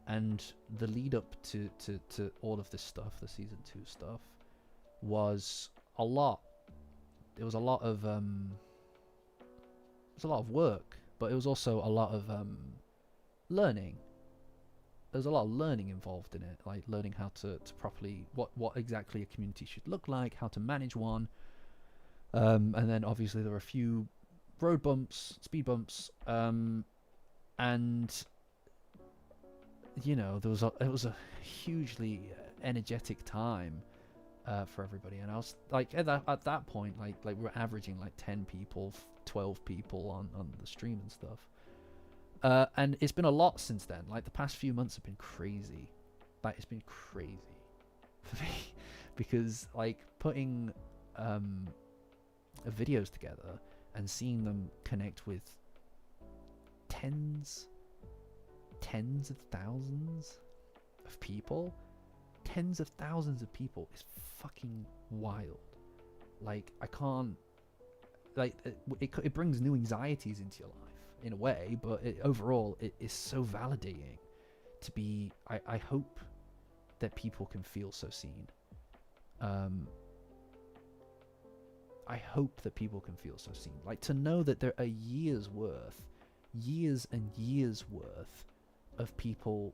[SPEAKER 1] And the lead up to all of this stuff, the season 2 stuff, was a lot. It was a lot of work, but it was also a lot of learning. There's a lot of learning involved in it, like learning how to properly what exactly a community should look like, how to manage one, and then obviously there were a few road bumps, speed bumps, and you know, it was a hugely energetic time for everybody, and I was like at that point, like we were averaging like 10 people, 12 people on the stream and stuff. And it's been a lot since then. Like the past few months have been crazy. Like it's been crazy for me because like putting videos together and seeing them connect with tens of thousands of people, tens of thousands of people is fucking wild. Like I can't, like it brings new anxieties into your life in a way, but overall it is so validating to be. I hope that people can feel so seen. I hope that people can feel so seen, like to know that there are years and years worth of people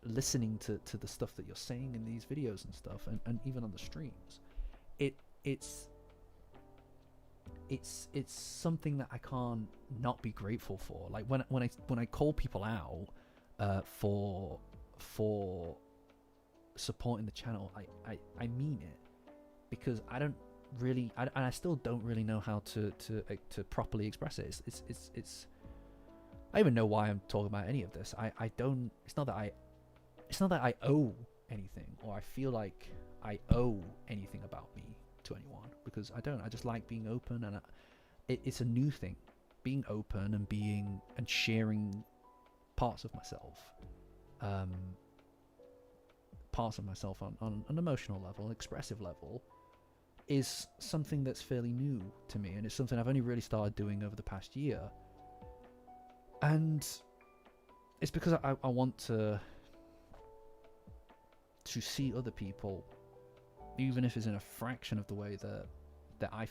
[SPEAKER 1] listening to the stuff that you're saying in these videos and stuff, and even on the streams. It's something that I can't not be grateful for. Like when I call people out for supporting the channel, I mean it, because I don't really, I still don't really know how to properly express it. It's I don't even know why I'm talking about any of this. I don't. It's not that I owe anything, or I feel like I owe anything about me to anyone, because I don't. I just like being open, and it's a new thing, being open and sharing parts of myself, on an emotional level, an expressive level, is something that's fairly new to me, and it's something I've only really started doing over the past year. And it's because I want to see other people, even if it's in a fraction of the way that I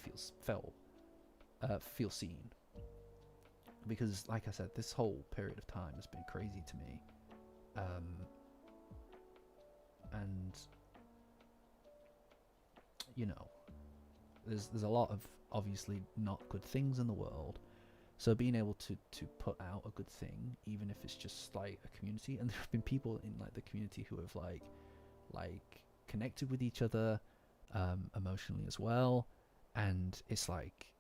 [SPEAKER 1] feel seen. Because, like I said, this whole period of time has been crazy to me, and you know, there's a lot of obviously not good things in the world. So being able to put out a good thing, even if it's just like a community, and there have been people in like the community who have like connected with each other emotionally as well, and it's like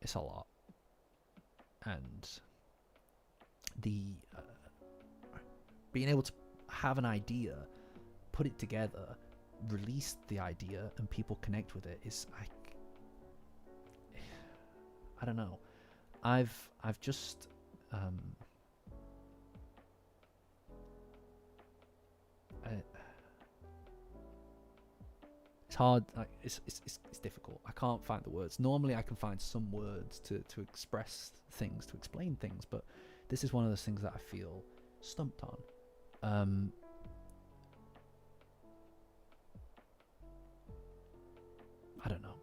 [SPEAKER 1] it's a lot. And the being able to have an idea, put it together, release the idea, and people connect with it is I don't know. I've just I, it's hard. Like, it's difficult. I can't find the words. Normally, I can find some words to express things, to explain things, but this is one of those things that I feel stumped on. I don't know,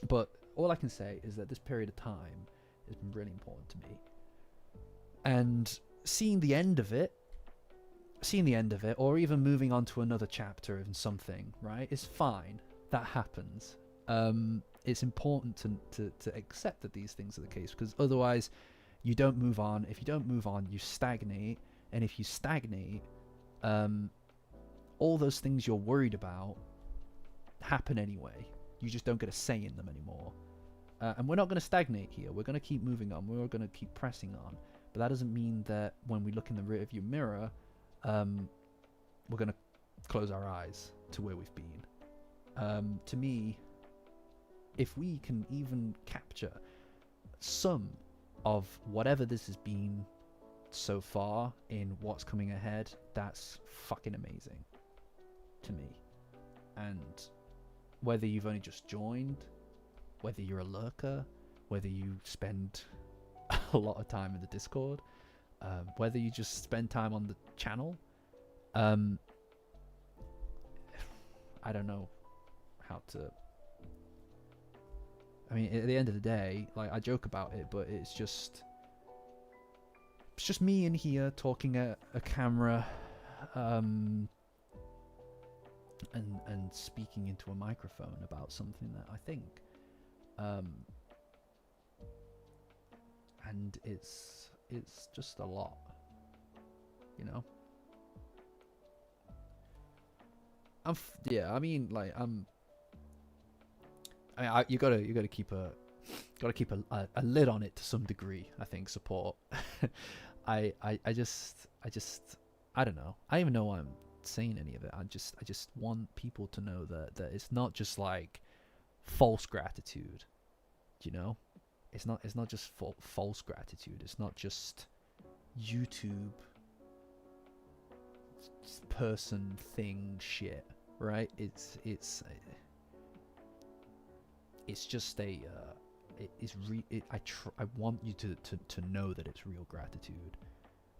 [SPEAKER 1] but all I can say is that this period of time has been really important to me, and seeing the end of it, or even moving on to another chapter in something, right, is fine. That happens. It's important to accept that these things are the case, because otherwise you don't move on. If you don't move on, you stagnate, and if you stagnate, all those things you're worried about happen anyway. You just don't get a say in them anymore. And we're not going to stagnate here. We're going to keep moving on. We're going to keep pressing on. But that doesn't mean that when we look in the rearview mirror, we're going to close our eyes to where we've been. To me, if we can even capture some of whatever this has been so far in what's coming ahead, that's fucking amazing to me. And whether you've only just joined, whether you're a lurker, whether you spend a lot of time in the Discord, whether you just spend time on the channel, I don't know how to. I mean, at the end of the day, like, I joke about it, but it's just me in here talking at a camera, and speaking into a microphone about something that I think, and it's just a lot, you know. You gotta keep a lid on it to some degree. I think support. I don't know. I don't even know why I'm saying any of it. I just want people to know that it's not just like false gratitude, you know. It's not just false gratitude. It's not just YouTube person thing shit, right? It's just I want you to know that it's real gratitude.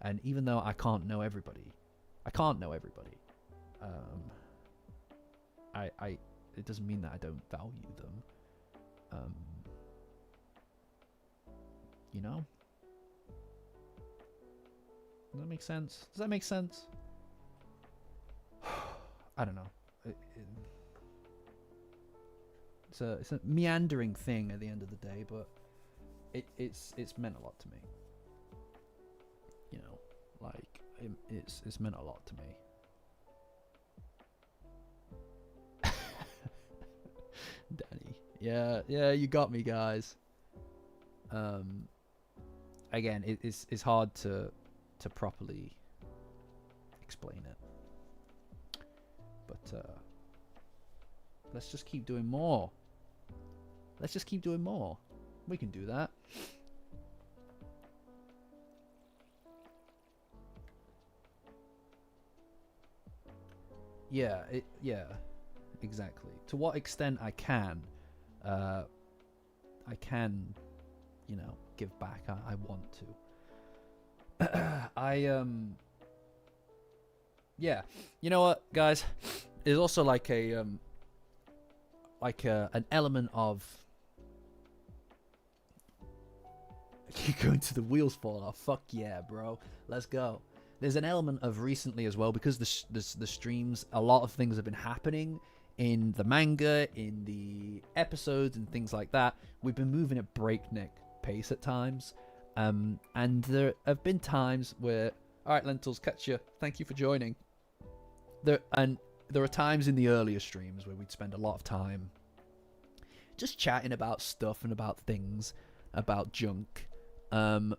[SPEAKER 1] And even though I can't know everybody, it doesn't mean that I don't value them. You know? Does that make sense? I don't know. It's a meandering thing at the end of the day, but it's meant a lot to me. You know, like it's meant a lot to me. Danny, yeah, you got me, guys. Again, it's hard to properly explain it, but let's just keep doing more. We can do that. Yeah, exactly. To what extent I can, you know, give back. I want to. Yeah. You know what, guys? There's also like an element of you going to the wheels fall off. Fuck yeah, bro. Let's go. There's an element of recently as well, because the streams, a lot of things have been happening in the manga, in the episodes and things like that. We've been moving at breakneck pace at times, and there have been times where, all right, Lentils, catch you. Thank you for joining. There are times in the earlier streams where we'd spend a lot of time just chatting about stuff and about things, about junk,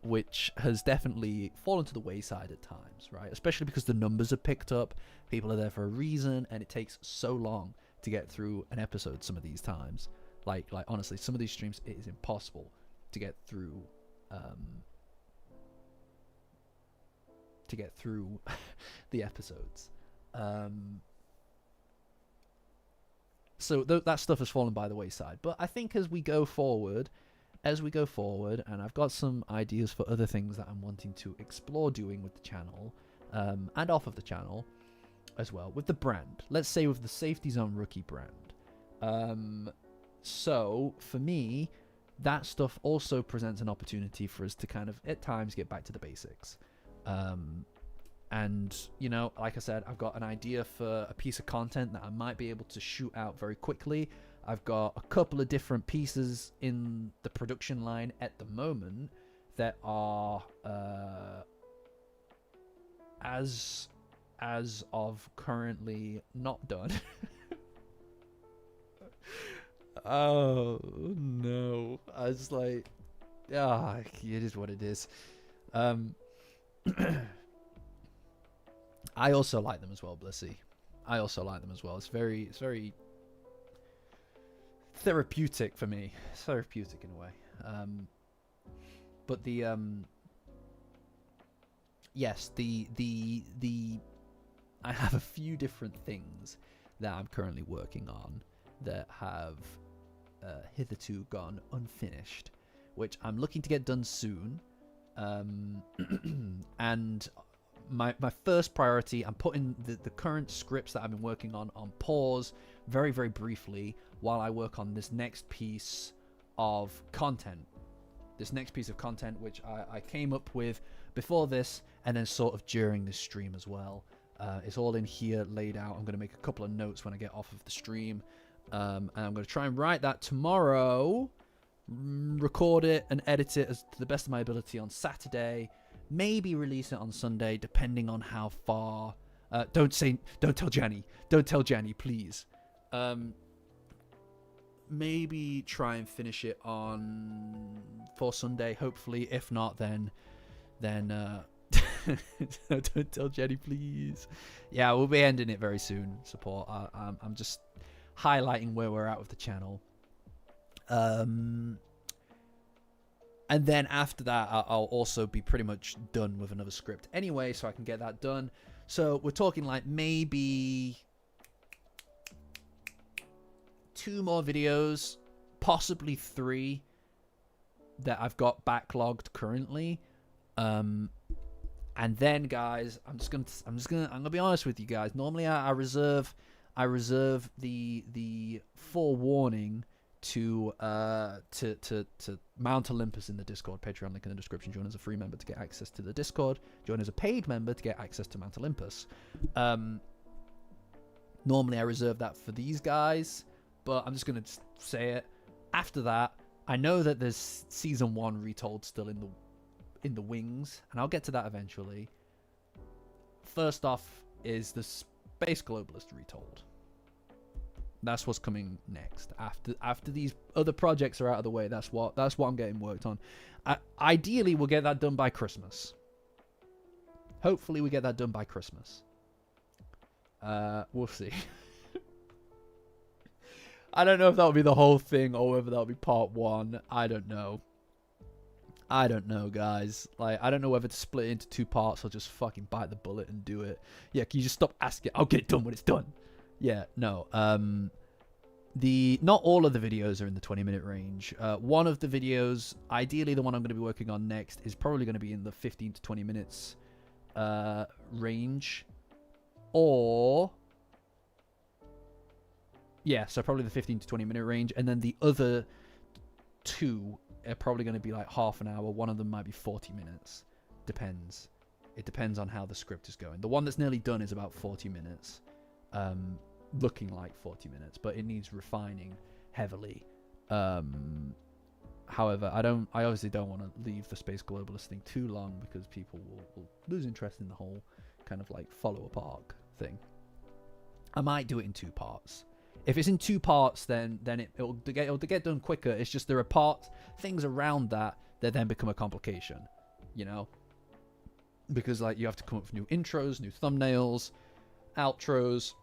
[SPEAKER 1] which has definitely fallen to the wayside at times, right? Especially because the numbers have picked up, people are there for a reason, and it takes so long to get through an episode some of these times. Like honestly, some of these streams, it is impossible through the episodes. So that stuff has fallen by the wayside. But I think as we go forward, and I've got some ideas for other things that I'm wanting to explore doing with the channel, and off of the channel as well, with the brand. Let's say with the Safety Zone Rookie brand. So for me, that stuff also presents an opportunity for us to kind of at times get back to the basics. And, you know, like I said, I've got an idea for a piece of content that I might be able to shoot out very quickly. I've got a couple of different pieces in the production line at the moment that are as of currently not done. Oh no. I was like, it is what it is. I also like them as well, Blissy. I also like them as well. It's very therapeutic for me. It's therapeutic in a way. But the yes, the I have a few different things that I'm currently working on that have hitherto gone unfinished, which I'm looking to get done soon. And my first priority, I'm putting the current scripts that I've been working on pause very, very briefly while I work on this next piece of content. This next piece of content, which I came up with before this and then sort of during this stream as well. It's all in here laid out. I'm going to make a couple of notes when I get off of the stream. And I'm going to try and write that tomorrow, record it and edit it as to the best of my ability on Saturday. Maybe release it on Sunday, depending on how far. Don't tell Jenny, please. Maybe try and finish it for Sunday, hopefully. If not, then don't tell Jenny, please. Yeah, we'll be ending it very soon. Support. I'm just highlighting where we're at with the channel. And then after that, I'll also be pretty much done with another script anyway, so I can get that done. So we're talking like maybe 2 more videos, possibly 3 that I've got backlogged currently. And then, guys, I'm gonna be honest with you guys. Normally, I reserve the forewarning to Mount Olympus in the Discord. Patreon link in the description. Join as a free member to get access to the Discord. Join as a paid member to get access to Mount Olympus. Normally I reserve that for these guys, but I'm just gonna say it. After that, I know that there's season 1 retold still in the wings, and I'll get to that eventually. First off is the Space Globalist retold. That's what's coming next. After these other projects are out of the way, that's what I'm getting worked on. Ideally, we'll get that done by Christmas. Hopefully, we get that done by Christmas. We'll see. I don't know if that'll be the whole thing or whether that'll be part 1. I don't know. I don't know, guys. Like, I don't know whether to split it into 2 parts or just fucking bite the bullet and do it. Yeah, can you just stop asking? I'll get it done when it's done. Yeah, no. Not all of the videos are in the 20-minute range. One of the videos, ideally the one I'm going to be working on next, is probably going to be in the 15 to 20 minutes range. Or yeah, so probably the 15 to 20-minute range, and then the other 2 are probably going to be like half an hour. One of them might be 40 minutes. Depends. It depends on how the script is going. The one that's nearly done is about 40 minutes. Looking like 40 minutes, but it needs refining heavily. However, I obviously don't want to leave the Space Globalist thing too long, because people will lose interest in the whole kind of like follow-up arc thing. I might do it in 2 parts. If it's in 2 parts, then it'll get done quicker. It's just there are things around that then become a complication, you know? Because like you have to come up with new intros, new thumbnails, outros.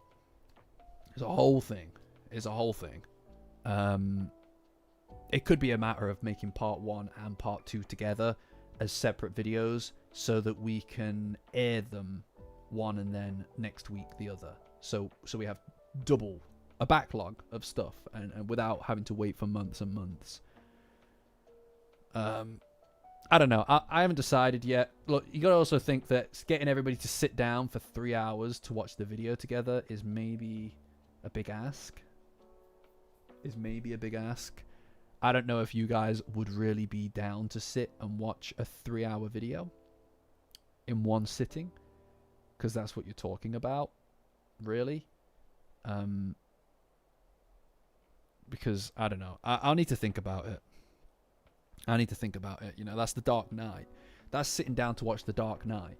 [SPEAKER 1] It's a whole thing. it could be a matter of making part 1 and part 2 together as separate videos so that we can air them one and then next week the other. So we have double a backlog of stuff and without having to wait for months and months. I don't know. I haven't decided yet. Look, you gotta also think that getting everybody to sit down for 3 hours to watch the video together is maybe a big ask. I don't know if you guys would really be down to sit and watch a 3-hour video in one sitting, because that's what you're talking about, really. Because I don't know. I'll need to think about it. You know, that's The Dark Knight. That's sitting down to watch The Dark Knight.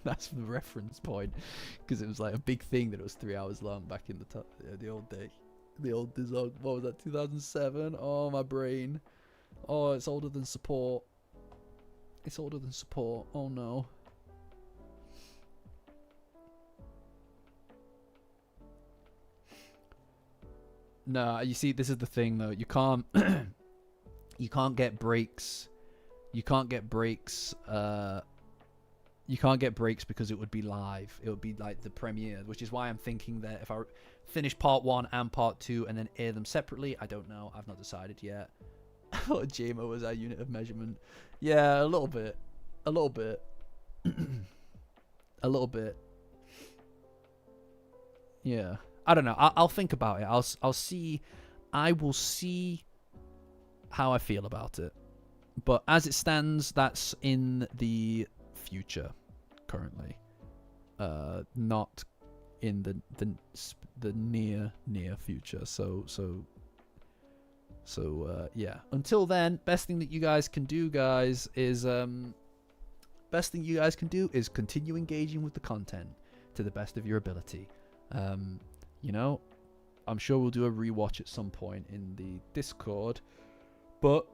[SPEAKER 1] That's the reference point, because it was like a big thing that it was 3 hours long back in the old day. The old design. What was that? 2007. Oh, my brain. Oh, it's older than support. Oh no. No, you see, this is the thing though. You can't. You can't get breaks. You can't get breaks because it would be live. It would be like the premiere, which is why I'm thinking that if I finish part 1 and part 2 and then air them separately, I don't know. I've not decided yet. I thought JMO was our unit of measurement. Yeah, a little bit. A little bit. Yeah. I don't know. I'll think about it. I'll see. I will see how I feel about it. But as it stands, that's in the future currently. Not in the near future. So yeah. Until then, best thing you guys can do is continue engaging with the content to the best of your ability. You know, I'm sure we'll do a rewatch at some point in the Discord, but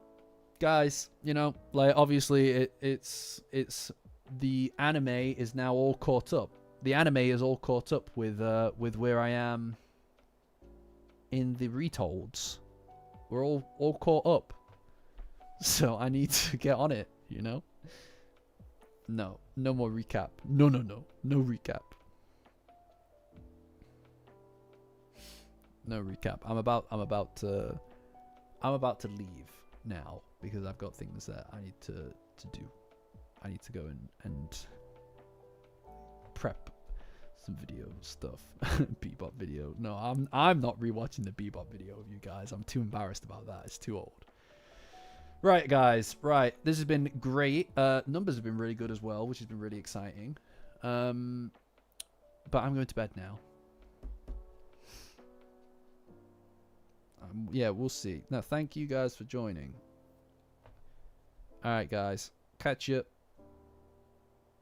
[SPEAKER 1] guys, you know, like obviously it's the anime is now all caught up. The anime is all caught up with where I am in the retolds. We're all caught up, so I need to get on it. You know. No more recap. No recap. No recap. I'm about to leave now because I've got things that I need to do. I need to go and prep some video stuff. Bebop video. No, I'm not rewatching the Bebop video of you guys. I'm too embarrassed about that. It's too old. Right, guys. Right. This has been great. Numbers have been really good as well, which has been really exciting. But I'm going to bed now. Yeah, we'll see. Now, thank you guys for joining. Alright, guys. Catch you.